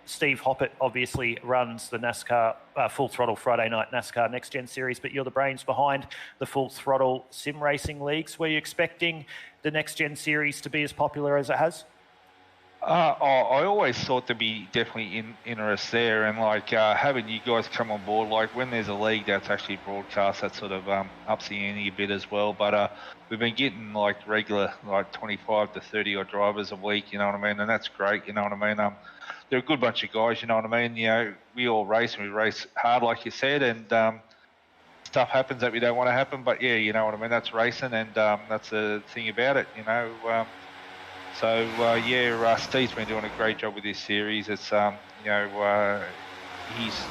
Steve Hoppett obviously runs the NASCAR Full Throttle Friday Night NASCAR Next Gen Series, but you're the brains behind the Full Throttle Sim Racing Leagues. Were you expecting the Next Gen Series to be as popular as it has? I always thought there'd be definitely interest there, and having you guys come on board, like when there's a league that's actually broadcast, that sort of ups the ante a bit as well. But we've been getting regular 25 to 30 odd drivers a week, you know what I mean, and that's great, you know what I mean. They're a good bunch of guys, you know what I mean. You know, we all race and we race hard, like you said, and stuff happens that we don't want to happen. But yeah, you know what I mean. That's racing, and that's the thing about it, you know. Steve's been doing a great job with this series. It's he's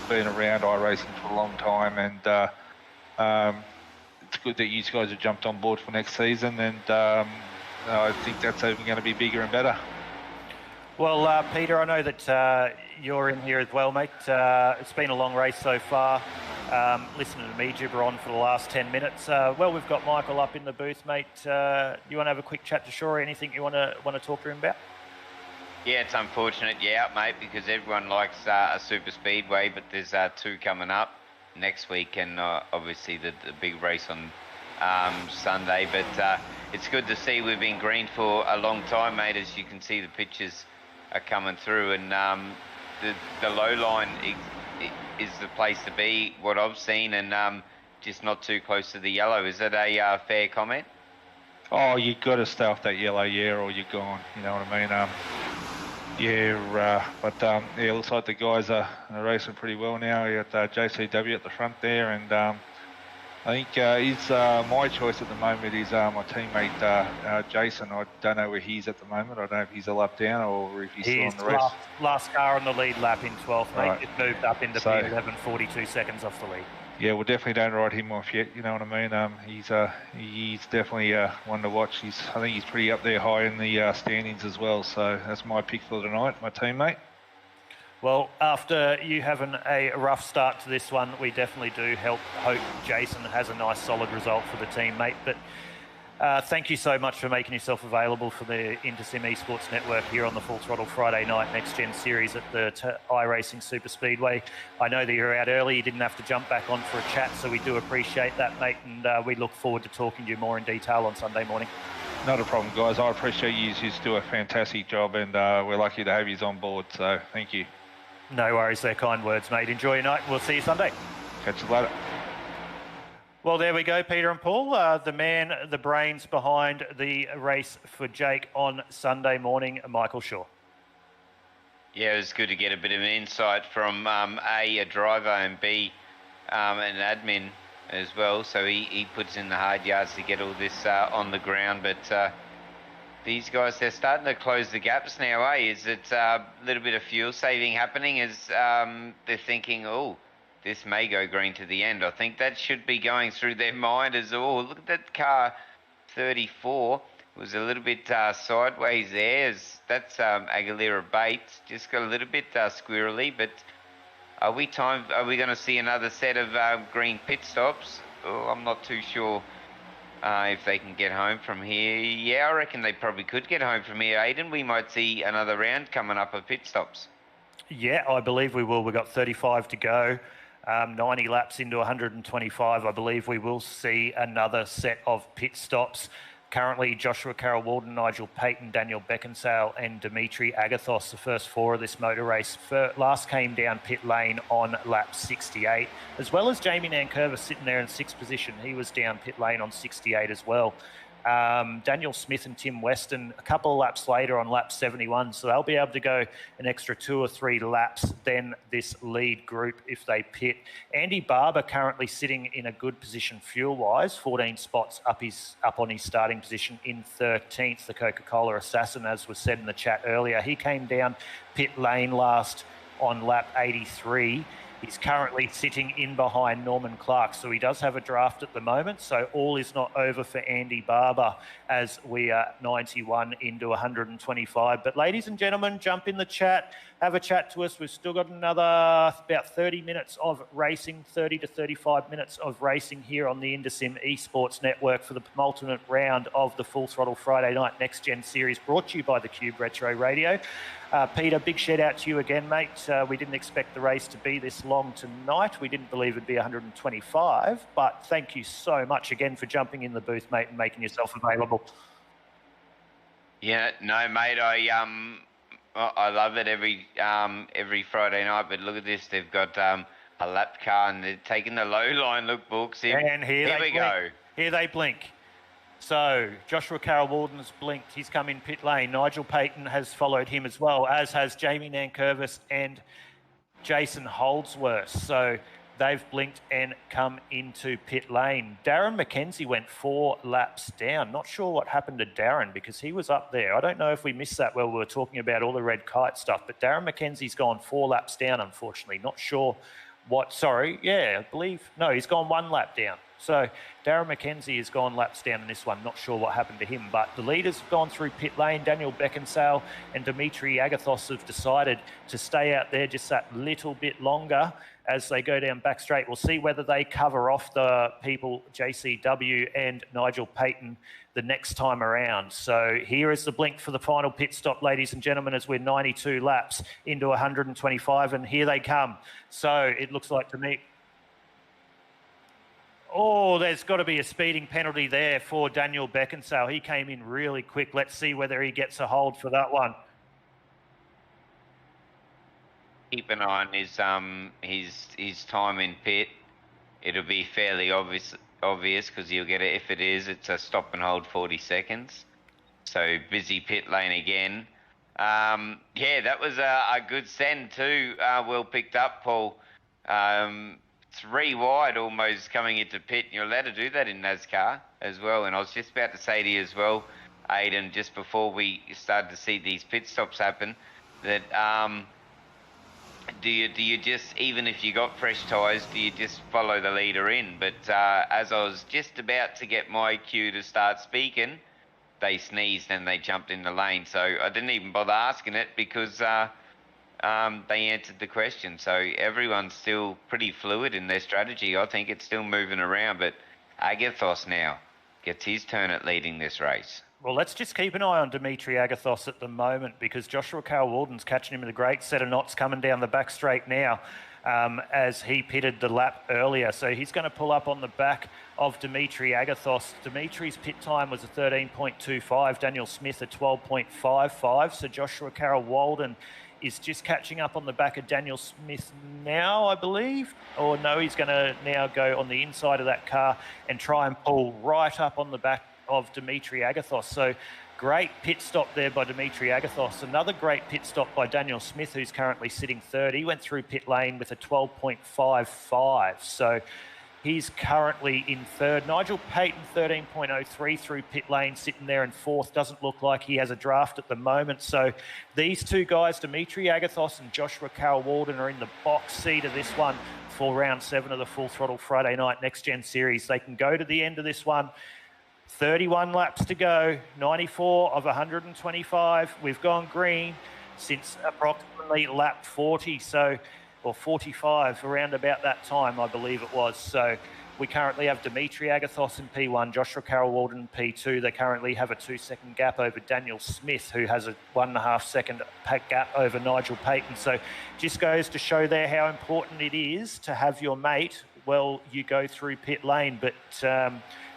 been around iRacing for a long time, and it's good that you guys have jumped on board for next season, and I think that's even going to be bigger and better. Well, Peter, I know that you're in here as well, mate. It's been a long race so far. Listening to me gibber on for the last 10 minutes. We've got Michael up in the booth, mate. You want to have a quick chat to Shore? Anything you want to talk to him about? Yeah, it's unfortunate, mate, because everyone likes a super speedway, but there's 2 coming up next week, and obviously the big race on Sunday. But it's good to see we've been green for a long time, mate. As you can see, the pictures are coming through, and the low line is the place to be, what I've seen, and just not too close to the yellow. Is that a fair comment? Oh, you got to stay off that yellow, or you're gone. You know what I mean? It looks like the guys are racing pretty well now. You got JCW at the front there, and I think my choice at the moment is my teammate Jason. I don't know where he's at the moment. I don't know if he's a lap down or if he's still He's on the race. last car on the lead lap in 12th, mate. Right. It moved up into So- P11, 42 seconds off the lead. Yeah, well, definitely don't write him off yet. You know what I mean? He's definitely one to watch. I think he's pretty up there high in the standings as well. So that's my pick for tonight, my teammate. Well, after you having a rough start to this one, we definitely do hope Jason has a nice solid result for the team, mate. But thank you so much for making yourself available for the InterSim Esports Network here on the Full Throttle Friday night Next Gen Series at the iRacing SuperSpeedway. I know that you're out early. You didn't have to jump back on for a chat, so we do appreciate that, mate. And we look forward to talking to you more in detail on Sunday morning. Not a problem, guys. I appreciate you. You do a fantastic job, and we're lucky to have you on board. So thank you. No worries. They're kind words, mate. Enjoy your night. We'll see you Sunday. Catch you later. Well, there we go, Peter and Paul, the man, the brains behind the race for Jake on Sunday morning, Michael Shaw. Yeah, it was good to get a bit of an insight from A, driver, and B, an admin as well. So he puts in the hard yards to get all this on the ground. But these guys, they're starting to close the gaps now, eh? Is it a little bit of fuel saving happening as they're thinking, oh, this may go green to the end? I think that should be going through their mind as, oh, look at that car 34. It was a little bit sideways there. That's Aguilera Bates. Just got a little bit squirrely, but are we going to see another set of green pit stops? Oh, I'm not too sure. If they can get home from here. Yeah, I reckon they probably could get home from here. Aiden, we might see another round coming up of pit stops. Yeah, I believe we will. We've got 35 to go, 90 laps into 125. I believe we will see another set of pit stops. Currently, Joshua Carroll-Walden, Nigel Payton, Daniel Beckinsale and Dimitri Agathos, the first four of this motor race. Last came down pit lane on lap 68, as well as Jamie Nankervis sitting there in sixth position. He was down pit lane on 68 as well. Daniel Smith and Tim Weston a couple of laps later on lap 71, so they'll be able to go an extra 2 or 3 laps than this lead group if they pit. Andy Barber currently sitting in a good position fuel-wise, 14 spots up on his starting position in 13th, the Coca-Cola Assassin, as was said in the chat earlier. He came down pit lane last on lap 83. He's currently sitting in behind Norman Clark, so he does have a draft at the moment. So all is not over for Andy Barber as we are 91 into 125. But ladies and gentlemen, jump in the chat, have a chat to us. We've still got another about 30 minutes of racing, 30 to 35 minutes of racing here on the InterSim Esports Network for the penultimate round of the Full Throttle Friday Night Next Gen Series, brought to you by the Cube Retro Radio. Peter, big shout out to you again, mate. We didn't expect the race to be this long tonight. We didn't believe it'd be 125, but thank you so much again for jumping in the booth, mate, and making yourself available. Yeah, no, mate, I love it every Friday night, but look at this. They've got a lap car and they're taking the low line. Look, Books. And here we go. Here they blink. So Joshua Carroll-Walden's blinked. He's come in pit lane. Nigel Payton has followed him as well, as has Jamie Nankervis and Jason Holdsworth. So they've blinked and come into pit lane. Darren McKenzie went 4 laps down. Not sure what happened to Darren because he was up there. I don't know if we missed that while we were talking about all the RedKite stuff, but Darren McKenzie's gone 4 laps down, unfortunately. Not sure what, I believe, no, he's gone 1 lap down. So Darren McKenzie has gone laps down in this one. Not sure what happened to him, but the leaders have gone through pit lane. Daniel Beckinsale and Dimitri Agathos have decided to stay out there just that little bit longer as they go down back straight. We'll see whether they cover off the people, JCW and Nigel Payton, the next time around. So here is the blink for the final pit stop, ladies and gentlemen, as we're 92 laps into 125, and here they come. So it looks like to me... Oh, there's got to be a speeding penalty there for Daniel Beckinsale. He came in really quick. Let's see whether he gets a hold for that one. Keep an eye on his time in pit. It'll be fairly obvious because you'll get it. If it is, it's a stop and hold 40 seconds. So busy pit lane again. Yeah, that was a good send too. Well picked up, Paul. 3 wide almost coming into pit. You're allowed to do that in NASCAR as well. And I was just about to say to you as well, Aidan, just before we started to see these pit stops happen, that do you just, even if you got fresh tyres, do you just follow the leader in? But as I was just about to get my cue to start speaking, they sneezed and they jumped in the lane. So I didn't even bother asking it because they answered the question. So everyone's still pretty fluid in their strategy. I think it's still moving around, but Agathos now gets his turn at leading this race. Well, let's just keep an eye on Dimitri Agathos at the moment, because Joshua Carl-Walden's catching him with a great set of knots coming down the back straight now, as he pitted the lap earlier. So he's going to pull up on the back of Dimitri Agathos. Dimitri's pit time was a 13.25, Daniel Smith a 12.55. So Joshua Carl-Walden is just catching up on the back of Daniel Smith now, I believe. Or no, he's going to now go on the inside of that car and try and pull right up on the back of Dimitri Agathos. So great pit stop there by Dimitri Agathos. Another great pit stop by Daniel Smith, who's currently sitting third. He went through pit lane with a 12.55. So he's currently in third. Nigel Payton, 13.03 through pit lane, sitting there in fourth. Doesn't look like he has a draft at the moment. So these two guys, Dimitri Agathos and Joshua Carl-Walden, are in the box seat of this one for round 7 of the Full Throttle Friday Night Next Gen Series. They can go to the end of this one. 31 laps to go, 94 of 125. We've gone green since approximately lap 40, or 45, around about that time, I believe it was. So we currently have Dimitri Agathos in P1, Joshua Carl-Walden in P2. They currently have a 2-second gap over Daniel Smith, who has a 1.5-second gap over Nigel Payton. So just goes to show there how important it is to have your mate well you go through pit lane. But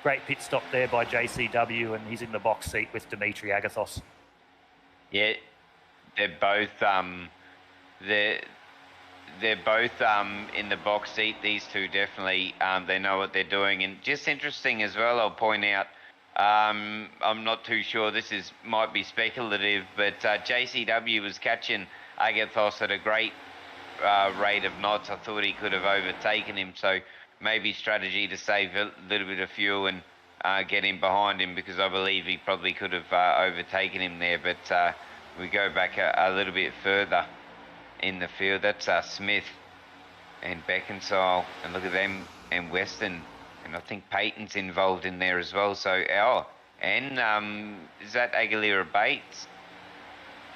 great pit stop there by JCW, and he's in the box seat with Dimitri Agathos. Yeah, they're both they're both in the box seat. These two definitely they know what they're doing. And just interesting as well, I'll point out, I'm not too sure, might be speculative, but JCW was catching Agathos at a great rate of knots. I thought he could have overtaken him, so maybe strategy to save a little bit of fuel and get in behind him, because I believe he probably could have overtaken him there. But we go back a little bit further in the field. That's Smith and Beckinsale, and look at them, and Weston, and I think Payton's involved in there as well. So is that Aguilera Bates?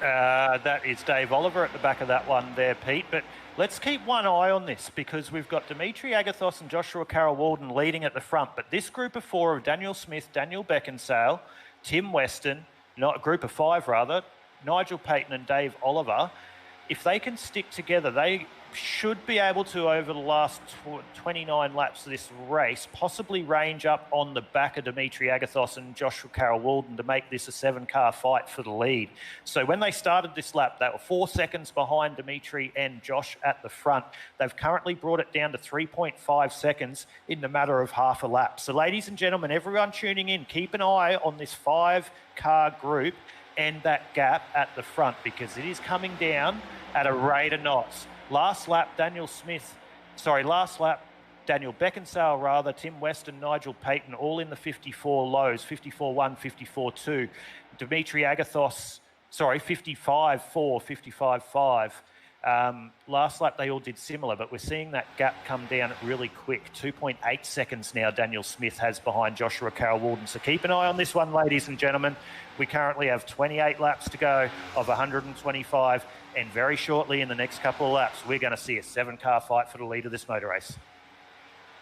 That is Dave Oliver at the back of that one there, Pete. But let's keep one eye on this, because we've got Dimitri Agathos and Joshua Carl-Walden leading at the front. But this group of 4 of Daniel Smith, Daniel Beckinsale, Tim Weston, group of 5 rather, Nigel Payton and Dave Oliver, if they can stick together, they should be able to, over the last 29 laps of this race, possibly range up on the back of Dimitri Agathos and Joshua Carl-Walden to make this a 7-car fight for the lead. So when they started this lap, they were 4 seconds behind Dimitri and Josh at the front. They've currently brought it down to 3.5 seconds in the matter of half a lap. So ladies and gentlemen, everyone tuning in, keep an eye on this 5-car group and that gap at the front, because it is coming down at a rate of knots. Last lap, Daniel Beckinsale rather, Tim Weston, Nigel Payton, all in the 54 lows, 54.1, 54.2. Dimitri Agathos, 55.4, 55.5. Last lap they all did similar, but we're seeing that gap come down really quick. 2.8 seconds now Daniel Smith has behind Joshua Carl-Walden. So keep an eye on this one, ladies and gentlemen. We currently have 28 laps to go of 125, and very shortly in the next couple of laps, we're going to see a 7-car fight for the lead of this motor race.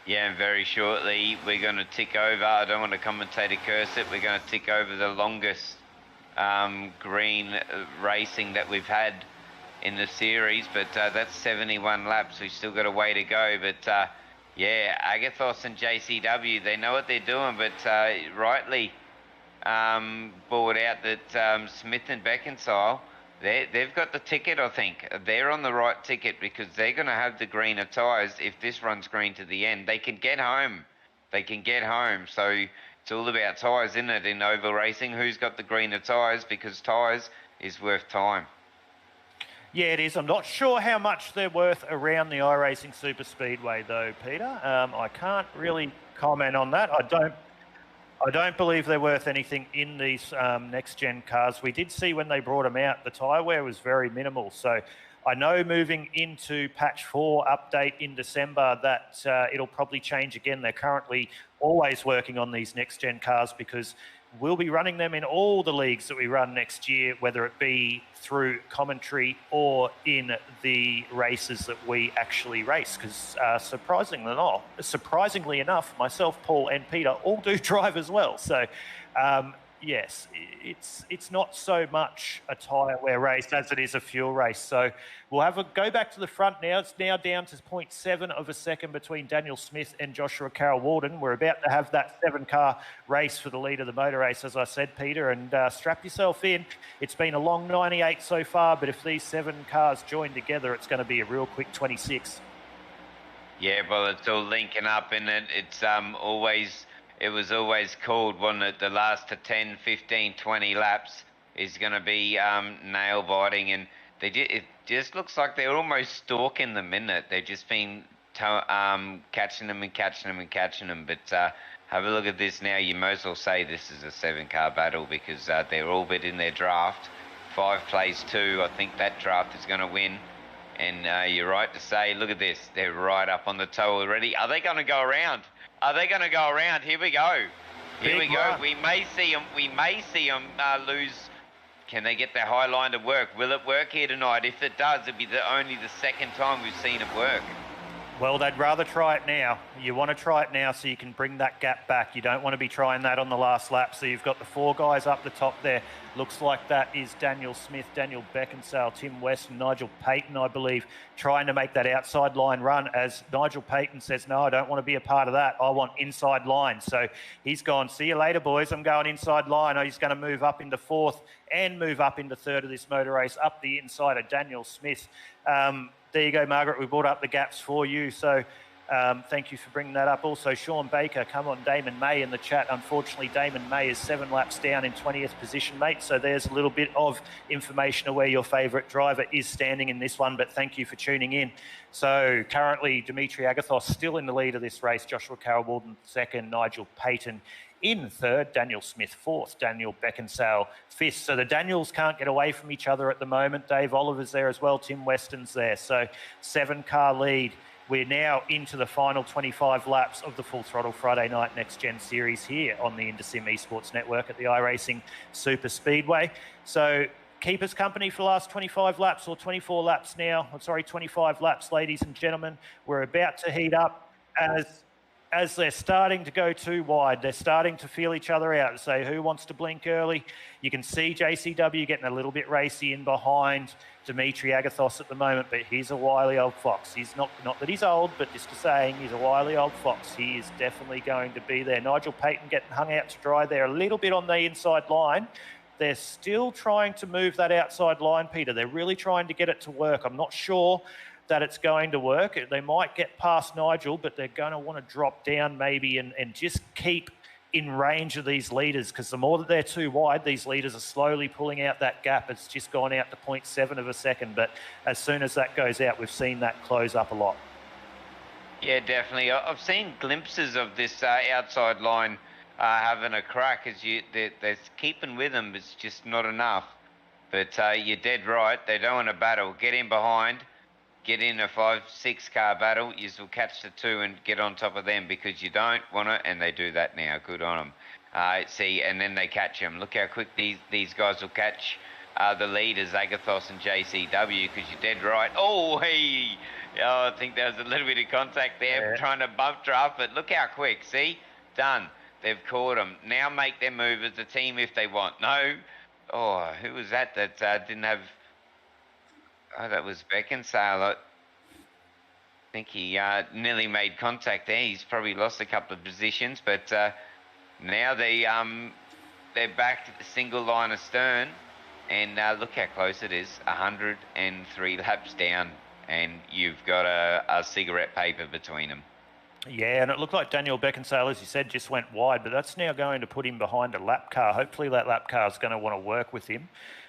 Yeah, and very shortly we're going to tick over, I don't want to commentator curse it, we're going to tick over the longest green racing that we've had in the series, but that's 71 laps. We've still got a way to go, but yeah, Agathos and JCW, they know what they're doing, but rightly brought out that Smith and Beckinsale, they've got the ticket, I think. They're on the right ticket, because they're going to have the greener tyres. If this runs green to the end, they can get home. So it's all about tyres, isn't it, in oval racing? Who's got the greener tyres? Because tyres is worth time. Yeah, it is. I'm not sure how much they're worth around the iRacing SuperSpeedway, though, Peter. I can't really comment on that. I don't believe they're worth anything in these next-gen cars. We did see when they brought them out, the tyre wear was very minimal. So I know moving into Patch 4 update in December that it'll probably change again. They're currently always working on these next-gen cars because we'll be running them in all the leagues that we run next year, whether it be through commentary or in the races that we actually race. Because surprisingly enough, myself, Paul, and Peter all do drive as well. So, yes, it's not so much a tyre wear race as it is a fuel race. So we'll go back to the front now. It's now down to 0.7 of a second between Daniel Smith and Joshua Carroll-Walden. We're about to have that 7-car race for the lead of the motor race, as I said, Peter, and strap yourself in. It's been a long 98 so far, but if these 7 cars join together, it's going to be a real quick 26. Yeah, well, it's all linking up, and it's always... It was always called, wasn't it, the last to 10, 15, 20 laps is going to be nail-biting, and it just looks like they're almost stalking them, isn't it? They've just been catching them and catching them and catching them, but have a look at this now. You might as well say this is a 7-car battle because they're all but in their draft. 5 plays 2. I think that draft is going to win, and you're right to say, look at this. They're right up on the toe already. Are they going to go around? Are they going to go around? Here we go. Here we go. We may see them. We may see them lose. Can they get their high line to work? Will it work here tonight? If it does, it'll be only the second time we've seen it work. Well, they'd rather try it now. You want to try it now so you can bring that gap back. You don't want to be trying that on the last lap. So you've got the 4 guys up the top there. Looks like that is Daniel Smith, Daniel Beckinsale, Tim West, and Nigel Payton, I believe, trying to make that outside line run as Nigel Payton says, no, I don't want to be a part of that. I want inside line. So he's gone, see you later, boys. I'm going inside line. He's going to move up into 4th and move up into 3rd of this motor race, up the inside of Daniel Smith. There you go, Margaret. We brought up the gaps for you. So thank you for bringing that up. Also, Sean Baker, come on, Damon May in the chat. Unfortunately, Damon May is 7 laps down in 20th position, mate. So there's a little bit of information of where your favourite driver is standing in this one. But thank you for tuning in. So currently, Dimitri Agathos still in the lead of this race. Joshua Carroll-Walden 2nd, Nigel Payton in 3rd, Daniel Smith 4th, Daniel Beckinsale 5th. So the Daniels can't get away from each other at the moment. Dave Oliver's there as well. Tim Weston's there. So 7-car lead. We're now into the final 25 laps of the Full Throttle Friday Night Next Gen Series here on the IndySim Esports Network at the iRacing SuperSpeedway. So keep us company for the last 25 laps or 24 laps now. I'm sorry, 25 laps, ladies and gentlemen. We're about to heat up as they're starting to go too wide. They're starting to feel each other out and say, who wants to blink early? You can see JCW getting a little bit racy in behind Dimitri Agathos at the moment, but he's a wily old fox. He's not that he's old, but just to saying he's a wily old fox. He is definitely going to be there. Nigel Payton getting hung out to dry there a little bit on the inside line. They're still trying to move that outside line, Peter. They're really trying to get it to work. I'm not sure that it's going to work. They might get past Nigel, but they're going to want to drop down maybe and just keep in range of these leaders, because the more that they're too wide, these leaders are slowly pulling out that gap. It's just gone out to 0.7 of a second, but as soon as that goes out, we've seen that close up a lot. Yeah, definitely. I've seen glimpses of this outside line having a crack as they're keeping with them. It's just not enough. But you're dead right. They don't want to battle. Get in behind. Get in a 5-6 car battle, you will catch the 2 and get on top of them because you don't want to, and they do that now. Good on them. See, and then they catch them. Look how quick these guys will catch the leaders, Agathos and JCW, because you're dead right. Oh, hey! Oh, I think there was a little bit of contact there, trying to bump draft, but look how quick. See? Done. They've caught them. Now make them move as a team if they want. No. Oh, who was that didn't have... Oh, that was Beckinsale. I think he nearly made contact there. He's probably lost a couple of positions, but now they're back to the single line astern, and look how close it is. 103 laps down, and you've got a cigarette paper between them. Yeah, and it looked like Daniel Beckinsale, as you said, just went wide, but that's now going to put him behind a lap car. Hopefully that lap car is going to want to work with him,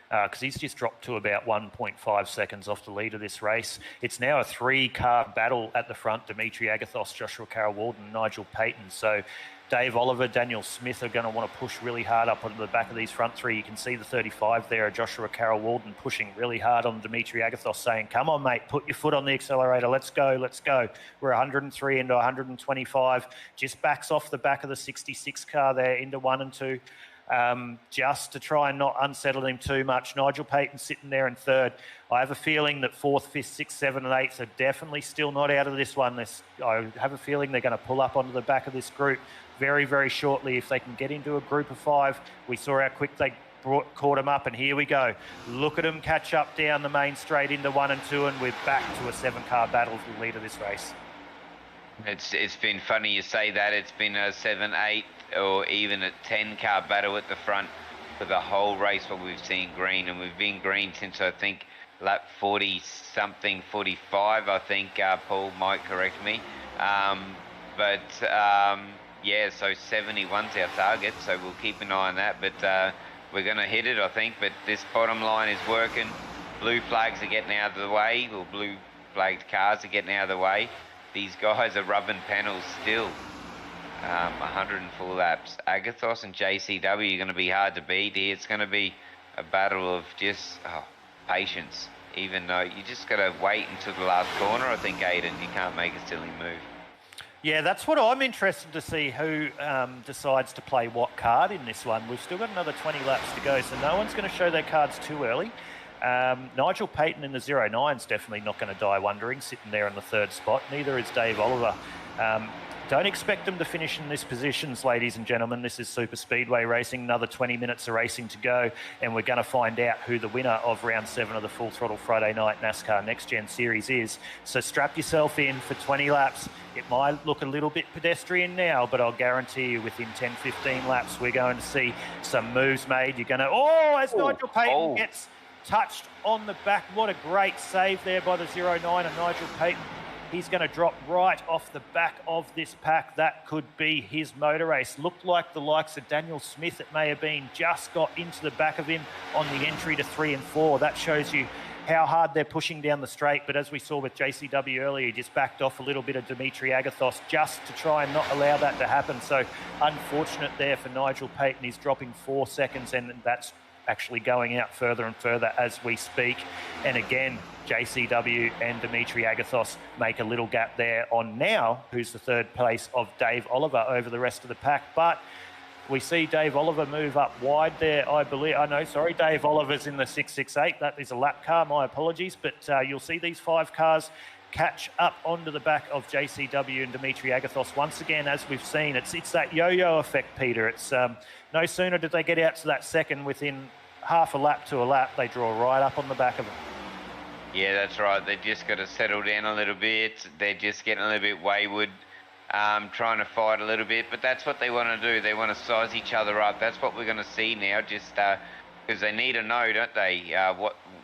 because he's just dropped to about 1.5 seconds off the lead of this race. It's now a 3-car battle at the front: Dimitri Agathos, Joshua Carroll-Walden, Nigel Payton. So Dave Oliver, Daniel Smith are going to want to push really hard up onto the back of these front three. You can see the 35 there, Joshua Carroll-Walden, pushing really hard on Dimitri Agathos, saying, come on, mate, put your foot on the accelerator. Let's go, let's go. We're 103 into 125. Just backs off the back of the 66 car there into 1 and 2. Just to try and not unsettle him too much. Nigel Payton sitting there in third. I have a feeling that 4th, 5th, 6th, 7th and 8th are definitely still not out of this one. I have a feeling they're going to pull up onto the back of this group very, very shortly if they can get into a group of 5. We saw how quick they caught them up, and here we go. Look at them catch up down the main straight into 1 and 2, and we're back to a 7-car battle for the lead of this race. It's been funny you say that. It's been a 7, 8 or even a 10-car battle at the front for the whole race what we've seen green, and we've been green since I think lap 40-something, 45 I think. Paul might correct me. Yeah, so 71's our target, so we'll keep an eye on that, but we're going to hit it, I think. But this bottom line is working. Blue flags are getting out of the way, or blue flagged cars are getting out of the way. These guys are rubbing panels still. 104 laps. Agathos and JCW are going to be hard to beat here. It's going to be a battle of just patience, even though you just got to wait until the last corner, I think, Aiden. You can't make a silly move. Yeah, that's what I'm interested to see, who decides to play what card in this one. We've still got another 20 laps to go, so no one's going to show their cards too early. Nigel Payton in the 09's definitely not going to die wondering, sitting there in the 3rd spot. Neither is Dave Oliver. Don't expect them to finish in these positions, ladies and gentlemen. This is Super Speedway racing. Another 20 minutes of racing to go, and we're going to find out who the winner of round 7 of the Full Throttle Friday Night NASCAR Next Gen Series is. So strap yourself in for 20 laps. It might look a little bit pedestrian now, but I'll guarantee you within 10, 15 laps, we're going to see some moves made. You're going to, Nigel Payton gets touched on the back. What a great save there by the 09 and Nigel Payton. He's going to drop right off the back of this pack. That could be his motor race. Looked like the likes of Daniel Smith, it may have been, just got into the back of him on the entry to 3 and 4. That shows you how hard they're pushing down the straight. But as we saw with JCW earlier, he just backed off a little bit of Dimitri Agathos just to try and not allow that to happen. So unfortunate there for Nigel Payton. He's dropping 4 seconds, and that's actually going out further and further as we speak. And again, JCW and Dimitri Agathos make a little gap there on now, who's the 3rd place of Dave Oliver over the rest of the pack. But we see Dave Oliver move up wide there, I believe. Dave Oliver's in the 668. That is a lap car, my apologies. But you'll see these 5 cars catch up onto the back of JCW and Dimitri Agathos. Once again, as we've seen, it's that yo-yo effect, Peter. It's no sooner did they get out to that second, within half a lap to a lap, they draw right up on the back of them. Yeah, that's right. They just got to settle down a little bit. They're just getting a little bit wayward, trying to fight a little bit. But that's what they want to do. They want to size each other up. That's what we're going to see now, just because they need to know, don't they,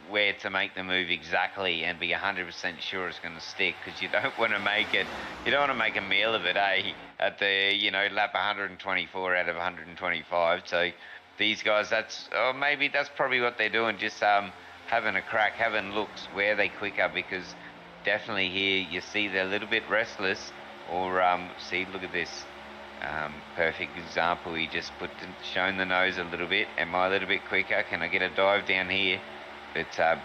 where to make the move exactly and be 100% sure it's going to stick, because you don't want to make it, you don't want to make a meal of it, at the, lap 124 out of 125. So these guys, maybe that's probably what they're doing, just having a crack, having looks where they quicker, because definitely here you see they're a little bit restless, or look at this. Perfect example, he just shown the nose a little bit. Am I a little bit quicker? Can I get a dive down here? But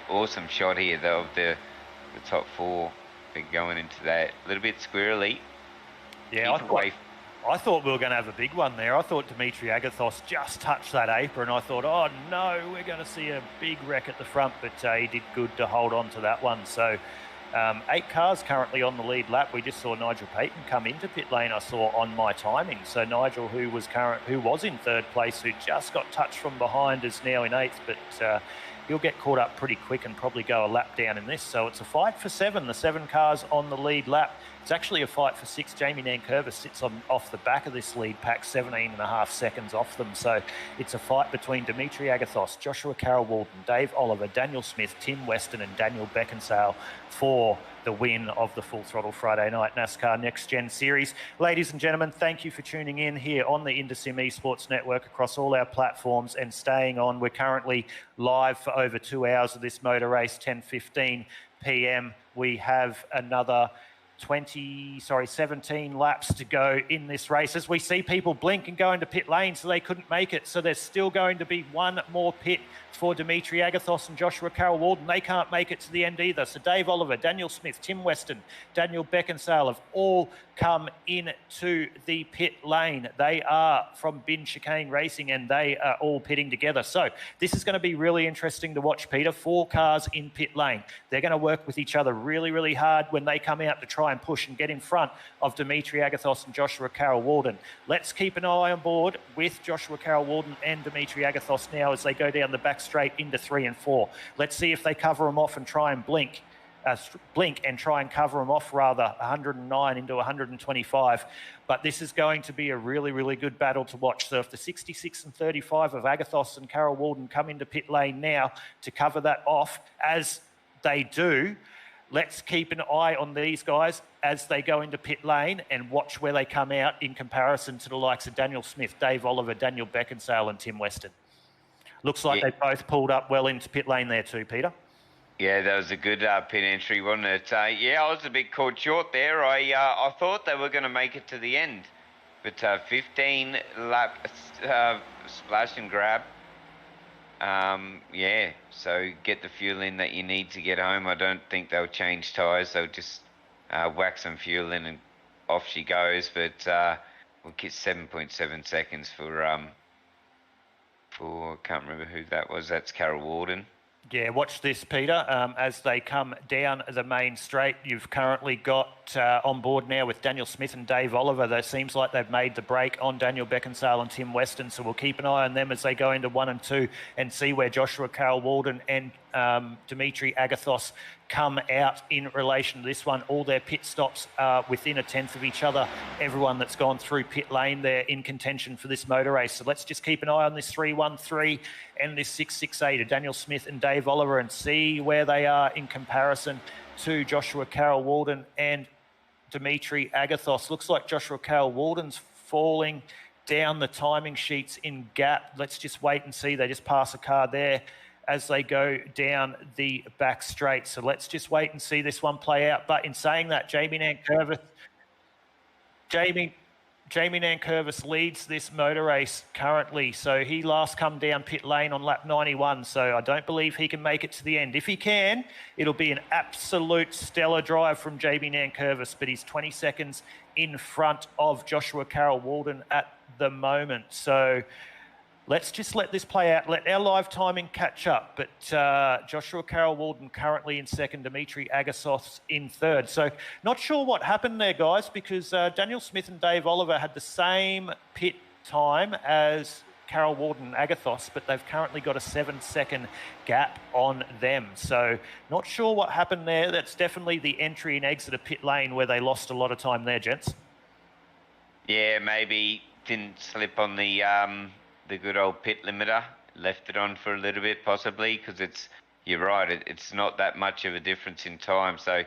awesome shot here though of the top 4. They're going into that a little bit squirrely. Yeah, I thought we were going to have a big one there. I thought Dimitri Agathos just touched that apron. I thought, oh no, we're going to see a big wreck at the front, but he did good to hold on to that one. So 8 cars currently on the lead lap. We just saw Nigel Payton come into pit lane, I saw on my timing. So Nigel, who was in 3rd place, who just got touched from behind, is now in 8th, but he'll get caught up pretty quick and probably go a lap down in this. So it's a fight for 7, the 7 cars on the lead lap. It's actually a fight for 6. Jamie Nankervis sits off the back of this lead pack, 17.5 seconds off them. So it's a fight between Dimitri Agathos, Joshua Carroll-Walden, Dave Oliver, Daniel Smith, Tim Weston and Daniel Beckinsale for the win of the Full Throttle Friday Night NASCAR Next Gen Series. Ladies and gentlemen, thank you for tuning in here on the InterSim Esports Network across all our platforms and staying on. We're currently live for over 2 hours of this motor race, 10:15 p.m. We have another 17 laps to go in this race as we see people blink and go into pit lane, so they couldn't make it. So there's still going to be one more pit for Dimitri Agathos and Joshua Carroll-Walden. They can't make it to the end either. So Dave Oliver, Daniel Smith, Tim Weston, Daniel Beckinsale have all come into the pit lane. They are from Bin Chicane Racing and they are all pitting together. So this is going to be really interesting to watch, Peter. 4 cars in pit lane. They're going to work with each other really, really hard when they come out to try and push and get in front of Dimitri Agathos and Joshua Carroll-Walden. Let's keep an eye on board with Joshua Carroll-Walden and Dimitri Agathos now as they go down the back straight into 3 and 4. Let's see if they cover them off and try and blink and try and cover them off, rather, 109 into 125. But this is going to be a really, really good battle to watch. So if the 66 and 35 of Agathos and Carroll-Walden come into pit lane now to cover that off, as they do, let's keep an eye on these guys as they go into pit lane and watch where they come out in comparison to the likes of Daniel Smith, Dave Oliver, Daniel Beckinsale and Tim Weston. Looks like they both pulled up well into pit lane there too, Peter. Yeah, that was a good pit entry, wasn't it? Yeah, I was a bit caught short there. I thought they were going to make it to the end. But 15 lap splash and grab. Yeah, so get the fuel in that you need to get home. I don't think they'll change tyres. They'll just whack some fuel in and off she goes. But we'll get 7.7 seconds for can't remember who that was. That's Carroll-Walden. Yeah, watch this, Peter. As they come down the main straight, you've currently got on board now with Daniel Smith and Dave Oliver. That seems like they've made the break on Daniel Beckinsale and Tim Weston, so we'll keep an eye on them as they go into 1 and 2 and see where Joshua Carroll-Walden and Dimitri Agathos come out in relation to this one. All their pit stops are within a tenth of each other. Everyone that's gone through pit lane there in contention for this motor race. So let's just keep an eye on this 313 and this 668 of Daniel Smith and Dave Oliver and see where they are in comparison to Joshua Carroll-Walden and Dimitri Agathos. Looks like Joshua Carroll-Walden's falling down the timing sheets in gap. Let's just wait and see. They just pass a car there as they go down the back straight. So let's just wait and see this one play out. But in saying that, Jamie Nankervis leads this motor race currently. So he last come down pit lane on lap 91. So I don't believe he can make it to the end. If he can, it'll be an absolute stellar drive from Jamie Nankervis, but he's 20 seconds in front of Joshua Carroll-Walden at the moment. So let's just let this play out. Let our live timing catch up. But Joshua Carroll-Walden currently in second, Dimitri Agathos in third. So not sure what happened there, guys, because Daniel Smith and Dave Oliver had the same pit time as Carroll-Walden and Agathos, but they've currently got a 7-second gap on them. So not sure what happened there. That's definitely the entry and exit of pit lane where they lost a lot of time there, gents. Yeah, maybe didn't slip on the good old pit limiter, left it on for a little bit possibly, because you're right, it's not that much of a difference in time, so I'm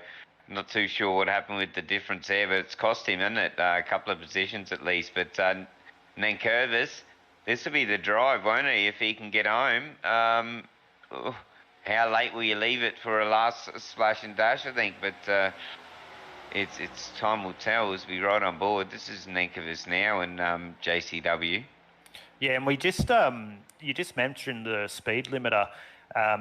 not too sure what happened with the difference there, but it's cost him, isn't it, a couple of positions at least. But Nankervis, this will be the drive, won't he, if he can get home. How late will you leave it for a last splash and dash, I think, but it's time will tell as we ride on board. This is Nankervis now and JCW. Yeah, and we just you just mentioned the speed limiter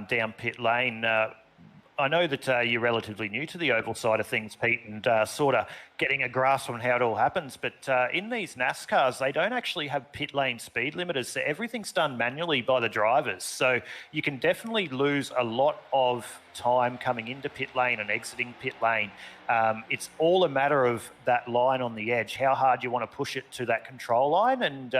down pit lane. I know that you're relatively new to the oval side of things, Pete, and sort of getting a grasp on how it all happens. But in these NASCARs, they don't actually have pit lane speed limiters. So everything's done manually by the drivers. So you can definitely lose a lot of time coming into pit lane and exiting pit lane. It's all a matter of that line on the edge, how hard you want to push it to that control line, and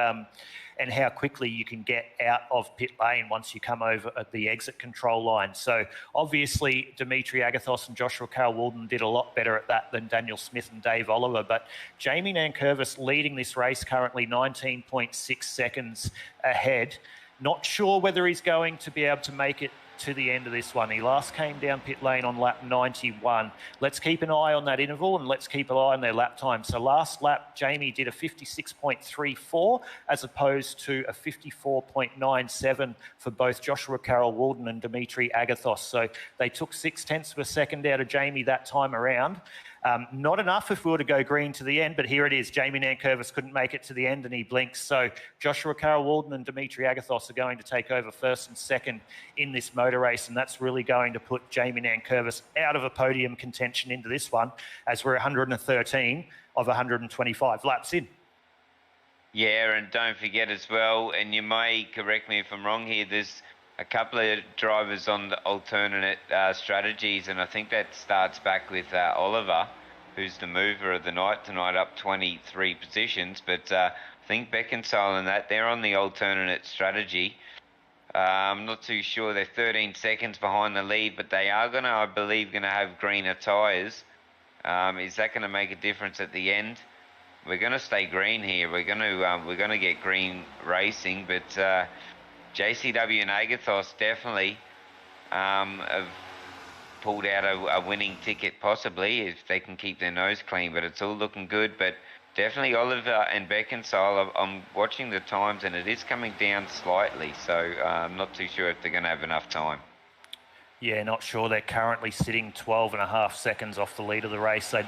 how quickly you can get out of pit lane once you come over at the exit control line. So obviously Dimitri Agathos and Joshua Carroll-Walden did a lot better at that than Daniel Smith and Dave Oliver. But Jamie Nankervis leading this race currently 19.6 seconds ahead. Not sure whether he's going to be able to make it to the end of this one. He last came down pit lane on lap 91. Let's keep an eye on that interval and let's keep an eye on their lap time. So last lap, Jamie did a 56.34 as opposed to a 54.97 for both Joshua Carroll-Walden and Dimitri Agathos. So they took 0.6 of a second out of Jamie that time around. Not enough if we were to go green to the end, but here it is. Jamie Nankervis couldn't make it to the end and he blinks. So Joshua Carroll-Walden and Dimitri Agathos are going to take over first and second in this motor race, and that's really going to put Jamie Nankervis out of a podium contention into this one, as we're 113 of 125 laps in. Yeah, and don't forget as well, and you may correct me if I'm wrong here, there's a couple of drivers on the alternate strategies, and I think that starts back with Oliver, who's the mover of the night tonight, up 23 positions. But I think Beckinsale and that, they're on the alternate strategy. I'm not too sure. They're 13 seconds behind the lead, but they are going to, I believe, going to have greener tyres. Is that going to make a difference at the end? We're going to stay green here. We're going to get green racing, but JCW and Agathos definitely have pulled out a winning ticket, possibly, if they can keep their nose clean, but it's all looking good. But definitely Oliver and Beckinsale, I'm watching the times and it is coming down slightly, so I'm not too sure if they're going to have enough time. Yeah, not sure. They're currently sitting 12.5 seconds off the lead of the race. They'd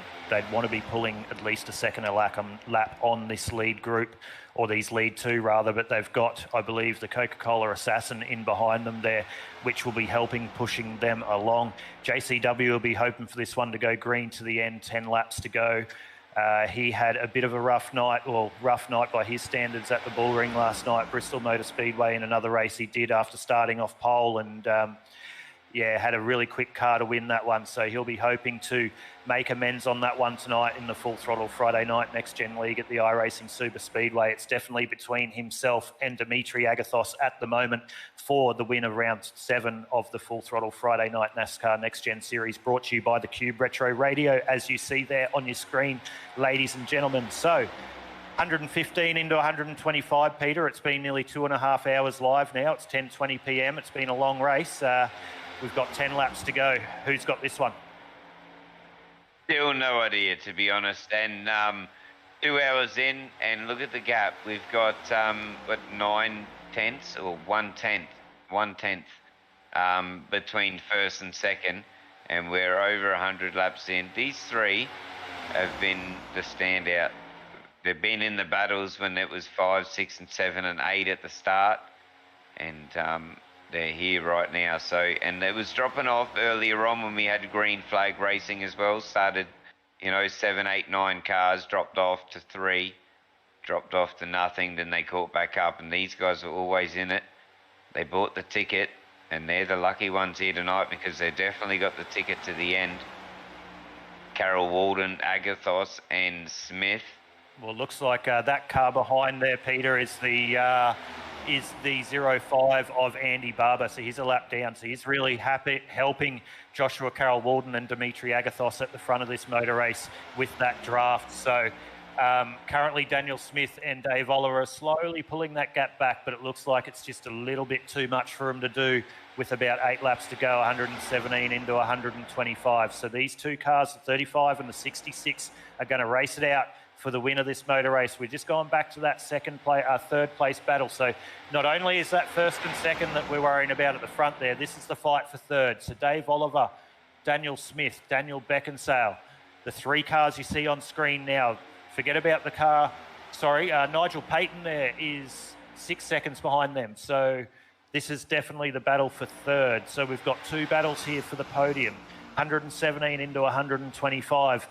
want to be pulling at least a second a lap on this lead group, or these lead two rather, but they've got, I believe, the Coca-Cola Assassin in behind them there, which will be helping pushing them along. JCW will be hoping for this one to go green to the end, 10 laps to go. He had a bit of a rough night by his standards at the Bullring last night, Bristol Motor Speedway, in another race he did after starting off pole, and yeah, had a really quick car to win that one. So he'll be hoping to make amends on that one tonight in the Full Throttle Friday Night Next Gen League at the iRacing SuperSpeedway. It's definitely between himself and Dimitri Agathos at the moment for the win of round 7 of the Full Throttle Friday Night NASCAR Next Gen Series, brought to you by the Cube Retro Radio, as you see there on your screen, ladies and gentlemen. So 115 into 125, Peter. It's been nearly 2.5 hours live now. It's 10:20 p.m. It's been a long race. We've got 10 laps to go. Who's got this one? Still no idea, to be honest. And 2 hours in, and look at the gap. We've got, 9 tenths or 1 tenth between first and second, and we're over 100 laps in. These three have been the standout. They've been in the battles when it was 5, 6, and 7, and 8 at the start, and they're here right now. So, and it was dropping off earlier on when we had green flag racing as well. Started, 7, 8, 9 cars, dropped off to 3, dropped off to nothing, then they caught back up, and these guys are always in it. They bought the ticket, and they're the lucky ones here tonight because they've definitely got the ticket to the end. Carroll-Walden, Agathos, and Smith. Well, it looks like that car behind there, Peter, is the 05 of Andy Barber. So he's a lap down. So he's really happy helping Joshua Carroll-Walden and Dimitri Agathos at the front of this motor race with that draft. So currently Daniel Smith and Dave Oliver are slowly pulling that gap back, but it looks like it's just a little bit too much for him to do with about 8 laps to go, 117 into 125. So these two cars, the 35 and the 66, are going to race it out for the win of this motor race. We're just going back to that third place battle. So not only is that first and second that we're worrying about at the front there, this is the fight for third. So Dave Oliver, Daniel Smith, Daniel Beckinsale, the 3 cars you see on screen now. Forget about the car. Sorry, Nigel Payton there is 6 seconds behind them. So this is definitely the battle for third. So we've got 2 battles here for the podium, 117 into 125.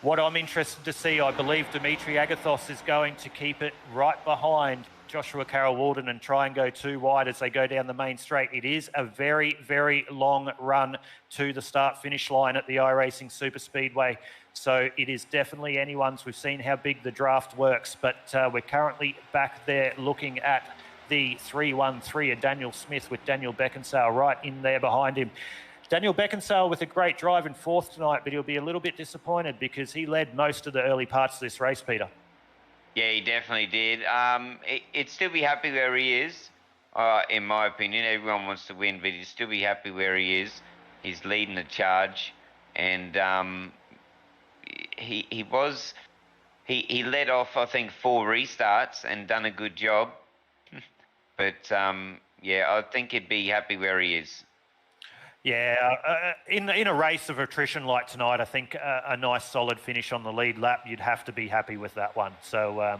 What I'm interested to see, I believe Dimitri Agathos is going to keep it right behind Joshua Carroll-Walden and try and go too wide as they go down the main straight. It is a very, very long run to the start-finish line at the iRacing SuperSpeedway. So it is definitely anyone's. We've seen how big the draft works, but we're currently back there looking at the 3-1-3 of Daniel Smith with Daniel Beckinsale right in there behind him. Daniel Beckinsale with a great drive in 4th tonight, but he'll be a little bit disappointed because he led most of the early parts of this race, Peter. Yeah, he definitely did. He'd still be happy where he is. In my opinion, everyone wants to win, but he'd still be happy where he is. He's leading the charge, and he led off, I think, 4 restarts and done a good job. But yeah, I think he'd be happy where he is. Yeah, in a race of attrition like tonight, I think a nice solid finish on the lead lap, you'd have to be happy with that one. So,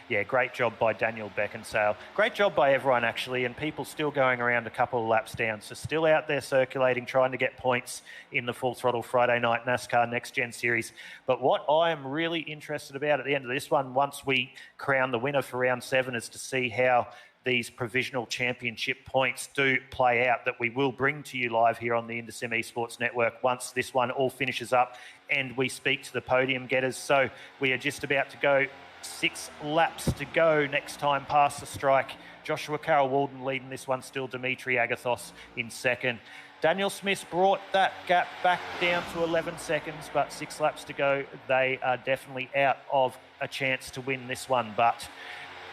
yeah, great job by Daniel Beckinsale. Great job by everyone, actually, and people still going around a couple of laps down. So still out there circulating, trying to get points in the Full Throttle Friday Night NASCAR Next Gen Series. But what I am really interested about at the end of this one, once we crown the winner for round 7, is to see how these provisional championship points do play out, that we will bring to you live here on the IndySim Esports Network once this one all finishes up and we speak to the podium getters. So we are just about to go 6 laps to go next time past the strike. Joshua Carroll-Walden leading this one still, Dimitri Agathos in second. Daniel Smith brought that gap back down to 11 seconds, but 6 laps to go. They are definitely out of a chance to win this one, but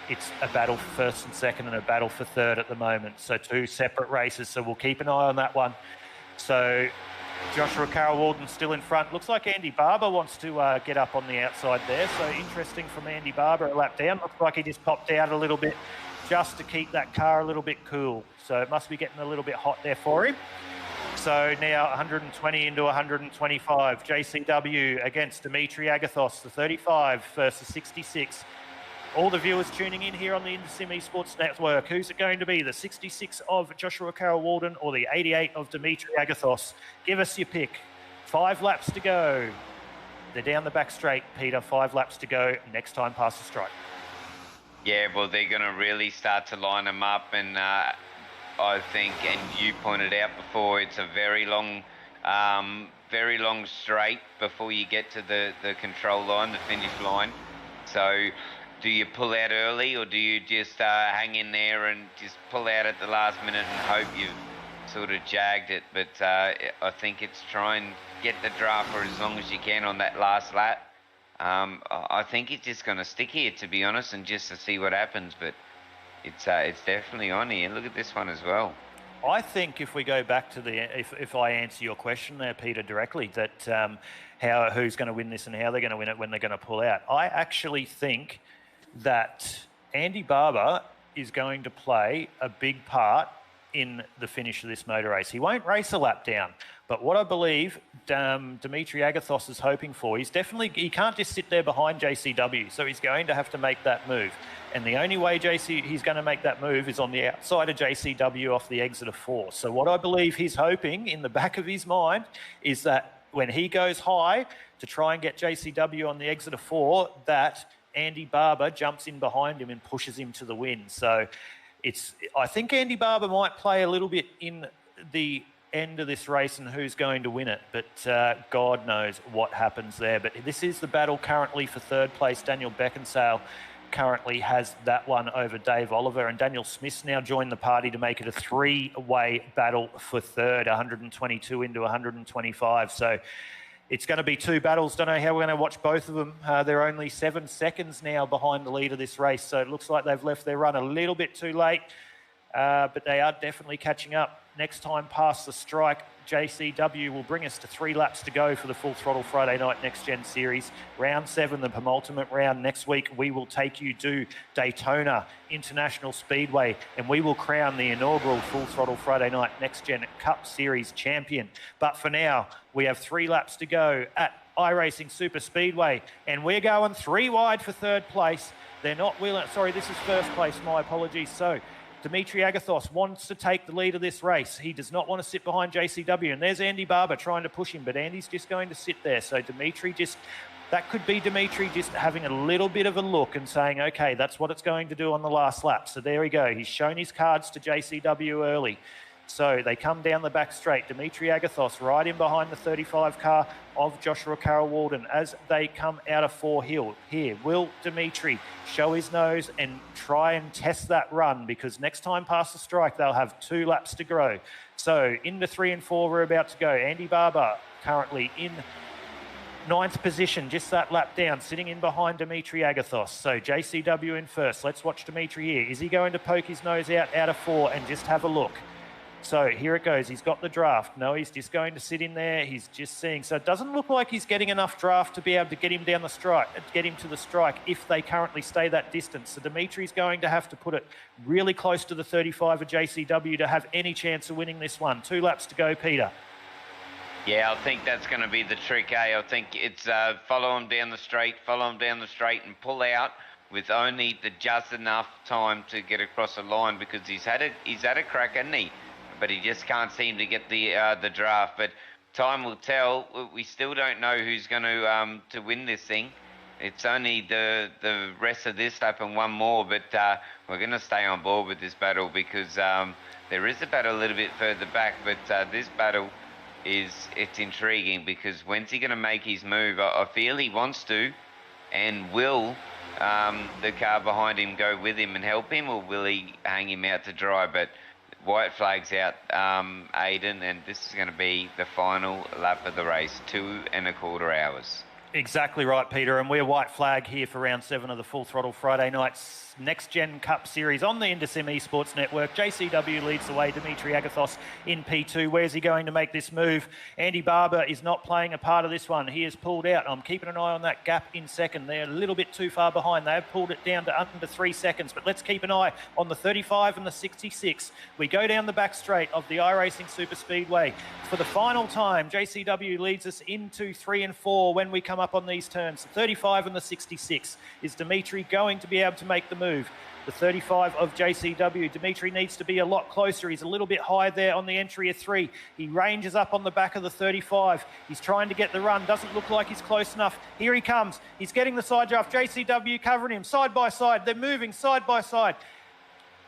it's a battle for first and second and a battle for third at the moment. So 2 separate races. So we'll keep an eye on that one. So Joshua Carroll-Walden still in front. Looks like Andy Barber wants to get up on the outside there. So interesting from Andy Barber, a lap down. Looks like he just popped out a little bit just to keep that car a little bit cool. So it must be getting a little bit hot there for him. So now 120 into 125. JCW against Dimitri Agathos, the 35 versus 66. All the viewers tuning in here on the IndySim Esports Network, who's it going to be, the 66 of Joshua Carroll-Walden or the 88 of Dimitri Agathos? Give us your pick. 5 laps to go. They're down the back straight, Peter. 5 laps to go next time past the strike. Yeah, well, they're going to really start to line them up, and I think, and you pointed out before, it's a very long straight before you get to the control line, the finish line. So do you pull out early, or do you just hang in there and just pull out at the last minute and hope you've sort of jagged it? But I think it's try and get the draft for as long as you can on that last lap. I think he's just going to stick here, to be honest, and just to see what happens. But it's definitely on here. Look at this one as well. I think if we go back to if I answer your question there, Peter, directly, that who's going to win this and how they're going to win it when they're going to pull out. I actually think that Andy Barber is going to play a big part in the finish of this motor race. He won't race a lap down, but what I believe Dimitri Agathos is hoping for, he can't just sit there behind JCW, so he's going to have to make that move. And the only way he's going to make that move is on the outside of JCW off the exit of 4. So what I believe he's hoping in the back of his mind is that when he goes high to try and get JCW on the exit of 4, that Andy Barber jumps in behind him and pushes him to the win. So I think Andy Barber might play a little bit in the end of this race and who's going to win it, but God knows what happens there. But this is the battle currently for third place. Daniel Beckinsale currently has that one over Dave Oliver, and Daniel Smith's now joined the party to make it a 3-way battle for third, 122 into 125. So it's going to be 2 battles. Don't know how we're going to watch both of them. They're only 7 seconds now behind the lead of this race, so it looks like they've left their run a little bit too late, but they are definitely catching up. Next time past the strike, JCW will bring us to 3 laps to go for the Full Throttle Friday Night Next Gen Series. Round 7, the penultimate round. Next week, we will take you to Daytona International Speedway, and we will crown the inaugural Full Throttle Friday Night Next Gen Cup Series champion. But for now, we have 3 laps to go at iRacing SuperSpeedway, and we're going 3 wide for third place. They're not willing. Sorry, this is first place. My apologies. So Dimitri Agathos wants to take the lead of this race. He does not want to sit behind JCW. And there's Andy Barber trying to push him, but Andy's just going to sit there. So that could be Dimitri just having a little bit of a look and saying, okay, that's what it's going to do on the last lap. So there we go. He's shown his cards to JCW early. So they come down the back straight. Dimitri Agathos right in behind the 35 car of Joshua Carroll-Walden as they come out of 4 Hill. Here, will Dimitri show his nose and try and test that run? Because next time past the strike, they'll have 2 laps to go. So into 3 and 4, we're about to go. Andy Barber currently in Ninth position, just that lap down, sitting in behind Dimitri Agathos. So JCW in first. Let's watch Dimitri here. Is he going to poke his nose out of 4 and just have a look? So here it goes. He's got the draft. No, he's just going to sit in there. He's just seeing. So it doesn't look like he's getting enough draft to be able to get him down the strike, get him to the strike if they currently stay that distance. So Dimitri's going to have to put it really close to the 35 of JCW to have any chance of winning this one. 2 laps to go, Peter. Yeah, I think that's going to be the trick, eh? I think it's follow him down the straight, and pull out with only just enough time to get across the line, because he's had a crack, hasn't he? But he just can't seem to get the draft. But time will tell. We still don't know who's going to win this thing. It's only the rest of this lap and one more, but we're going to stay on board with this battle, because there is a battle a little bit further back, but this battle it's intriguing, because when's he going to make his move? I feel he wants to, and will the car behind him go with him and help him, or will he hang him out to dry? But white flag's out, Aiden, and this is going to be the final lap of the race, 2.25 hours. Exactly right, Peter, and we're white flag here for round 7 of the Full Throttle Friday night's Next Gen Cup Series on the InterSim Esports Network. JCW leads the way, Dimitri Agathos in P2. Where's he going to make this move? Andy Barber is not playing a part of this one. He has pulled out. I'm keeping an eye on that gap in second. They're a little bit too far behind. They have pulled it down to under 3 seconds, but let's keep an eye on the 35 and the 66. We go down the back straight of the iRacing SuperSpeedway. For the final time, JCW leads us into 3 and 4 when we come up on these turns. The 35 and the 66. Is Dimitri going to be able to make the move? The 35 of JCW. Dimitri needs to be a lot closer. He's a little bit high there on the entry of 3. He ranges up on the back of the 35. He's trying to get the run. Doesn't look like he's close enough. Here he comes. He's getting the side draft. JCW covering him side by side. They're moving side by side.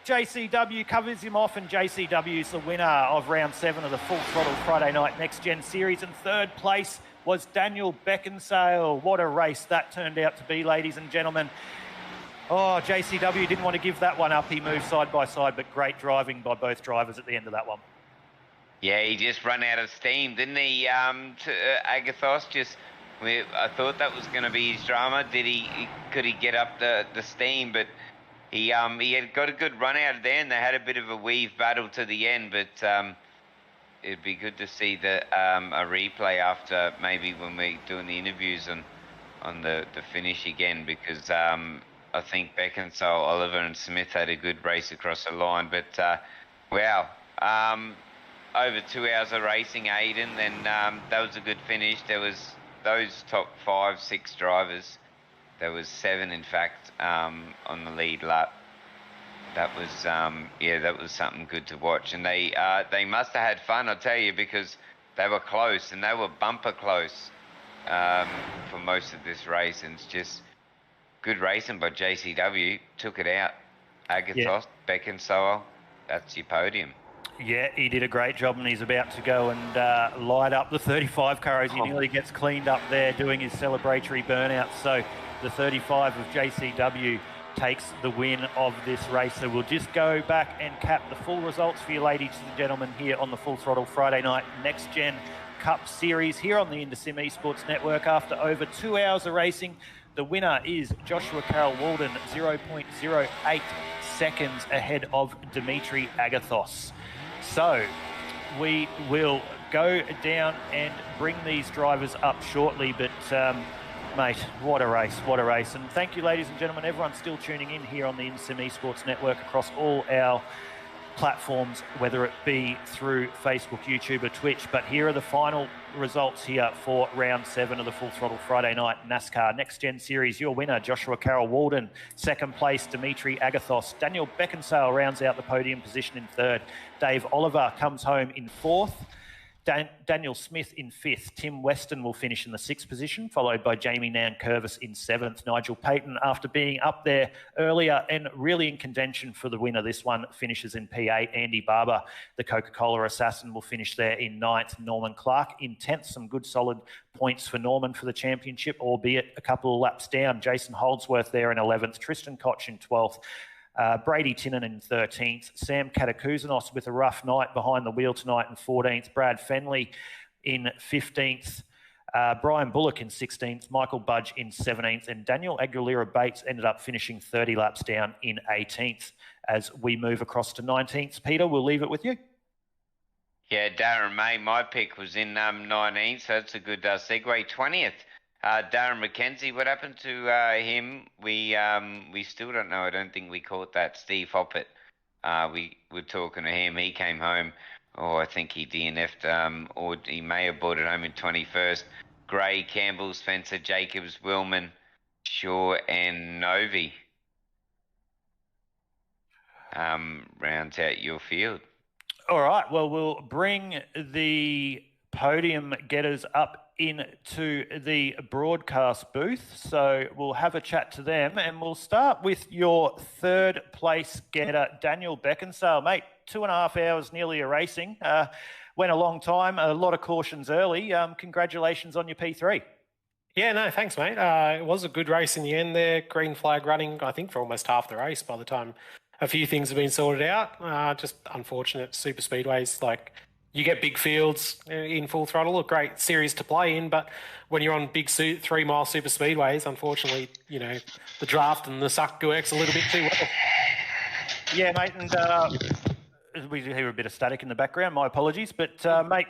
JCW covers him off, and JCW is the winner of round 7 of the Full Throttle Friday Night Next Gen Series. And third place was Daniel Beckinsale. What a race that turned out to be, ladies and gentlemen. Oh, JCW didn't want to give that one up. He moved side by side, but great driving by both drivers at the end of that one. Yeah, he just ran out of steam, didn't he, Agathos? I thought that was going to be his drama. Could he get up the steam? But he had got a good run out of there, and they had a bit of a weave battle to the end. But it'd be good to see a replay after, maybe when we're doing the interviews on the finish again, because I think Beckinsale, Oliver and Smith had a good race across the line. But wow, over 2 hours of racing, Aiden, and that was a good finish. There was those top 5, 6 drivers. There was 7, in fact, on the lead lap. That was that was something good to watch. And they must have had fun, I tell you, because they were close, and they were bumper close for most of this race. And it's just good racing by JCW. Took it out. Agathos, Beckinsale, that's your podium. Yeah, he did a great job, and he's about to go and light up the 35 car as he nearly gets cleaned up there doing his celebratory burnout. So the 35 of JCW takes the win of this race. So we'll just go back and cap the full results for you, ladies and gentlemen, here on the Full Throttle Friday Night Next Gen Cup Series here on the InterSim Esports Network. After over 2 hours of racing, the winner is Joshua Carroll Walden, 0.08 seconds ahead of Dimitri Agathos. So we will go down and bring these drivers up shortly, but mate, what a race, what a race. And thank you, ladies and gentlemen, everyone still tuning in here on the InterSim Esports Network across all our platforms, whether it be through Facebook, YouTube or Twitch. But here are the final results here for round 7 of the Full Throttle Friday Night NASCAR Next Gen Series. Your winner, Joshua Carroll Walden. Second place, Dimitri Agathos. Daniel Beckinsale rounds out the podium position in 3rd. Dave Oliver comes home in 4th. Daniel Smith in 5th. Tim Weston will finish in the 6th position, followed by Jamie Nankervis in 7th. Nigel Payton, after being up there earlier and really in contention for the winner, this one finishes in P8. Andy Barber, the Coca-Cola assassin, will finish there in 9th. Norman Clark in 10th. Some good solid points for Norman for the championship, albeit a couple of laps down. Jason Holdsworth there in 11th. Tristan Koch in 12th. Brady Tinnan in 13th, Sam Katakouzanos with a rough night behind the wheel tonight in 14th, Brad Fenley in 15th, Brian Bullock in 16th, Michael Budge in 17th, and Daniel Aguilera-Bates ended up finishing 30 laps down in 18th. As we move across to 19th, Peter, we'll leave it with you. Yeah, Darren May, my pick was in 19th, so that's a good segue. 20th, Darren McKenzie. What happened to him? We still don't know. I don't think we caught that. Steve Hoppett. We were talking to him. He came home. Oh, I think he DNF'd, or he may have brought it home in 21st. Gray, Campbell, Spencer, Jacobs, Willman, Shaw, and Novi. Rounds out your field. All right, well, we'll bring the podium getters up into the broadcast booth. So we'll have a chat to them, and we'll start with your third place getter, Daniel Beckinsale. Mate, 2.5 hours nearly a racing. Went a long time, a lot of cautions early. Congratulations on your P3. Yeah, no, thanks, mate. It was a good race in the end there. Green flag running, I think, for almost half the race by the time a few things have been sorted out. Just unfortunate super speedways. Like, you get big fields in Full Throttle, a great series to play in, but when you're on big 3 mile super speedways, unfortunately, you know, the draft and the suck works a little bit too well. Yeah, mate, and we hear a bit of static in the background. My apologies, but mate,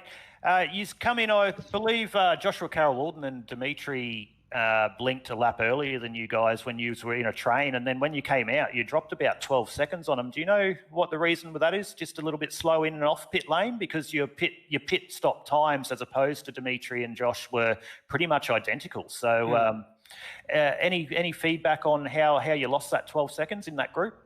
you've come in. I believe Joshua Carroll-Walden and Dimitri blinked a lap earlier than you guys when you were in a train, and then when you came out, you dropped about 12 seconds on them. Do you know what the reason for that is? Just a little bit slow in and off pit lane, because your pit stop times, as opposed to Dimitri and Josh, were pretty much identical. So, any feedback on how you lost that 12 seconds in that group?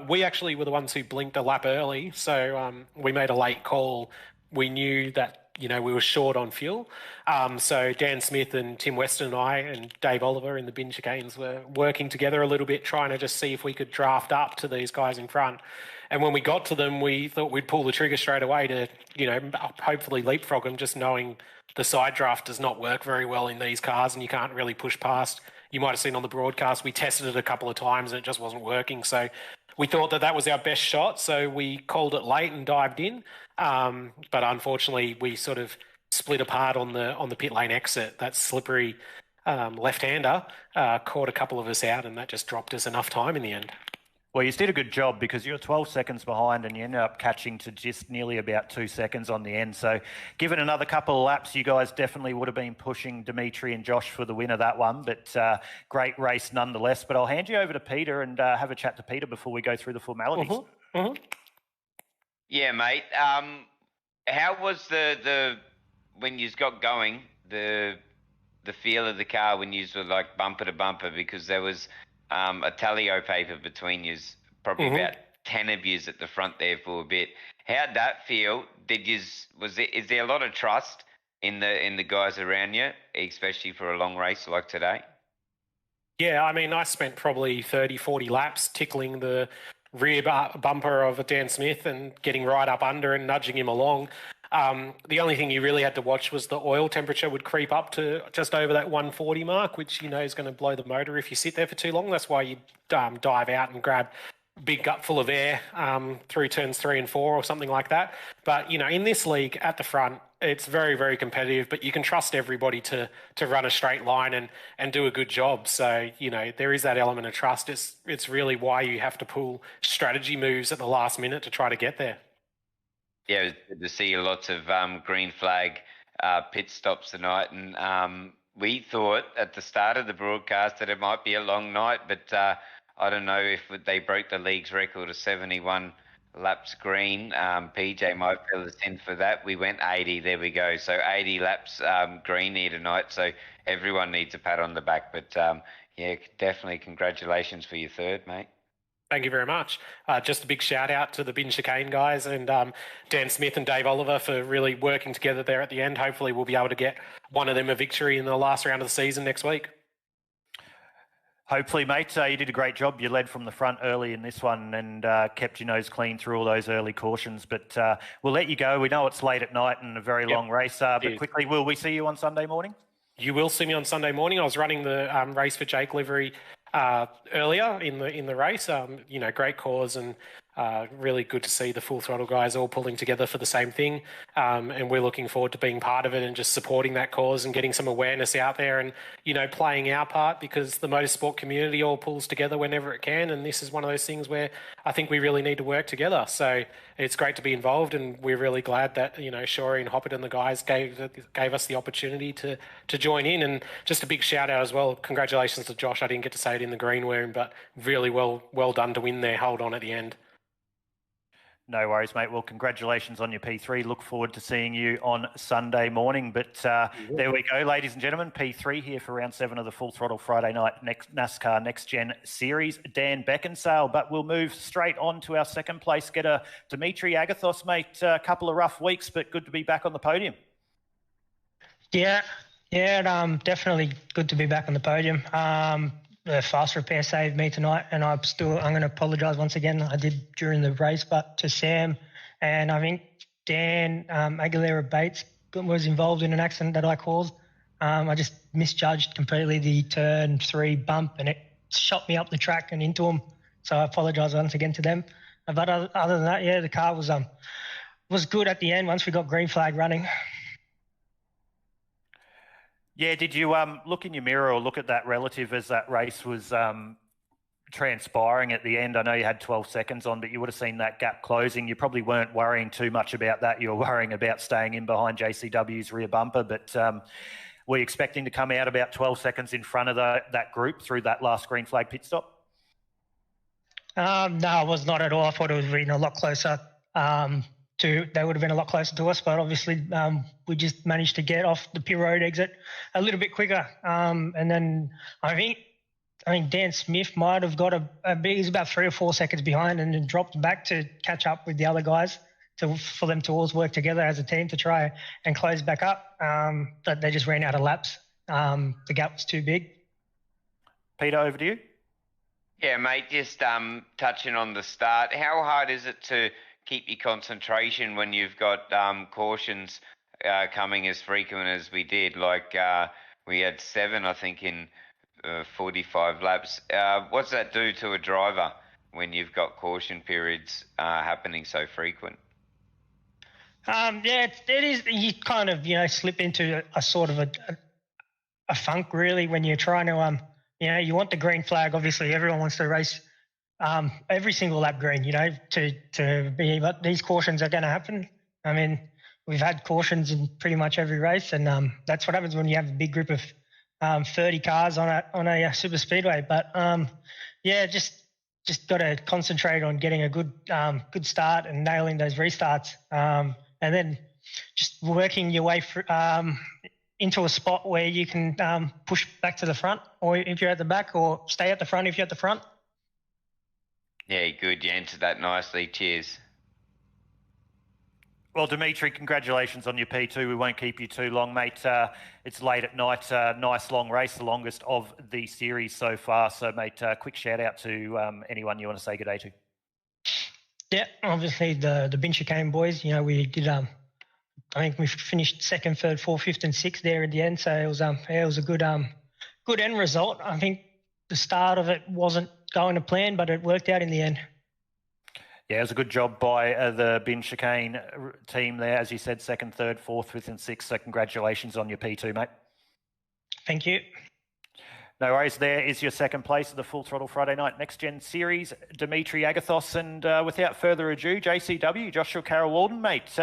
We actually were the ones who blinked a lap early, so we made a late call. We knew that, you know, we were short on fuel. So Dan Smith and Tim Weston and I and Dave Oliver in the bin chicanes were working together a little bit, trying to just see if we could draft up to these guys in front. And when we got to them, we thought we'd pull the trigger straight away to, you know, hopefully leapfrog them, just knowing the side draft does not work very well in these cars and you can't really push past. You might have seen on the broadcast, we tested it a couple of times and it just wasn't working. So we thought that was our best shot. So we called it late and dived in. But unfortunately, we sort of split apart on the pit lane exit. That slippery left-hander caught a couple of us out, and that just dropped us enough time in the end. Well, you did a good job, because you're 12 seconds behind and you ended up catching to just nearly about 2 seconds on the end. So given another couple of laps, you guys definitely would have been pushing Dimitri and Josh for the win of that one. But great race nonetheless. But I'll hand you over to Peter and have a chat to Peter before we go through the formalities. Mm-hmm. Mm-hmm. Yeah, mate. How was the when you got going, the feel of the car when you were like bumper to bumper? Because there was a Talio paper between you, probably about 10 of yous at the front there for a bit. How'd that feel? Is there a lot of trust in the guys around you, especially for a long race like today? Yeah, I mean, I spent probably 30, 40 laps tickling the rear bumper of Dan Smith and getting right up under and nudging him along. The only thing you really had to watch was the oil temperature would creep up to just over that 140 mark, which you know is going to blow the motor if you sit there for too long. That's why you dive out and grab a big gut full of air through turns 3 and 4 or something like that. But, you know, in this league at the front, it's very, very competitive, but you can trust everybody to run a straight line and do a good job. So, you know, there is that element of trust. It's really why you have to pull strategy moves at the last minute to try to get there. Yeah, it was good to see lots of green flag pit stops tonight. And we thought at the start of the broadcast that it might be a long night, but I don't know if they broke the league's record of 71 laps green. PJ might fill us in for that. We went 80. There we go. So 80 laps green here tonight. So everyone needs a pat on the back. But yeah, definitely congratulations for your third, mate. Thank you very much. Just a big shout out to the bin chicane guys and Dan Smith and Dave Oliver for really working together there at the end. Hopefully we'll be able to get one of them a victory in the last round of the season next week. Hopefully, mate. You did a great job. You led from the front early in this one and kept your nose clean through all those early cautions. But we'll let you go. We know it's late at night and a very long race. But quickly, will we see you on Sunday morning? You will see me on Sunday morning. I was running the race for Jake livery earlier in the race. You know, great cause, and Really good to see the Full Throttle guys all pulling together for the same thing. And we're looking forward to being part of it and just supporting that cause and getting some awareness out there and, you know, playing our part, because the motorsport community all pulls together whenever it can. And this is one of those things where I think we really need to work together. So it's great to be involved, and we're really glad that, you know, Shory and Hoppert and the guys gave us the opportunity to join in. And just a big shout out as well. Congratulations to Josh. I didn't get to say it in the green room, but really well done to win there. Hold on at the end. No worries, mate. Well, congratulations on your P3. Look forward to seeing you on Sunday morning. But there we go, ladies and gentlemen. P3 here for round 7 of the Full Throttle Friday night NASCAR Next Gen Series. Dan Beckinsale. But we'll move straight on to our second place getter, Dimitri Agathos, mate. A couple of rough weeks, but good to be back on the podium. Yeah, definitely good to be back on the podium. The fast repair saved me tonight, and I'm going to apologise once again. I did during the race, but to Sam, and I think Dan Aguilera Bates was involved in an accident that I caused. I just misjudged completely the turn 3 bump, and it shot me up the track and into him. So I apologise once again to them. But other than that, yeah, the car was good at the end once we got green flag running. Yeah, did you look in your mirror or look at that relative as that race was transpiring at the end? I know you had 12 seconds on, but you would have seen that gap closing. You probably weren't worrying too much about that. You were worrying about staying in behind JCW's rear bumper, but were you expecting to come out about 12 seconds in front of that group through that last green flag pit stop? No, I was not at all. I thought it was really a lot closer. They would have been a lot closer to us, but obviously we just managed to get off the pit road exit a little bit quicker. And then I think Dan Smith might have got he's about 3 or 4 seconds behind, and then dropped back to catch up with the other guys for them to always work together as a team to try and close back up. But they just ran out of laps. The gap was too big. Peter, over to you. Yeah, mate, just touching on the start, how hard is it to keep your concentration when you've got cautions coming as frequent as we did? Like we had 7, I think, in 45 laps. What's that do to a driver when you've got caution periods happening so frequent? Yeah, it is. You kind of, slip into a sort of a funk, really, when you're trying to, you want the green flag. Obviously, everyone wants to race every single lap green, to be, but these cautions are going to happen. I mean, we've had cautions in pretty much every race, and that's what happens when you have a big group of 30 cars on a super speedway. But yeah, just got to concentrate on getting a good start and nailing those restarts, and then just working your way through, into a spot where you can push back to the front, or if you're at the back, or stay at the front if you're at the front. Yeah, good. You answered that nicely. Cheers. Well, Dimitri, congratulations on your P2. We won't keep you too long, mate. It's late at night. Nice long race, the longest of the series so far. So, mate, quick shout out to anyone you want to say good day to. Yeah, obviously the Bin Chicane boys. We did. I think we finished 2nd, 3rd, 4th, 5th, and 6th there at the end. So it was a good end result. I think the start of it wasn't going to plan, but it worked out in the end. Yeah, it was a good job by the Bin Chicane team there. As you said, 2nd, 3rd, 4th, 5th and 6th. So congratulations on your P2, mate. Thank you. No worries. There is your 2nd place of the Full Throttle Friday Night Next Gen Series, Dimitri Agathos. And without further ado, JCW, Joshua Carroll-Walden, mate.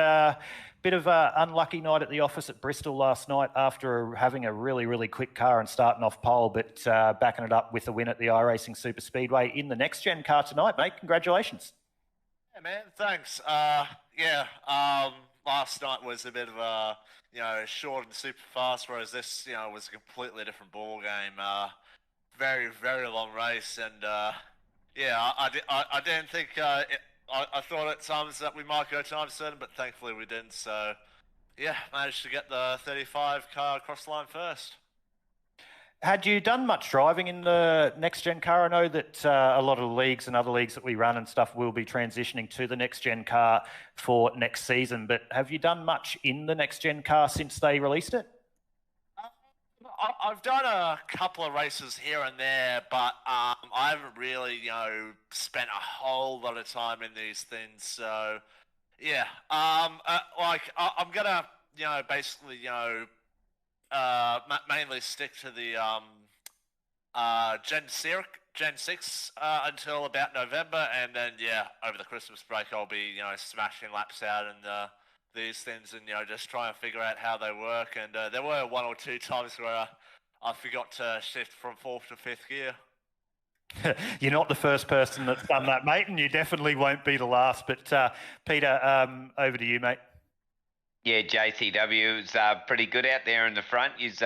Bit of an unlucky night at the office at Bristol last night after having a really, really quick car and starting off pole, but backing it up with a win at the iRacing SuperSpeedway in the Next Gen car tonight, mate. Congratulations. Yeah, man. Thanks. Last night was a bit of a, short and super fast, whereas this, was a completely different ball game. Very, very long race, and I didn't think. I thought at times that we might go time certain, but thankfully we didn't. So, yeah, managed to get the 35 car across the line first. Had you done much driving in the Next Gen car? I know that a lot of the leagues and other leagues that we run and stuff will be transitioning to the Next Gen car for next season, but have you done much in the Next Gen car since they released it? I've done a couple of races here and there, but I haven't really, spent a whole lot of time in these things. So, yeah, I'm gonna, basically, mainly stick to the Gen 6 until about November, and then over the Christmas break I'll be smashing laps out and these things, and just try and figure out how they work. And there were one or two times where I forgot to shift from 4th to 5th gear. You're not the first person that's done that, mate, and you definitely won't be the last. But Peter, over to you, mate. Yeah, JCW was pretty good out there in the front. You've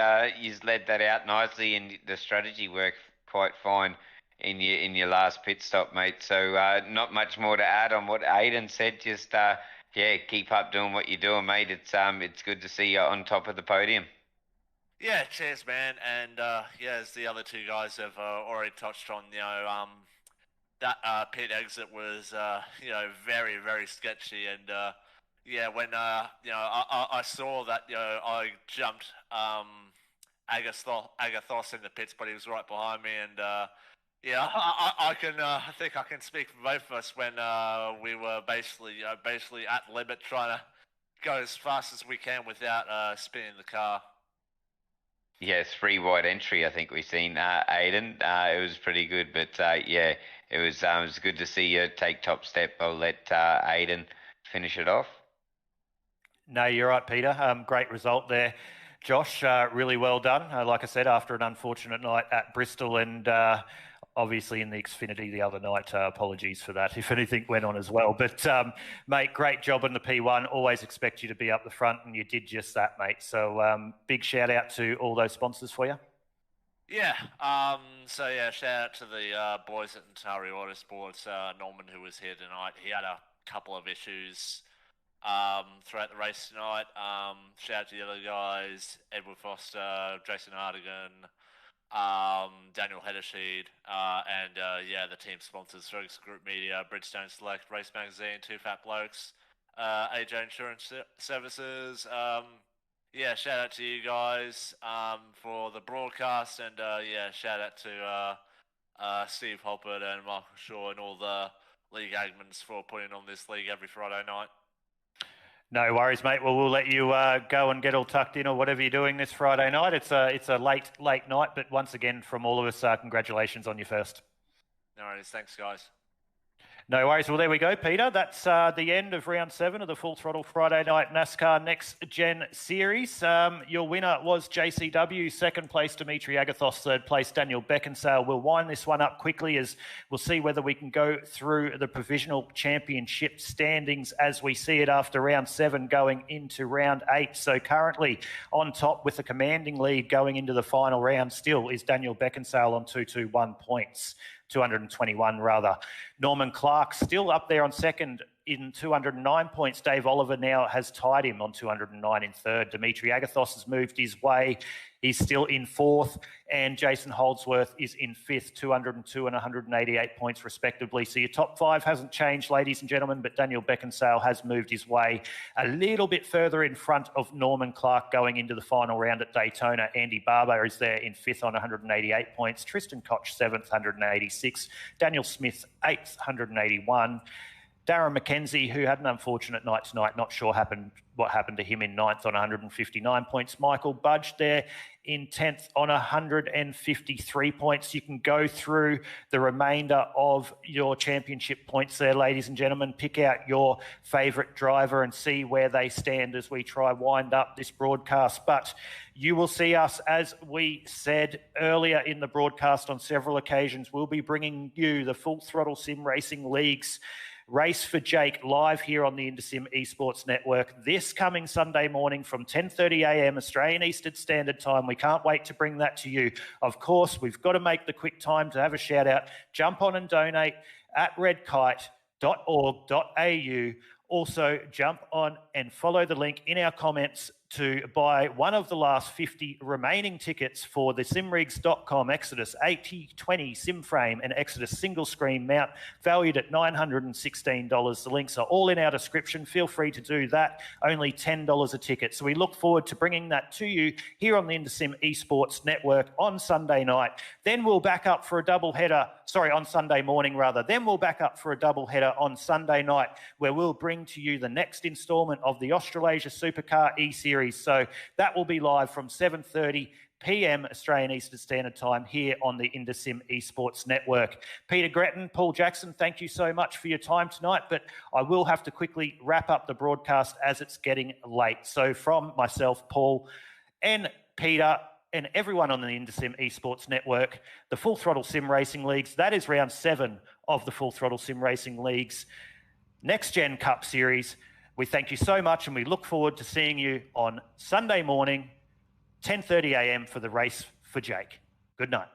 led that out nicely, and the strategy worked quite fine in your last pit stop, mate. So not much more to add on what Aiden said. Just keep up doing what you're doing, mate. It's good to see you on top of the podium. Yeah, cheers, man. And as the other two guys have already touched on, that pit exit was very, very sketchy. And when I saw that, I jumped Agathos in the pits, but he was right behind me. And I think I can speak for both of us when we were basically at the limit, trying to go as fast as we can without spinning the car. Yeah, 3 wide entry. I think we've seen Aiden. It was pretty good, but it was good to see you take top step. I'll let Aiden finish it off. No, you're right, Peter. Great result there, Josh. Really well done. Like I said, after an unfortunate night at Bristol and obviously in the Xfinity the other night. Apologies for that if anything went on as well. But, mate, great job on the P1. Always expect you to be up the front, and you did just that, mate. So big shout out to all those sponsors for you. Yeah. Shout out to the boys at Atari Autosports. Norman, who was here tonight, he had a couple of issues throughout the race tonight. Shout out to the other guys, Edward Foster, Jason Hardigan, Daniel Heddersheed, and the team sponsors: Fergus Group Media, Bridgestone Select, Race Magazine, Two Fat Blokes, AJ Insurance Services. Shout out to you guys for the broadcast, and shout out to Steve Hoppert and Michael Shaw and all the league admins for putting on this league every Friday night. No worries, mate. Well, we'll let you go and get all tucked in or whatever you're doing this Friday night. It's a late night, but once again, from all of us, congratulations on your first. No worries. Thanks, guys. No worries. Well, there we go, Peter. That's the end of round 7 of the Full Throttle Friday Night NASCAR Next Gen Series. Your winner was JCW. Second place, Dimitri Agathos. Third place, Daniel Beckinsale. We'll wind this one up quickly as we'll see whether we can go through the provisional championship standings as we see it after round 7 going into round 8. So currently on top with a commanding lead going into the final round still is Daniel Beckinsale on 221 points. 221 rather. Norman Clark still up there on second in 209 points. Dave Oliver now has tied him on 209 in third. Dimitri Agathos has moved his way. He's still in fourth. And Jason Holdsworth is in fifth, 202 and 188 points respectively. So your top 5 hasn't changed, ladies and gentlemen, but Daniel Beckinsale has moved his way a little bit further in front of Norman Clark going into the final round at Daytona. Andy Barber is there in fifth on 188 points. Tristan Koch, 7th, 186. Daniel Smith, 8th, 181. Darren McKenzie, who had an unfortunate night tonight, not sure what happened to him, in 9th on 159 points. Michael Budge there in 10th on 153 points. You can go through the remainder of your championship points there, ladies and gentlemen. Pick out your favourite driver and see where they stand as we try wind up this broadcast. But you will see us, as we said earlier in the broadcast on several occasions, we'll be bringing you the Full Throttle Sim Racing League's Race for Jake live here on the InterSim Esports Network this coming Sunday morning from 10:30 a.m. Australian Eastern Standard Time. We can't wait to bring that to you. Of course, we've got to make the quick time to have a shout out. Jump on and donate at redkite.org.au. Also, jump on and follow the link in our comments to buy one of the last 50 remaining tickets for the simrigs.com Exodus 8020 Sim Frame and Exodus single screen mount, valued at $916. The links are all in our description. Feel free to do that. Only $10 a ticket. So we look forward to bringing that to you here on the InterSim Esports Network on Sunday night. Then we'll back up for a double header, on Sunday morning rather. Then we'll back up for a double header on Sunday night, where we'll bring to you the next instalment of the Australasia Supercar E-Series. So that will be live from 7:30 p.m. Australian Eastern Standard Time here on the InterSim Esports Network. Peter Gretton, Paul Jackson, thank you so much for your time tonight, but I will have to quickly wrap up the broadcast as it's getting late. So from myself, Paul, and Peter, and everyone on the InterSim Esports Network, the Full Throttle Sim Racing Leagues, that is round 7 of the Full Throttle Sim Racing Leagues Next Gen Cup Series. We thank you so much, and we look forward to seeing you on Sunday morning, 10:30 a.m. for the race for Jake. Good night.